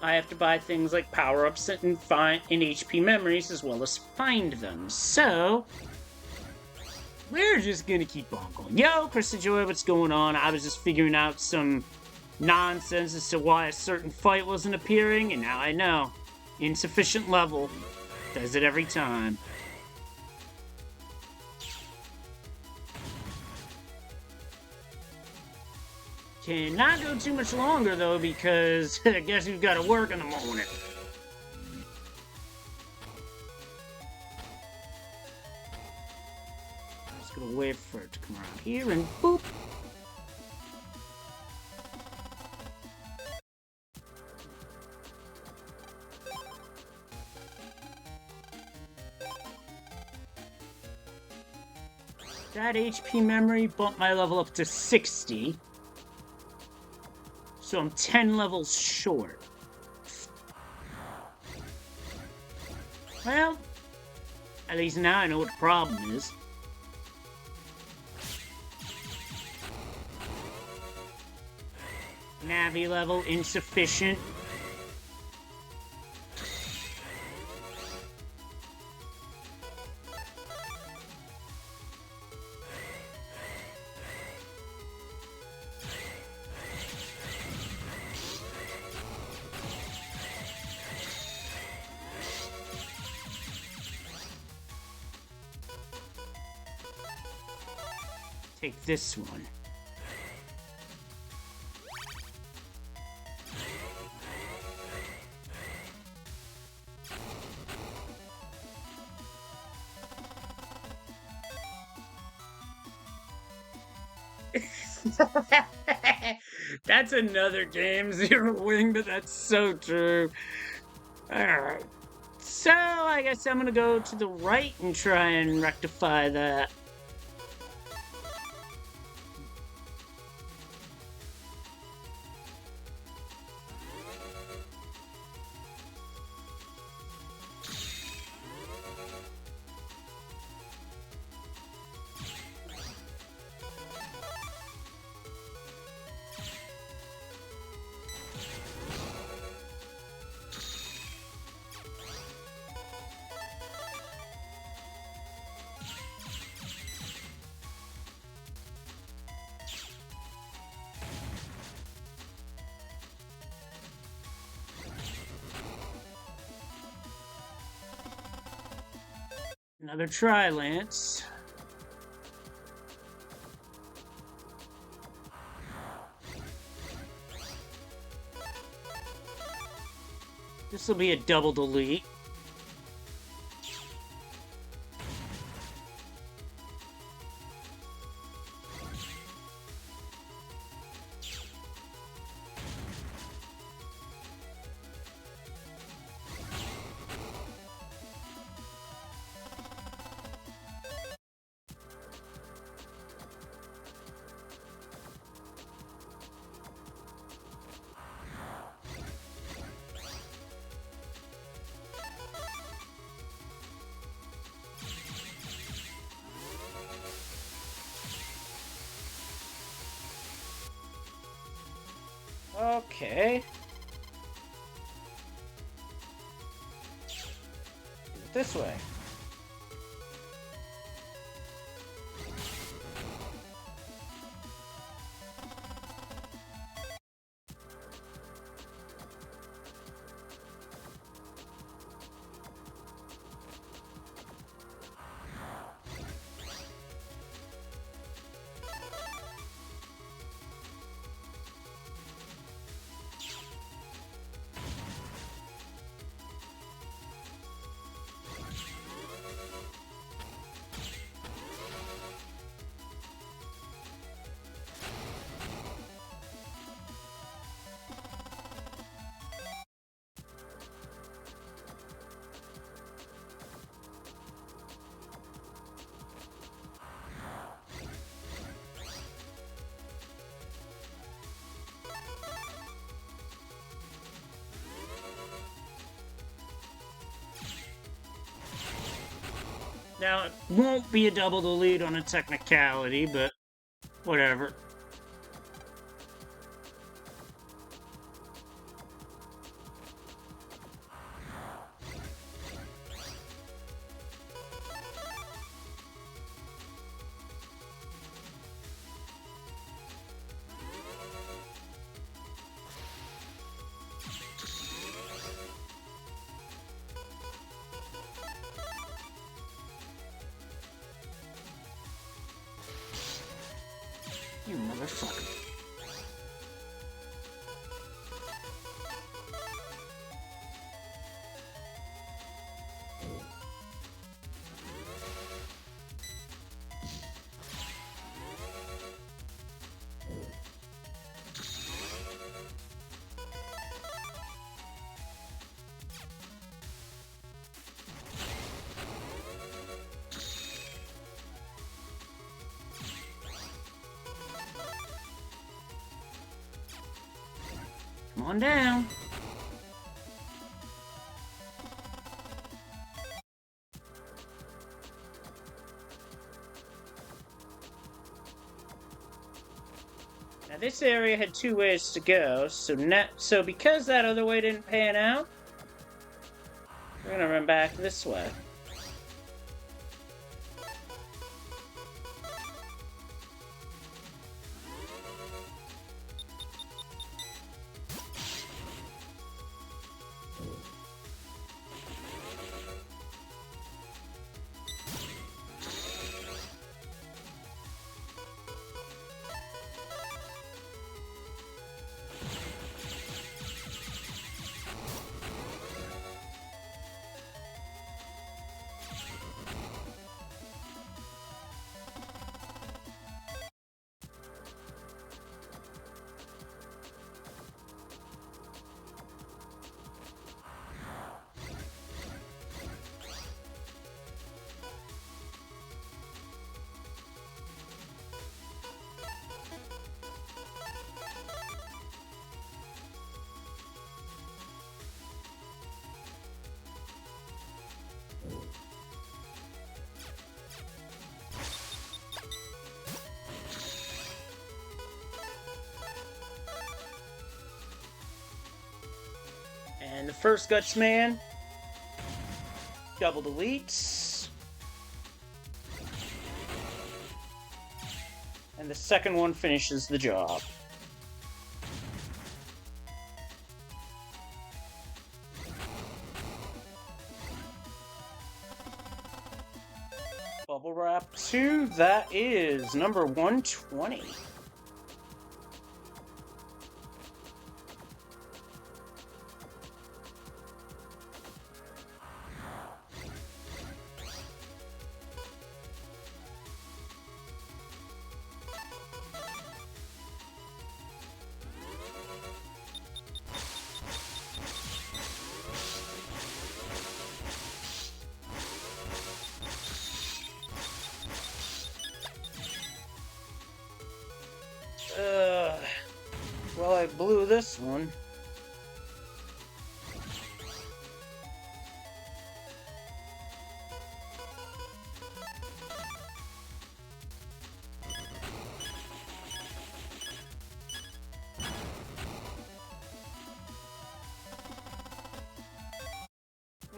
I have to buy things like power-ups and HP memories, as well as find them. So... we're just gonna keep on going. Yo, Chris Joy, what's going on? I was just figuring out some nonsense as to why a certain fight wasn't appearing, and now I know. Insufficient level. Does it every time. Cannot go too much longer, though, because I guess we've got to work in the morning. Just gonna wait for it to come around here and boop. That HP memory bumped my level up to 60. So I'm 10 levels short. Well, at least now I know what the problem is. Navi level insufficient. Take this one. That's another game, Zero Wing, but that's so true. Alright. So, I guess I'm gonna go to the right and try and rectify that. Another Tri-Lance. This will be a double delete. Okay. This way. Now, it won't be a double delete on a technicality, but whatever. You motherfucker. Come on down. Now this area had two ways to go, so because that other way didn't pan out, we're gonna run back this way. And the first Guts Man, double deletes. And the second one finishes the job. Bubble Wrap 2, that is number 120. Well, I blew this one.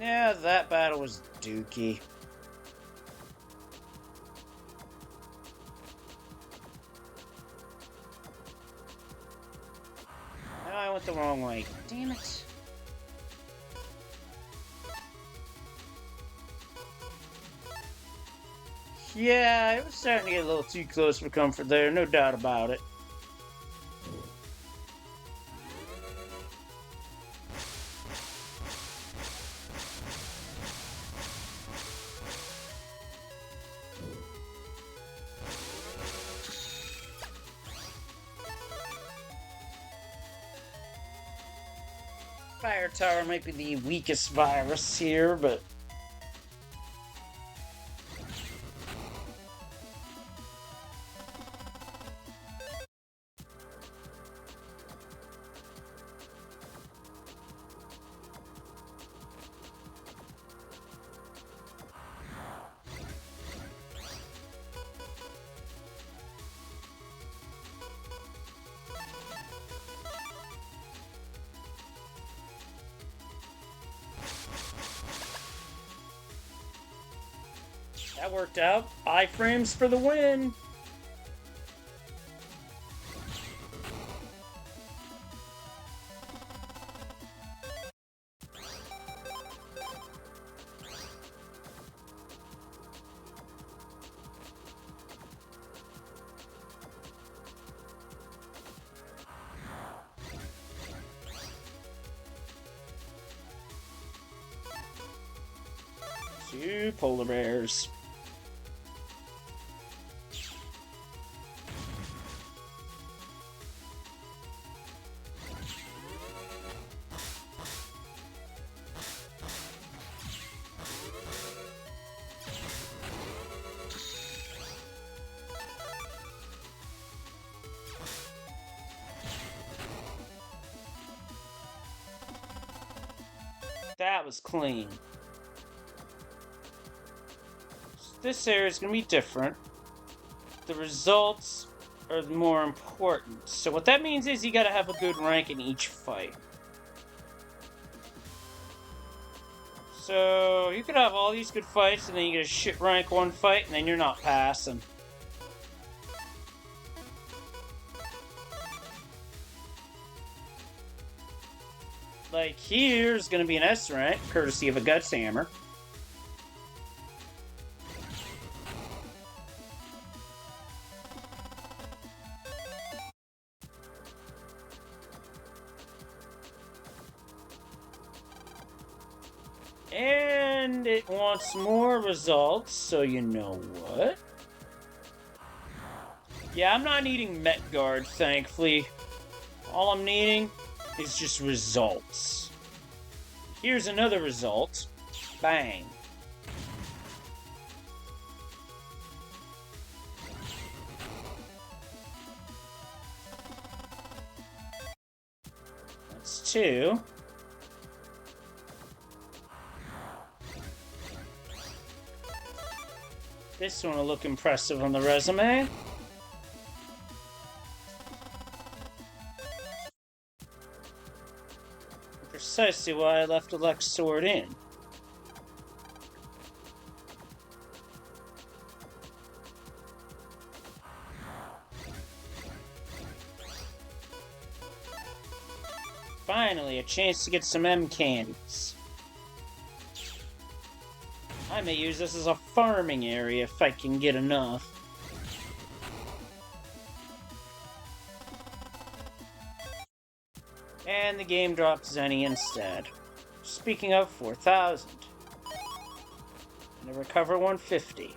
Yeah, that battle was dookie. No, I went the wrong way. Damn it. Yeah, it was starting to get a little too close for comfort there, no doubt about it. Fire Tower might be the weakest virus here, but... that worked out. Iframes for the win! Two polar bears. That was clean. This area is going to be different. The results are more important. So what that means is you got to have a good rank in each fight. So you could have all these good fights and then you get a shit rank one fight and then you're not passing. Like here's going to be an S rank, courtesy of a Guts Hammer. And it wants more results, so you know what? Yeah, I'm not needing Met Guard, thankfully. All I'm needing is just results. Here's another result. Bang. That's two. This one will look impressive on the resume. Precisely why I left Elect's sword in. Finally, a chance to get some M candies. I may use this as a farming area if I can get enough. And the game drops Zenny instead. Speaking of 4,000. And I recover 150.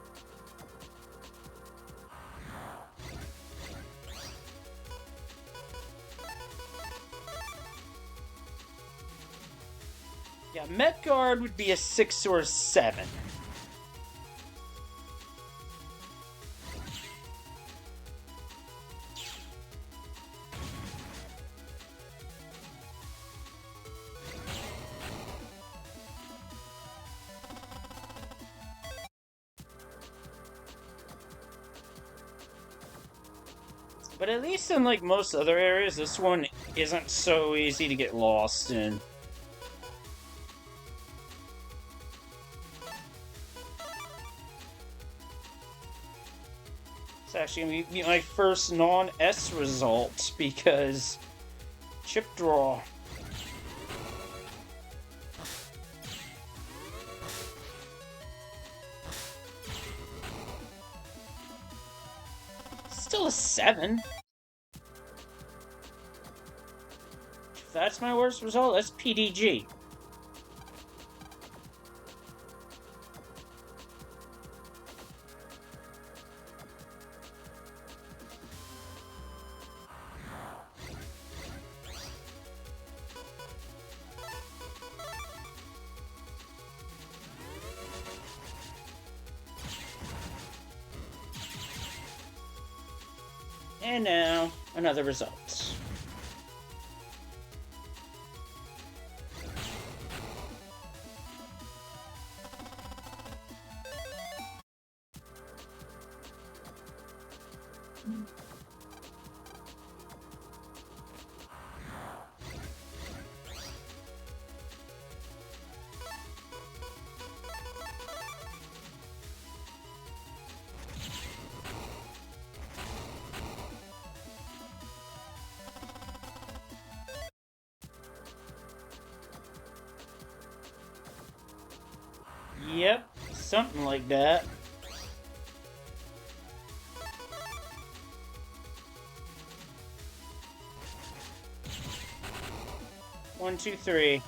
Yeah, Met Guard would be a 6 or a 7. But at least in, like, most other areas, this one isn't so easy to get lost in. It's actually going to be my first non-S result, because chip draw. Still a 7. If that's my worst result, that's PDG. And now, another result. Yep, something like that. One, two, three.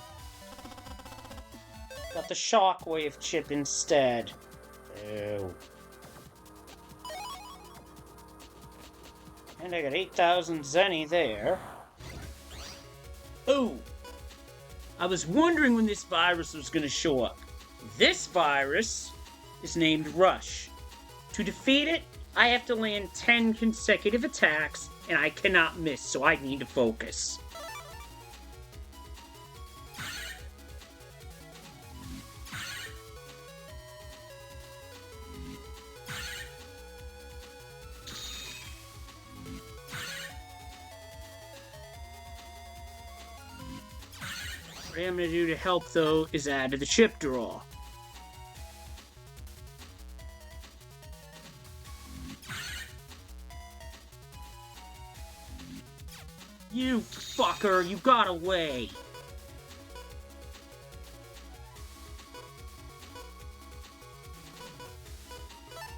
Got the shockwave chip instead. Ew. And I got 8,000 Zenny there. Ooh! I was wondering when this virus was going to show up. This virus is named Rush. To defeat it, I have to land 10 consecutive attacks, and I cannot miss, so I need to focus. What I'm going to do to help, though, is add to the chip draw. You fucker, you got away!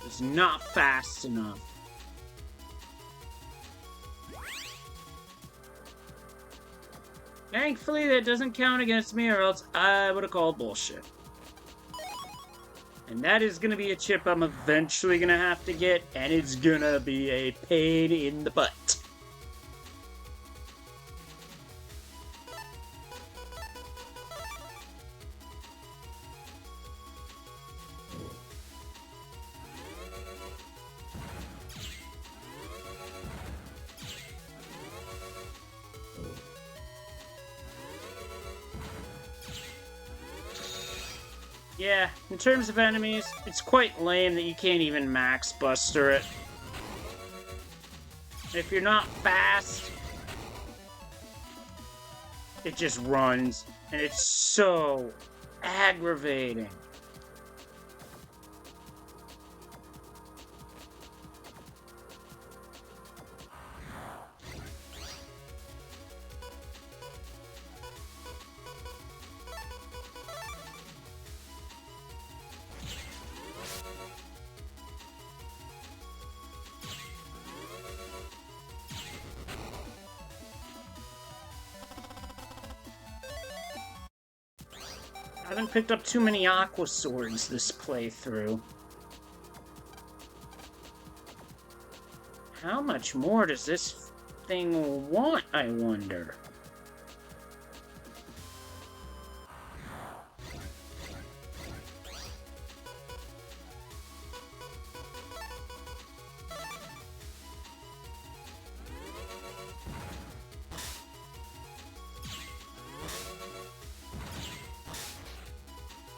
It's not fast enough. Thankfully, that doesn't count against me, or else I would have called bullshit. And that is gonna be a chip I'm eventually gonna have to get, and it's gonna be a pain in the butt. Yeah, in terms of enemies, it's quite lame that you can't even max buster it. If you're not fast, it just runs, and it's so aggravating. haven't picked up too many aqua swords this playthrough. How much more does this thing want, I wonder?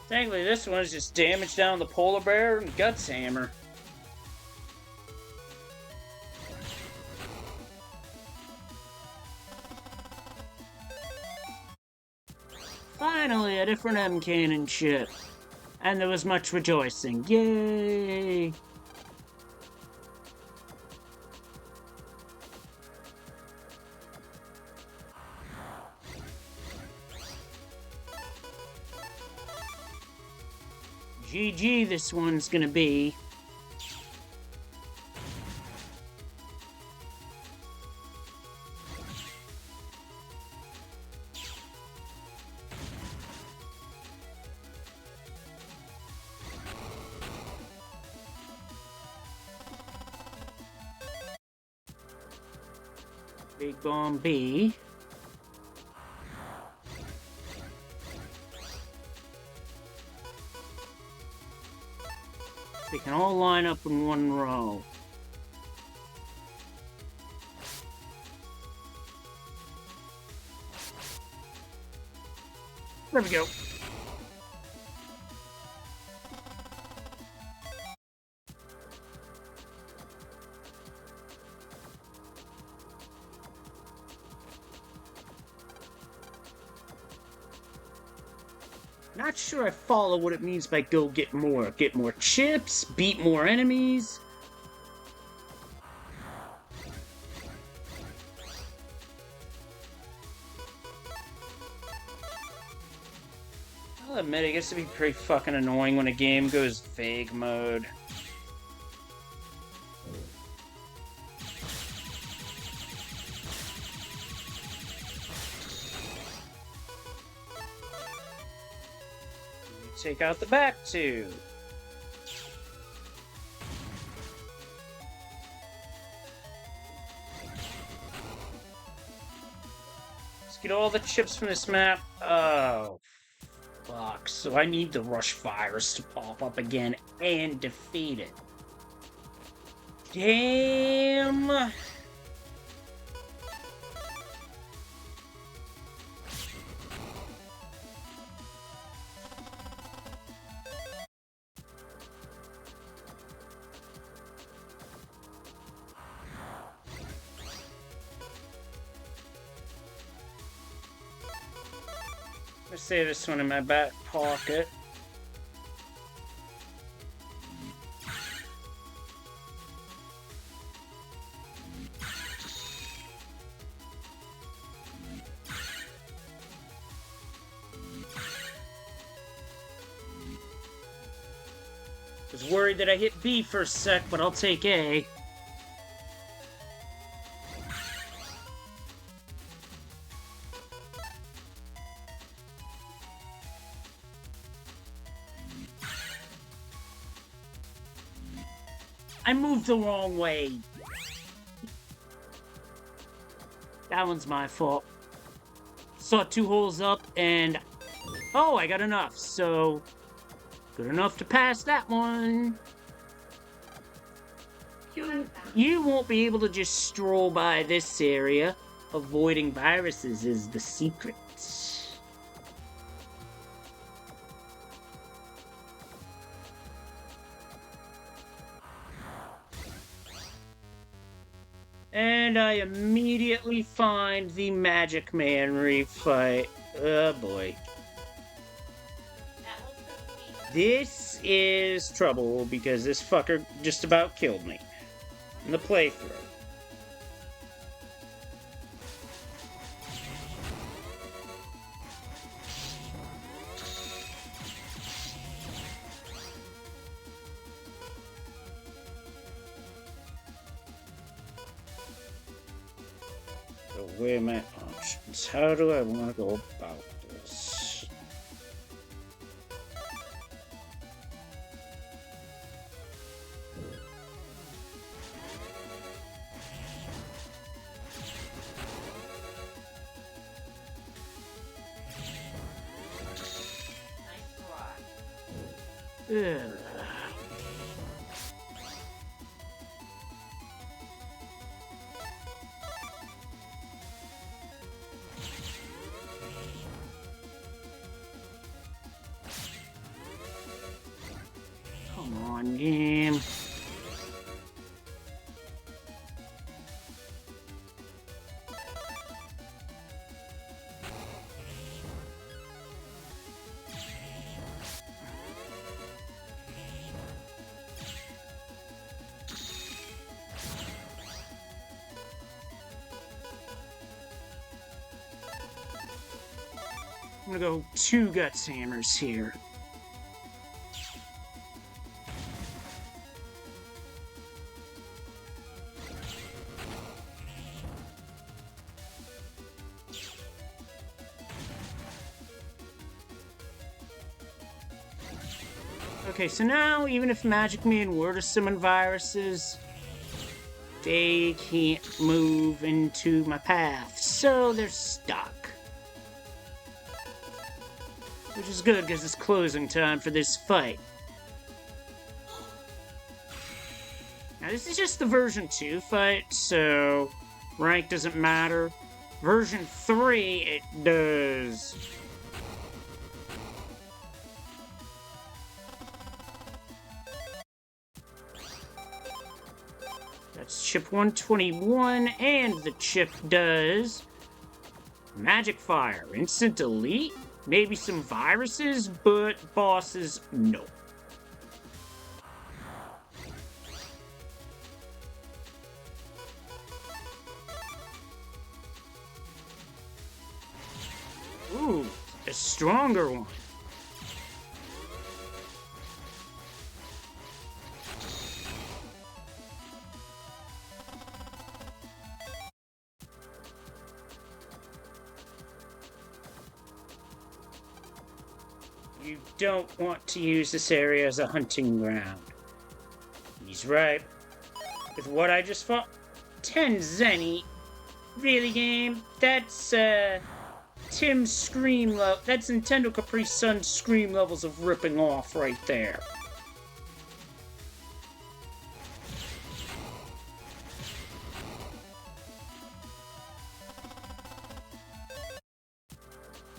Thankfully, this one is just damage down the polar bear and guts hammer. Finally, a different M cannon ship. And there was much rejoicing. Yay! GG this one's gonna be. Big Bomb B. They can all line up in one row. There we go. Not sure I follow what it means by go get more. Get more chips, beat more enemies. I'll admit, it gets to be pretty fucking annoying when a game goes vague mode. Take out the back two. Let's get all the chips from this map. Oh, fuck. So I need the rush virus to pop up again and defeat it. Damn. Let's save this one in my back pocket. Was worried that I hit B for a sec, but I'll take A. I moved the wrong way. That one's my fault. Saw two holes up and... oh, I got enough, so... good enough to pass that one. You won't be able to just stroll by this area. Avoiding viruses is the secret. And I immediately find the Magic Man refight. Oh boy. This is trouble because this fucker just about killed me in the playthrough. So where are my options? How do I want to go about this? Ugh. Come on, game. I'm gonna go 2 Guts Hammers here. Okay, so now, even if Magic Man were to summon viruses, they can't move into my path, so they're stuck. Which is good, because it's closing time for this fight. Now, this is just the version 2 fight, so rank doesn't matter. Version 3, it does. That's chip 121, and the chip does Magic Fire, Instant Elite, maybe some viruses, but bosses, no. Ooh, a stronger one. You don't want to use this area as a hunting ground. He's right. With what I just fought, 10 Zenny. Really, game? That's, Tim's Scream level. That's Nintendo Capri Sun's Scream levels of ripping off right there.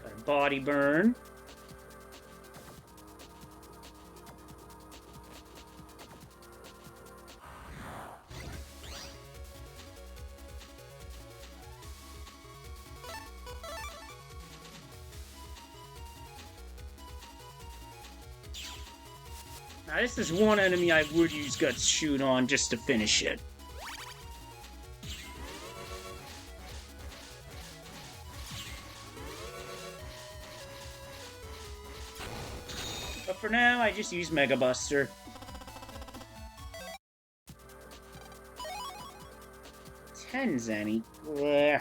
Got a body burn. Now, this is one enemy I would use Guts Shoot on just to finish it. But for now, I just use Mega Buster. Ten Zenny. Blech.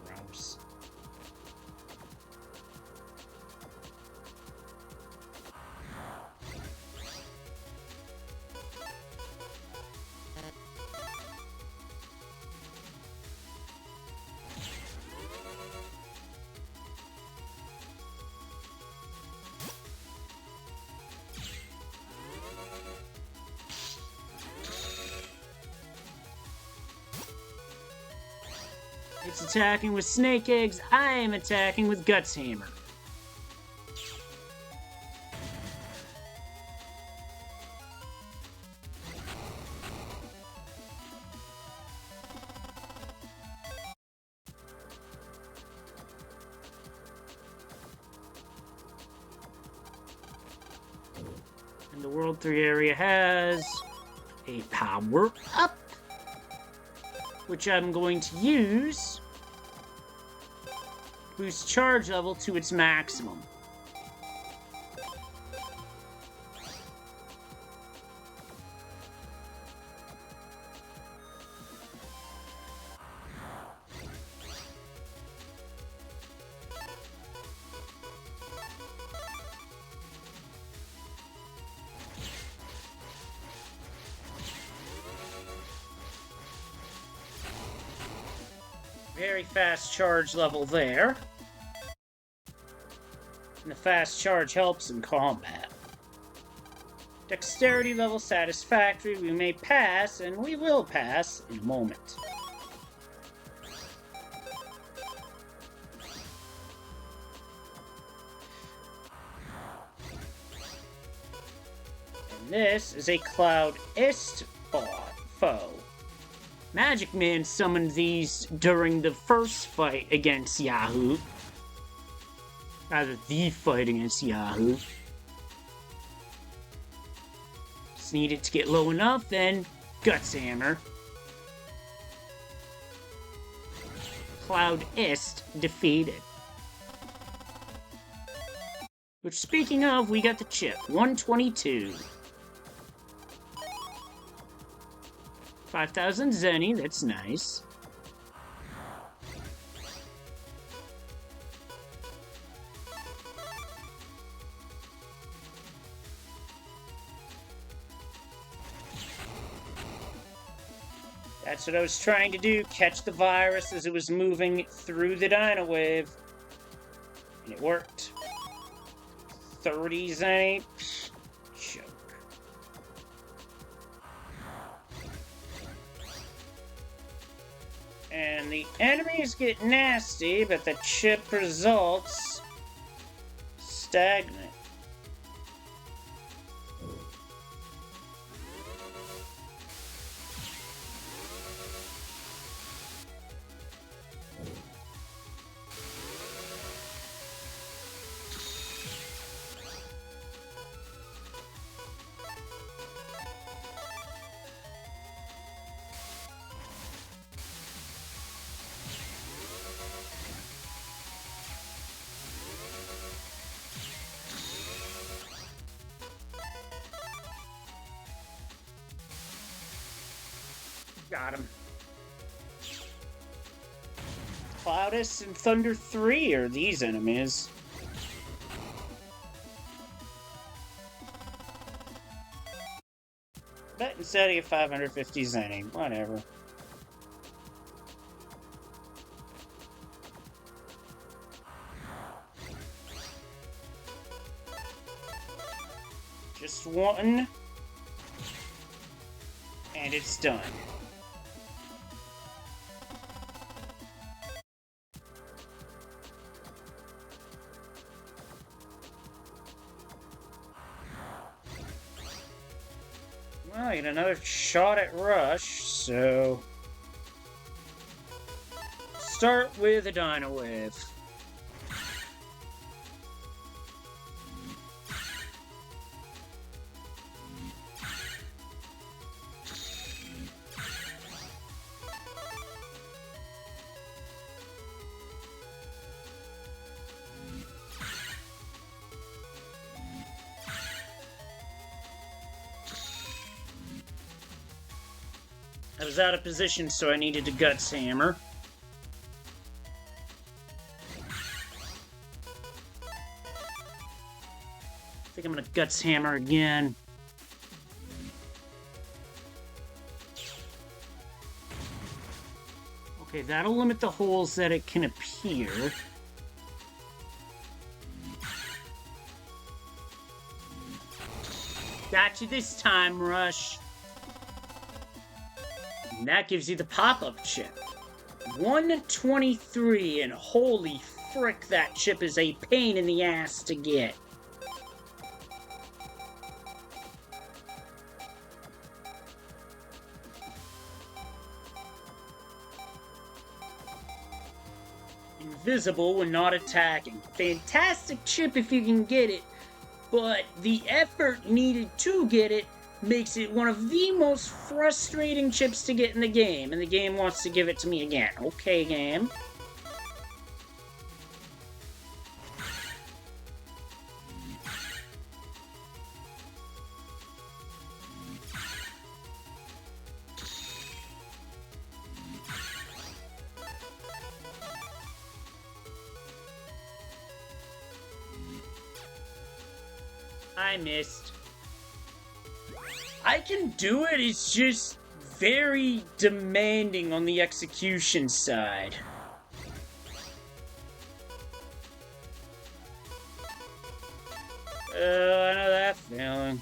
Gross. It's attacking with Snake Eggs, I am attacking with Guts Hammer. And the World 3 area has a power up, which I'm going to use to boost charge level to its maximum. Very fast charge level there. And the fast charge helps in combat. Dexterity level satisfactory. We may pass, and we will pass in a moment. And this is a Cloudist foe. Magic Man summoned these during the first fight against Yahoo. Rather, the fight against Yahoo. Just needed to get low enough, then Guts Hammer. Cloudist defeated. Which, speaking of, we got the chip. 122. 5,000 Zenny, that's nice. That's what I was trying to do, catch the virus as it was moving through the Dino Wave. And it worked. 30 Zenny. Joke. And the enemies get nasty, but the chip results stagnant. Got him. Cloudus and Thunder 3 are these enemies. But instead I get 550 Zenny. Whatever. Just one. And it's done. Well, I get another shot at Rush, so... Start with a Dino Wave. I was out of position, so I needed a Guts Hammer. I think I'm gonna Guts Hammer again. Okay, that'll limit the holes that it can appear. Got you this time, Rush. And that gives you the pop-up chip. 123, and holy frick, that chip is a pain in the ass to get. Invisible when not attacking. Fantastic chip if you can get it, but the effort needed to get it makes it one of the most frustrating chips to get in the game, and the game wants to give it to me again. Okay, game. I missed. I can do it, it's just very demanding on the execution side. I know that feeling.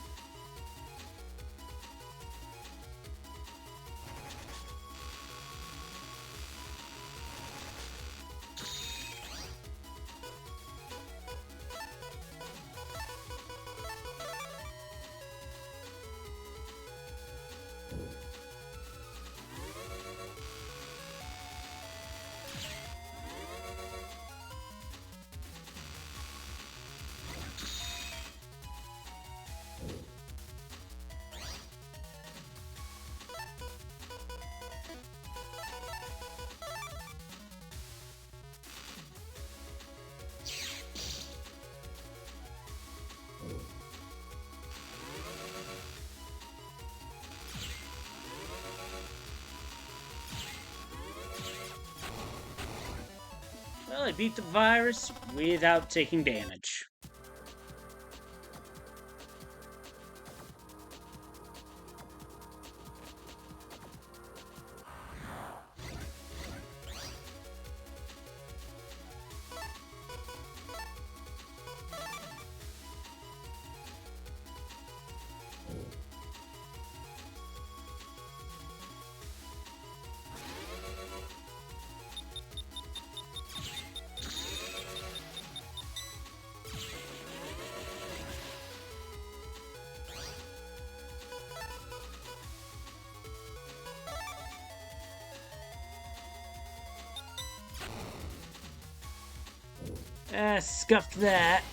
I beat the virus without taking damage. Scuffed that.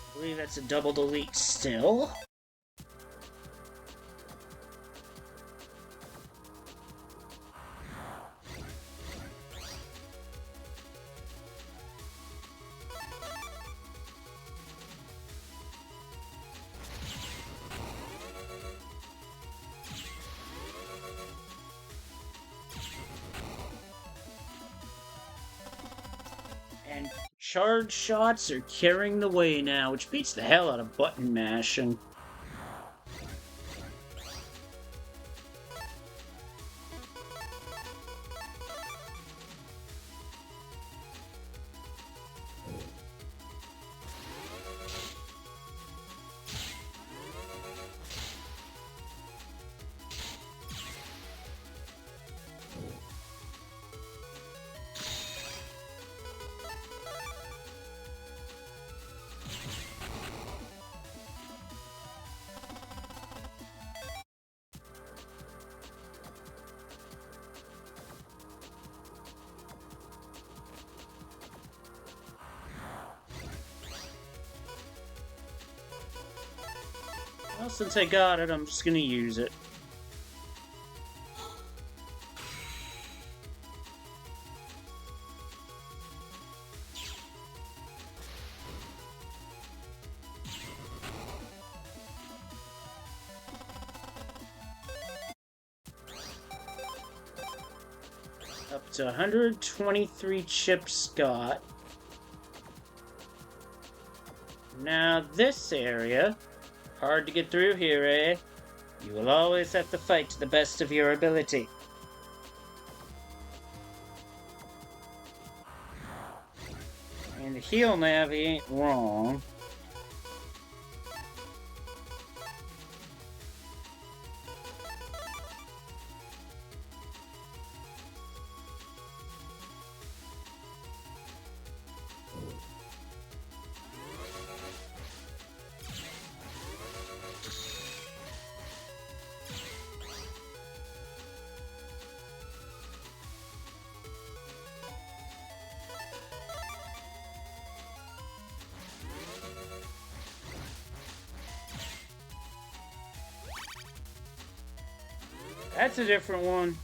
I believe that's a double delete still. And charge shots are carrying the way now, which beats the hell out of button mashing. Well, since I got it, I'm just gonna use it. Up to 123 chips got. Now this area, hard to get through here, eh? You will always have to fight to the best of your ability. And the heal Navi ain't wrong. That's a different one.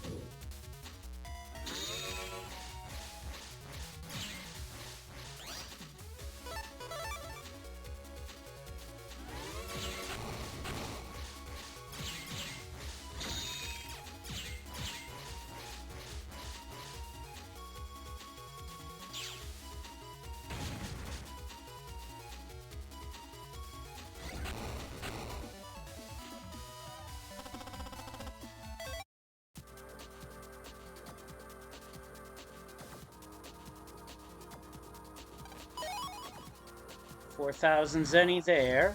4,000 zenny there.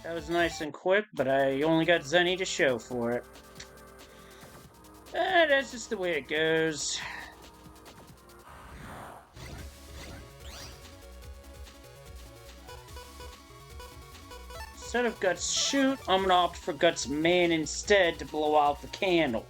That was nice and quick, but I only got zenny to show for it. That's just the way it goes. Instead of Guts shoot, I'm gonna opt for Guts man instead to blow out the candle.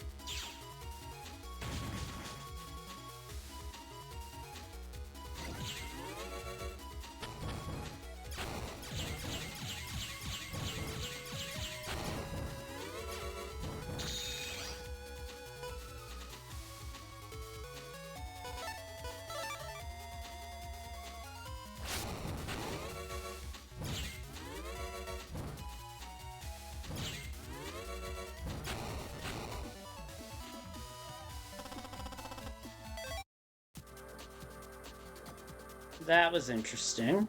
That was interesting.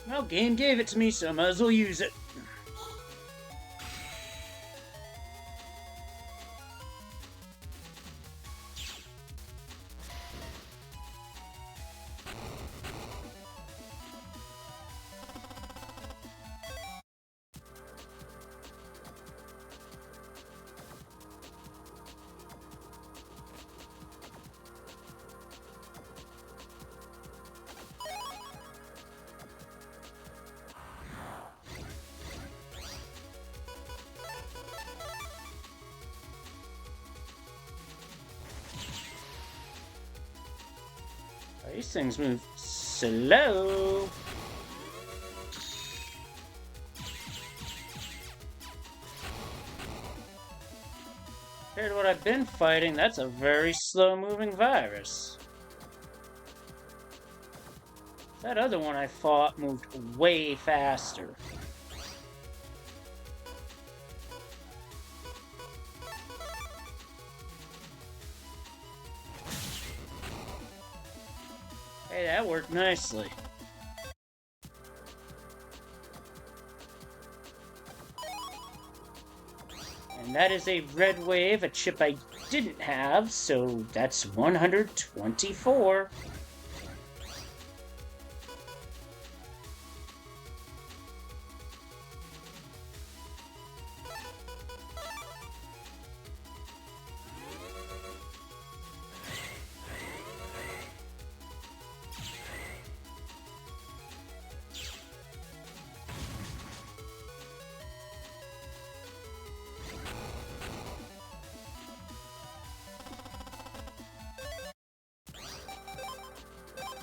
Well, game gave it to me, so I might as well use it. These things move slow. Compared to what I've been fighting, that's a very slow-moving virus. That other one I fought moved way faster. Hey, that worked nicely. And that is a red wave, a chip I didn't have, so that's 124.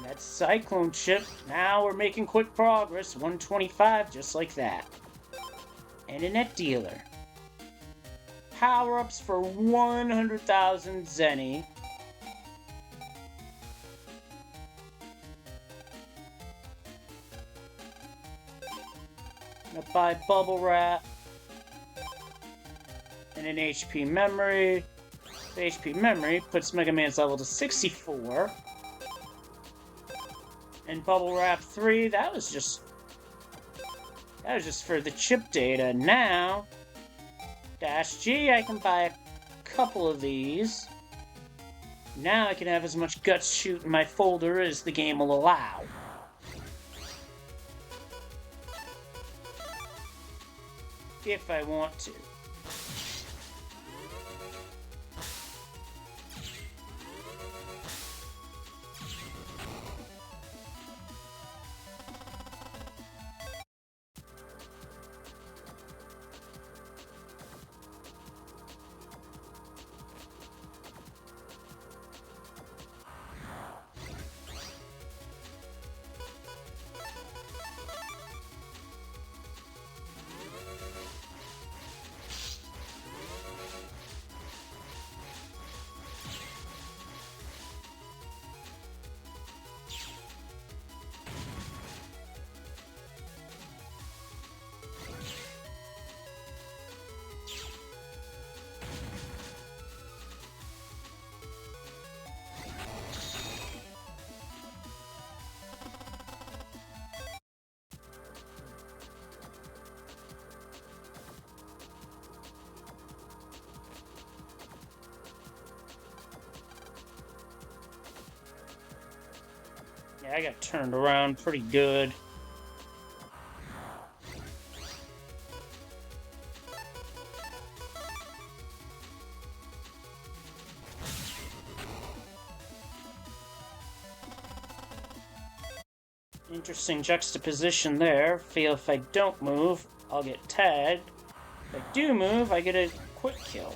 That's Cyclone Chip. Now we're making quick progress. 125, just like that. And a net dealer. Power-ups for 100,000 zenny. Gonna buy Bubble Wrap. And an HP Memory. The HP Memory puts Mega Man's level to 64. And Bubble Wrap 3, that was just for the chip data. Now, Dash G, I can buy a couple of these. Now I can have as much Guts shoot in my folder as the game will allow. If I want to. Yeah, I got turned around pretty good. Interesting juxtaposition there. Feel if I don't move, I'll get tagged. If I do move, I get a quick kill.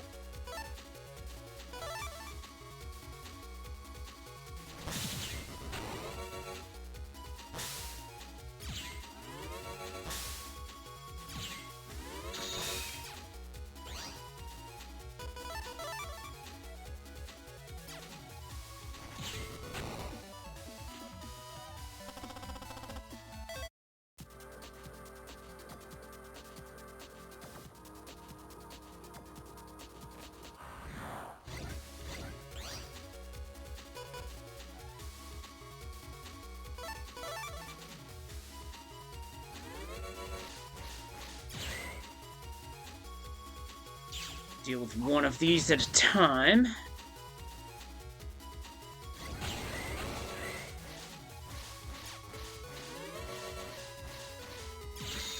Deal with one of these at a time.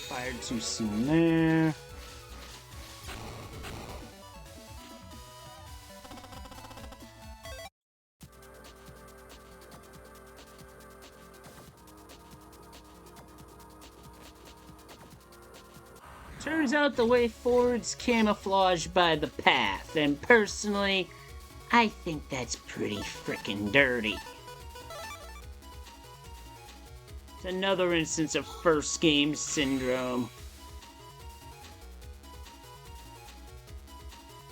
Fired too soon there. Turns out the way forward's camouflaged by the path, and personally, I think that's pretty frickin' dirty. It's another instance of first game syndrome.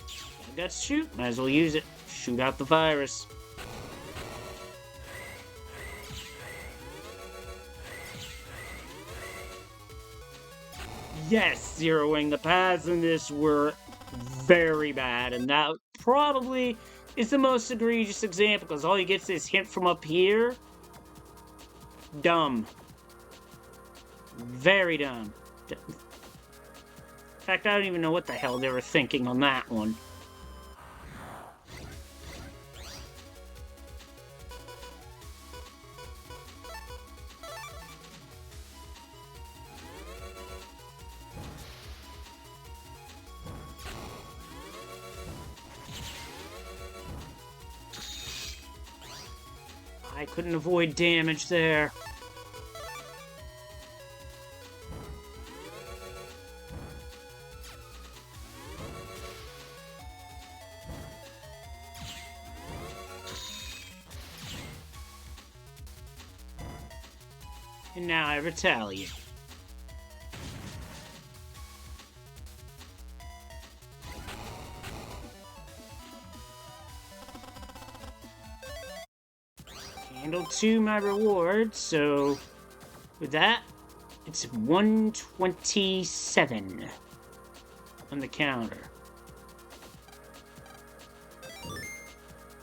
I got to shoot, might as well use it. Shoot out the virus. Yes, zeroing the paths in this were very bad, and that probably is the most egregious example, because all you get is hint from up here. Dumb. Very dumb. In fact, I don't even know what the hell they were thinking on that one. I couldn't avoid damage there. And now I retaliate. Handled 2 my reward, so with that, it's 127 on the counter.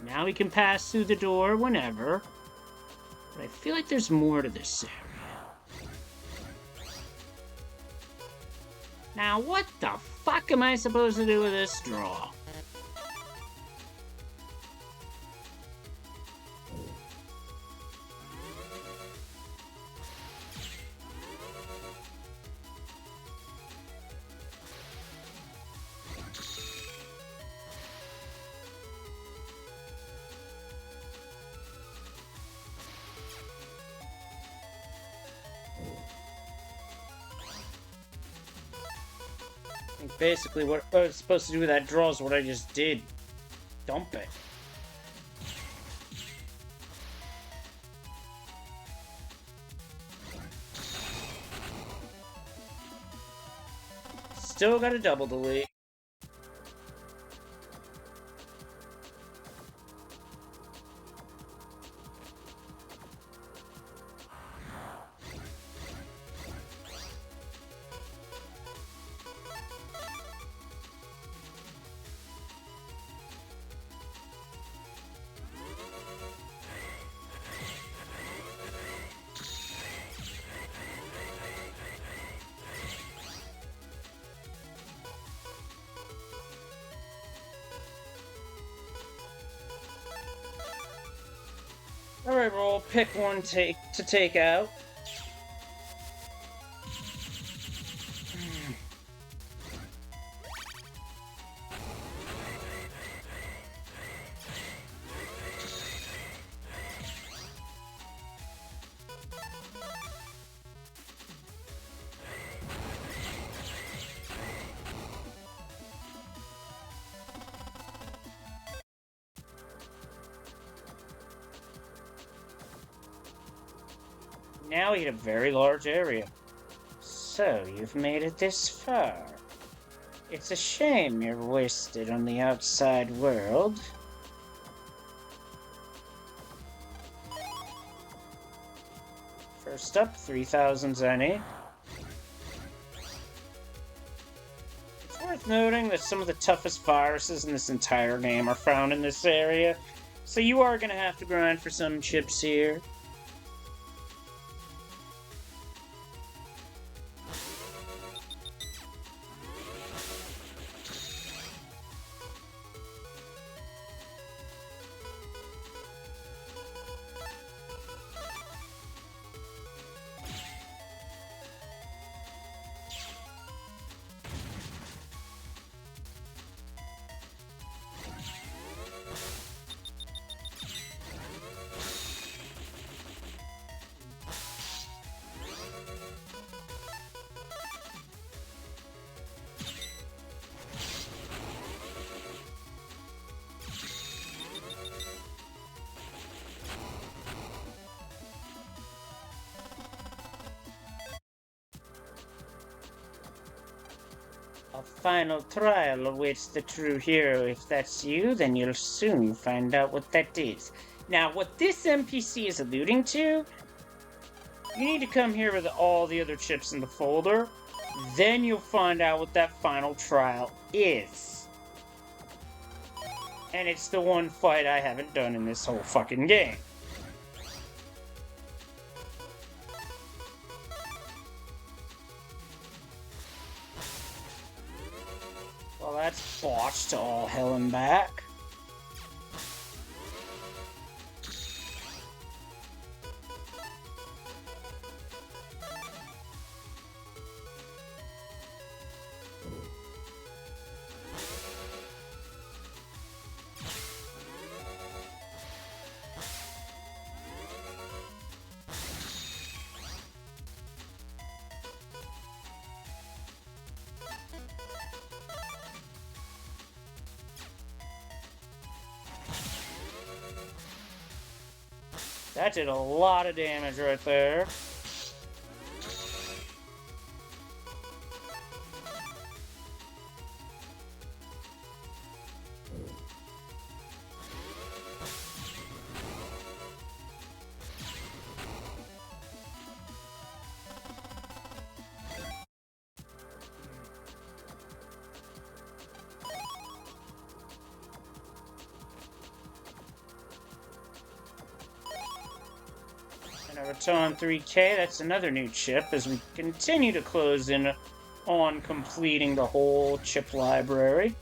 Now we can pass through the door whenever, but I feel like there's more to this area. Now what the fuck am I supposed to do with this draw? Basically, what I was supposed to do with that draw is what I just did. Dump it. Still got a double delete. Alright, we'll pick one to take out. Now we get a very large area. So, you've made it this far. It's a shame you're wasted on the outside world. First up, 3,000 Zenny. It's worth noting that some of the toughest viruses in this entire game are found in this area, so you are going to have to grind for some chips here. A final trial awaits the true hero. If that's you, then you'll soon find out what that is. Now, what this NPC is alluding to, you need to come here with all the other chips in the folder. Then you'll find out what that final trial is. And it's the one fight I haven't done in this whole fucking game. Well, that's botched to all hell and back. That did a lot of damage right there. And a Raton 3K, that's another new chip as we continue to close in on completing the whole chip library.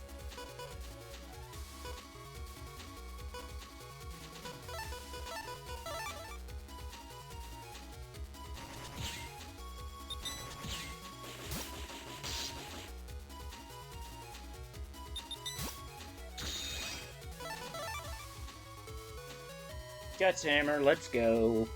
Guts Hammer, let's go.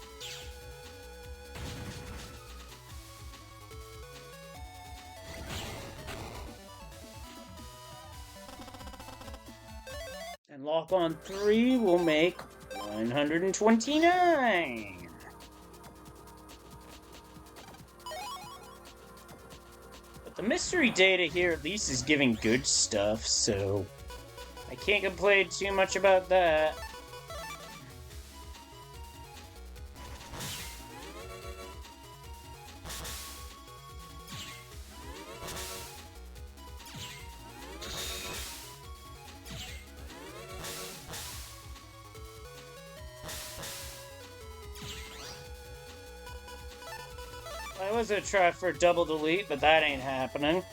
And lock on 3 will make 129. But the mystery data here at least is giving good stuff, so I can't complain too much about that. I was gonna try for a double delete, but that ain't happening.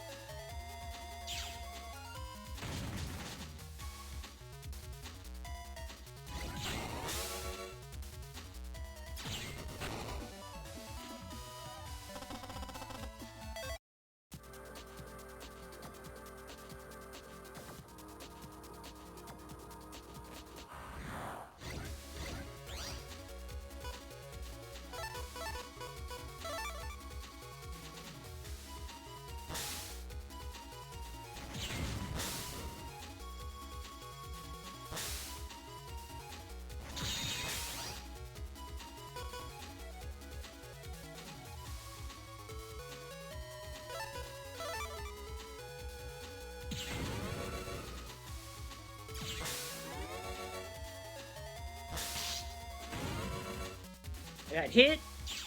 Got hit,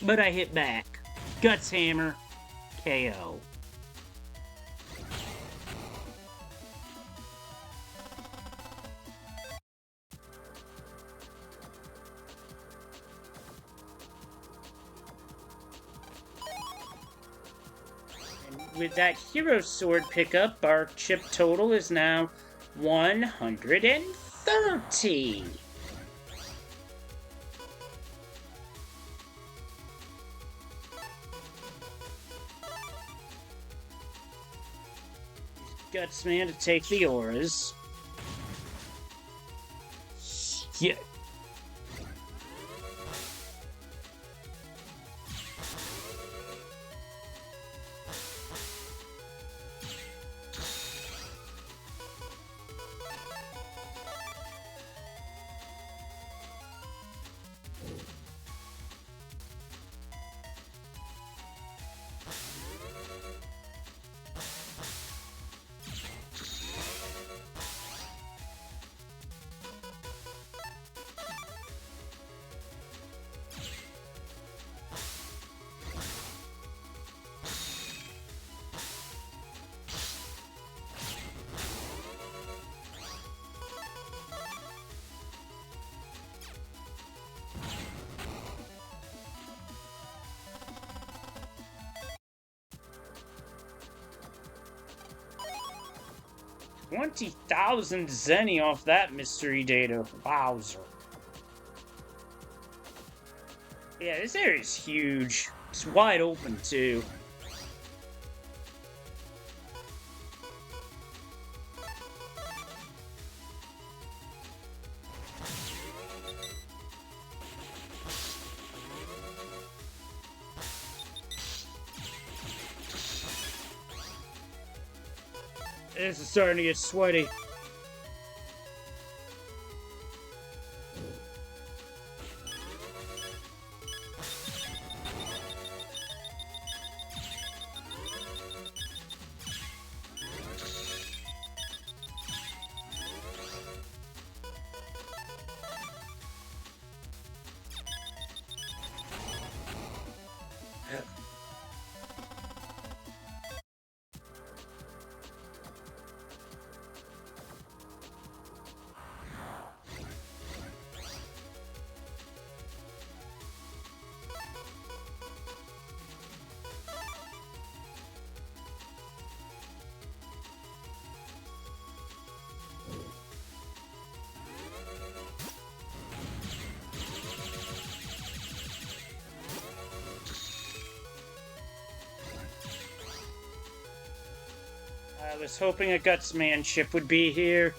but I hit back. Guts Hammer, KO. With that Hero Sword pickup, our chip total is now 130. Gutsman to take the auras. Yeah. $20,000 Zenny off that mystery data. Wowzer. Yeah, this area is huge. It's wide open, too. This is starting to get sweaty. I was hoping a Gutsman ship would be here.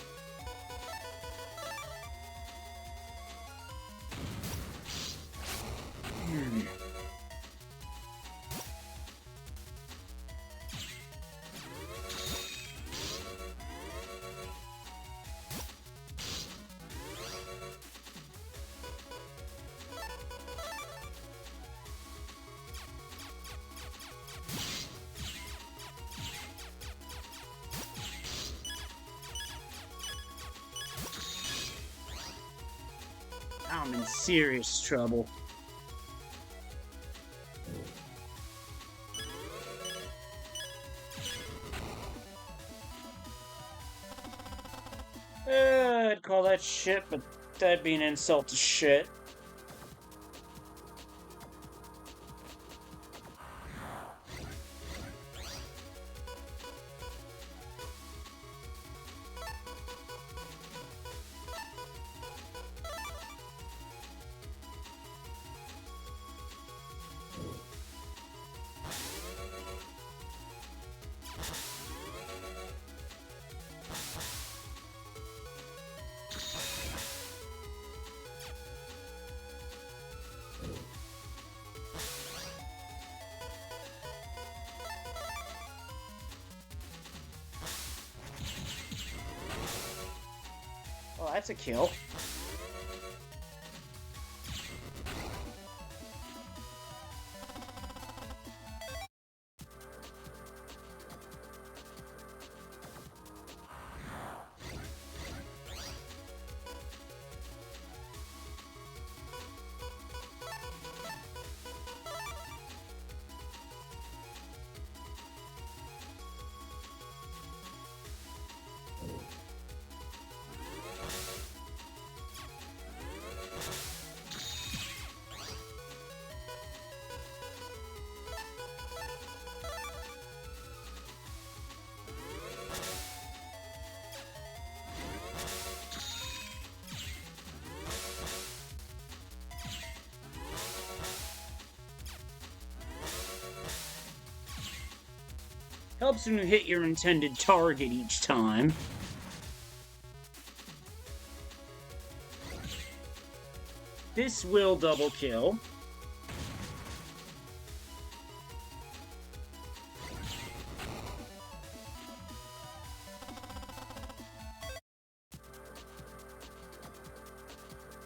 I'm in serious trouble. I'd call that shit, but that'd be an insult to shit. Oh, that's a kill. Helps when you hit your intended target each time. This will double kill.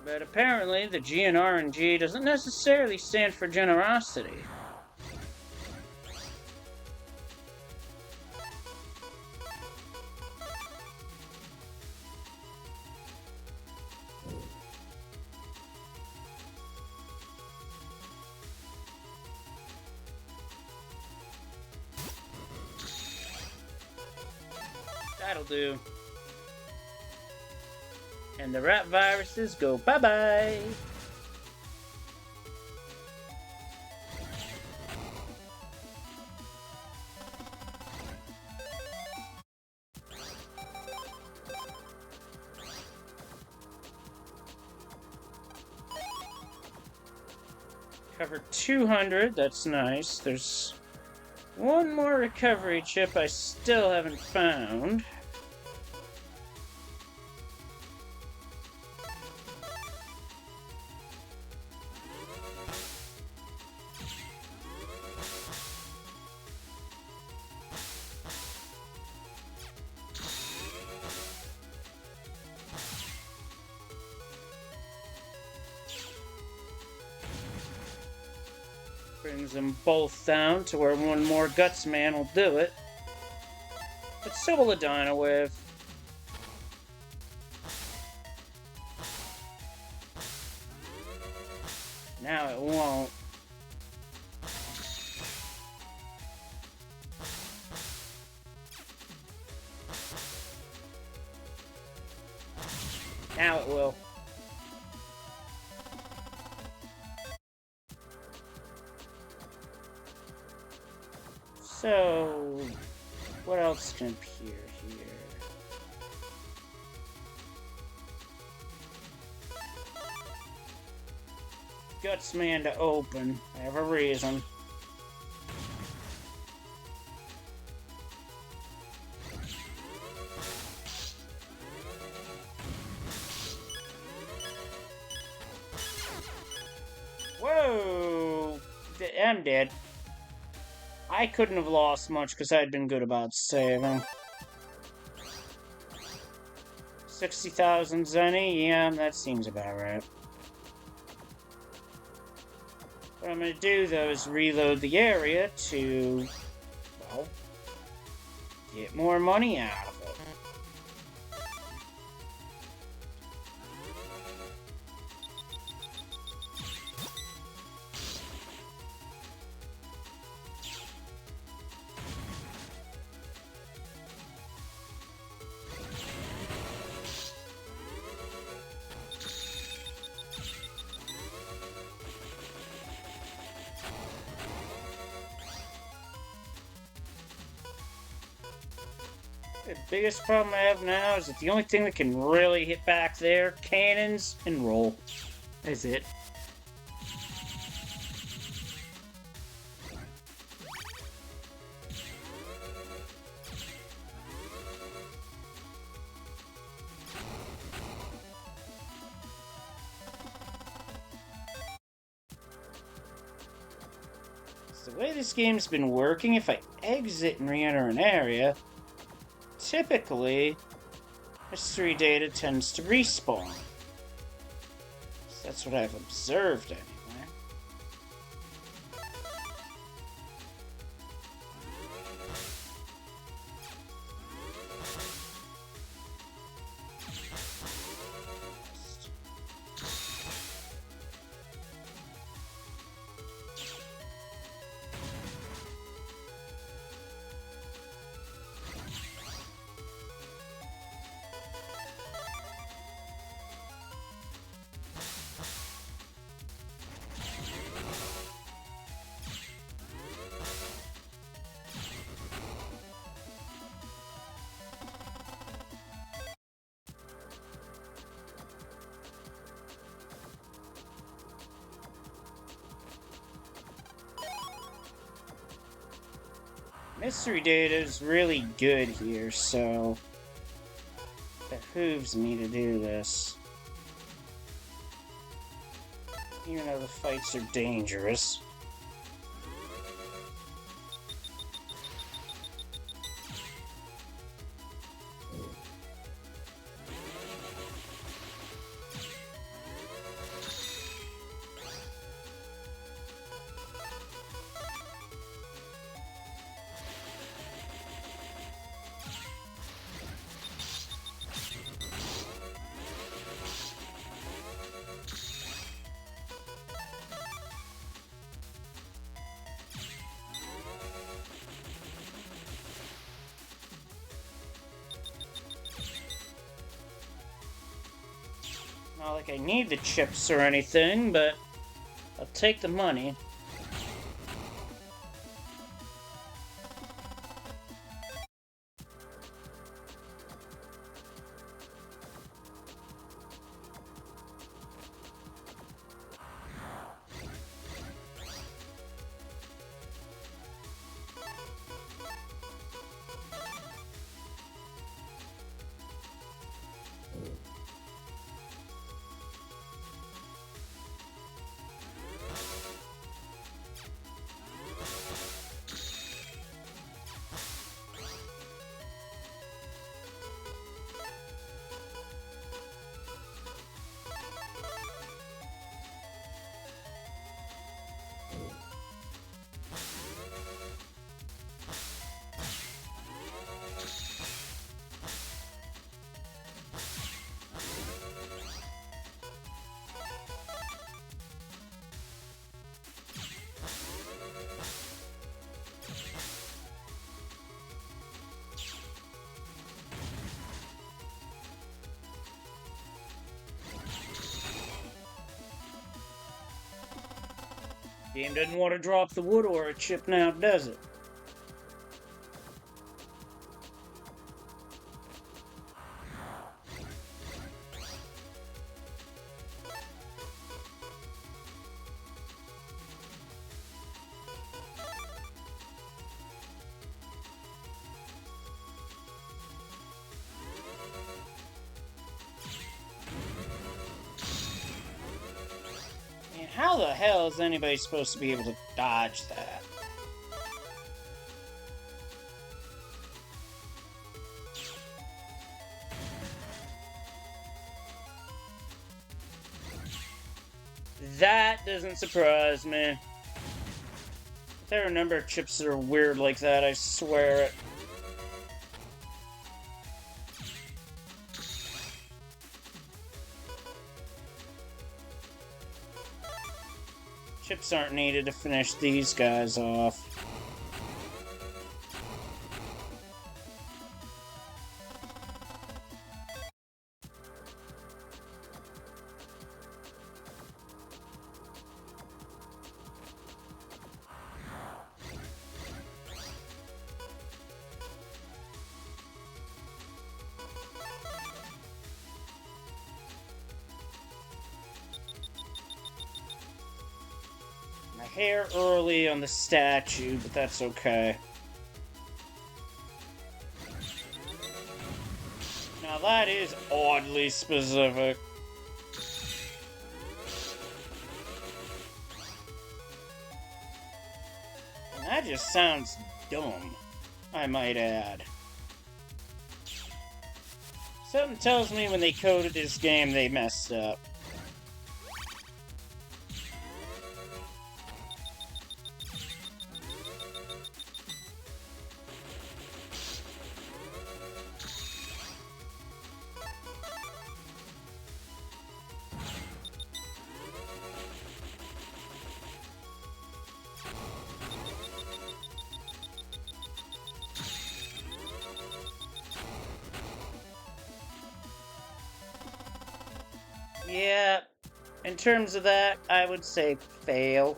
But apparently the GNRNG doesn't necessarily stand for generosity. That'll do. And the rat viruses go bye-bye. Covered 200, that's nice. There's one more recovery chip I still haven't found. Brings them both down to where one more Guts Man will do it. But so will a Dino Wave. Now it won't. Now it will. So, what else can appear here? Gutsman to open. I have a reason. Whoa! I'm dead. I couldn't have lost much because I'd been good about saving. 60,000 Zenny? Yeah, that seems about right. What I'm going to do, though, is reload the area to, well, get more money out of it. The biggest problem I have now is that the only thing that can really hit back there, cannons and roll. That's it. So the way this game's been working, if I exit and re-enter an area, typically, history data tends to respawn. So that's what I've observed anyway. Mystery data is really good here, so it behooves me to do this. Even though the fights are dangerous. Not like I need the chips or anything, but I'll take the money. Game doesn't want to drop the wood or a chip now, does it? How the hell is anybody supposed to be able to dodge that? That doesn't surprise me. There are a number of chips that are weird like that, I swear it. Chips aren't needed to finish these guys off. Hair early on the statue, but that's okay. Now that is oddly specific. And that just sounds dumb, I might add. Something tells me when they coded this game they messed up. Yeah, in terms of that, I would say fail.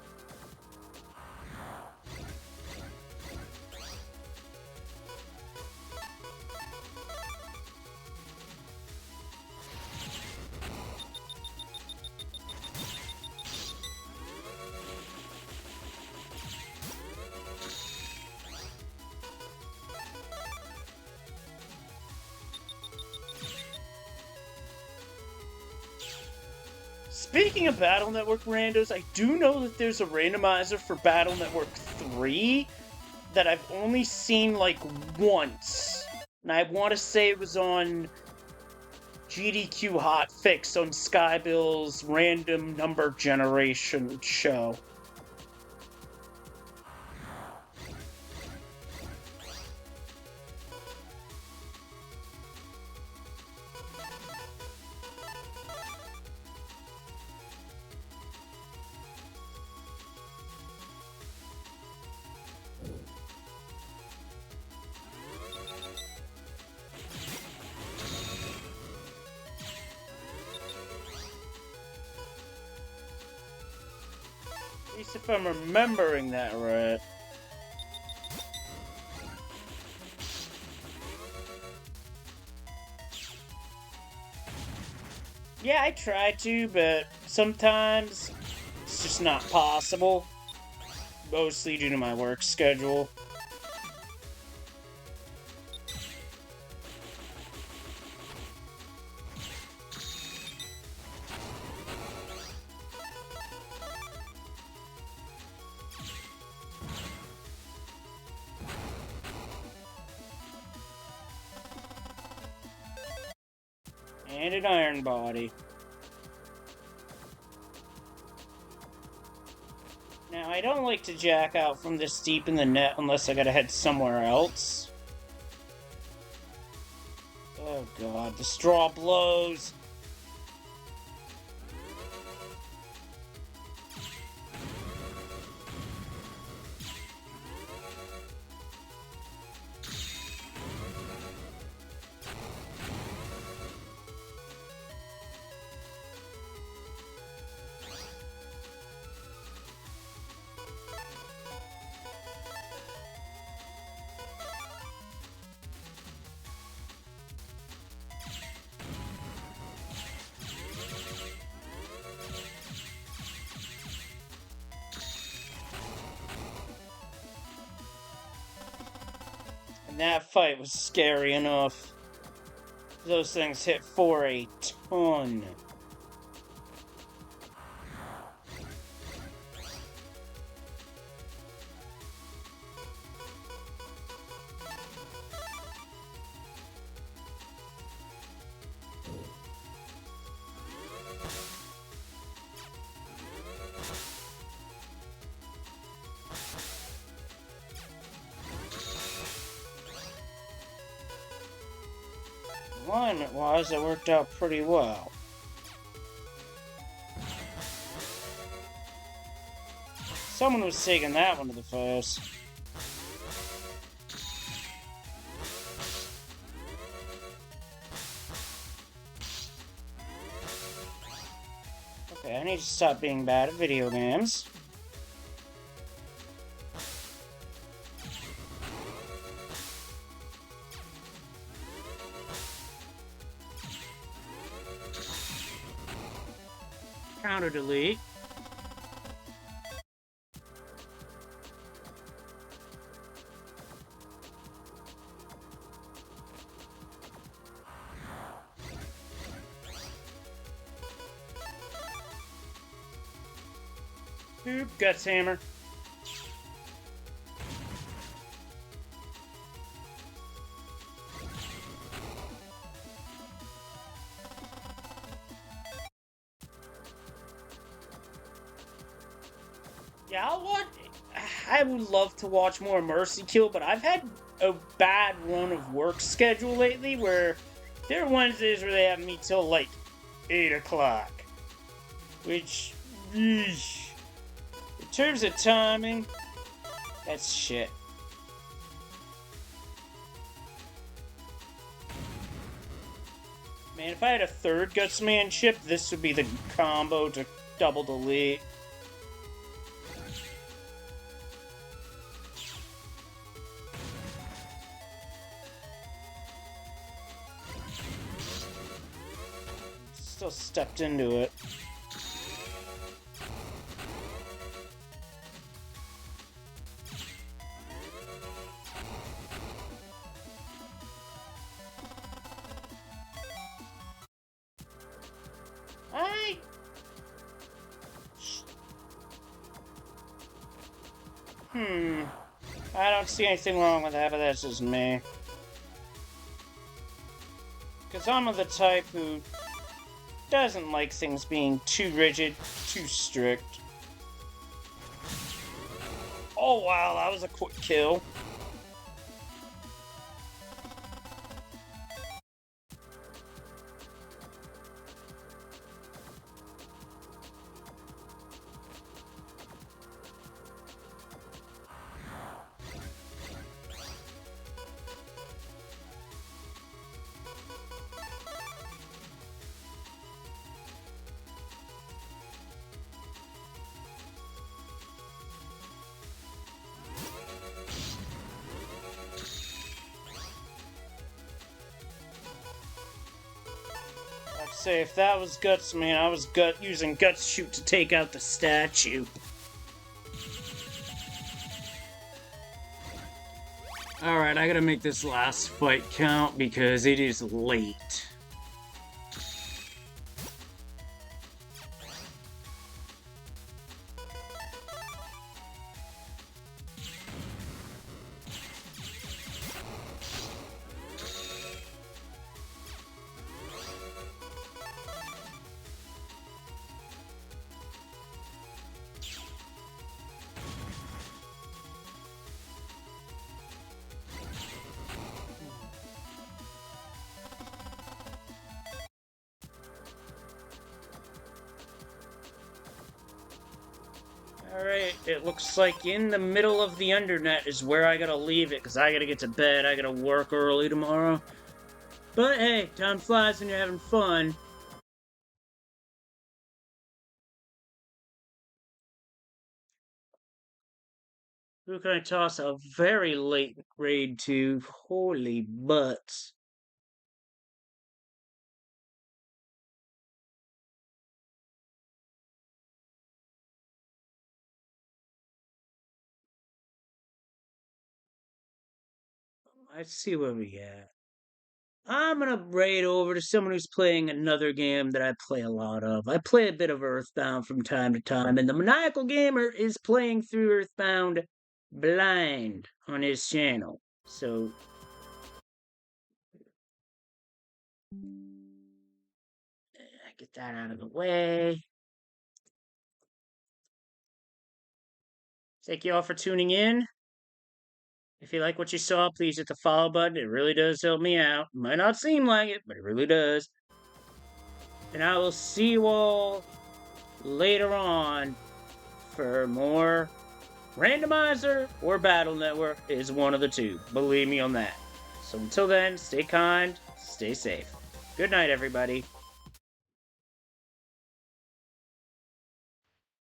Speaking of Battle Network randos, I do know that there's a randomizer for Battle Network 3 that I've only seen like once. And I want to say it was on GDQ Hotfix on Skybill's random number generation show. At least if I'm remembering that right. Yeah, I try to, but sometimes it's just not possible. Mostly due to my work schedule. And an iron body. Now, I don't like to jack out from this deep in the net unless I gotta head somewhere else. Oh god, the straw blows! And that fight was scary enough. Those things hit for a ton. Alignment-wise, it worked out pretty well. Someone was taking that one to the face. Okay, I need to stop being bad at video games. Counter delete. Oop, guts hammer. Yeah, I would love to watch more Mercy Kill, but I've had a bad run of work schedule lately where there are Wednesdays where they have me till like 8 o'clock. Which, eesh. In terms of timing, that's shit. Man, if I had a third Gutsman chip, this would be the combo to double delete. Still stepped into it. I don't see anything wrong with that, but that's just me. Because I'm of the type who doesn't like things being too rigid, too strict. Oh wow, that was a quick kill. I'd say if that was Guts, man, I was using Guts Shoot to take out the statue. Alright, I gotta make this last fight count because it is late. Alright, it looks like in the middle of the undernet is where I gotta leave it, because I gotta get to bed, I gotta work early tomorrow. But hey, time flies when you're having fun. Who can I toss a very late raid to? Holy butts. Let's see where we at. I'm gonna raid over to someone who's playing another game that I play a lot of. I play a bit of Earthbound from time to time, and the Maniacal Gamer is playing through Earthbound blind on his channel. So get that out of the way. Thank you all for tuning in. If you like what you saw, please hit the follow button. It really does help me out. It might not seem like it, but it really does. And I will see you all later on for more Randomizer or Battle Network is one of the two. Believe me on that. So until then, stay kind, stay safe. Good night, everybody.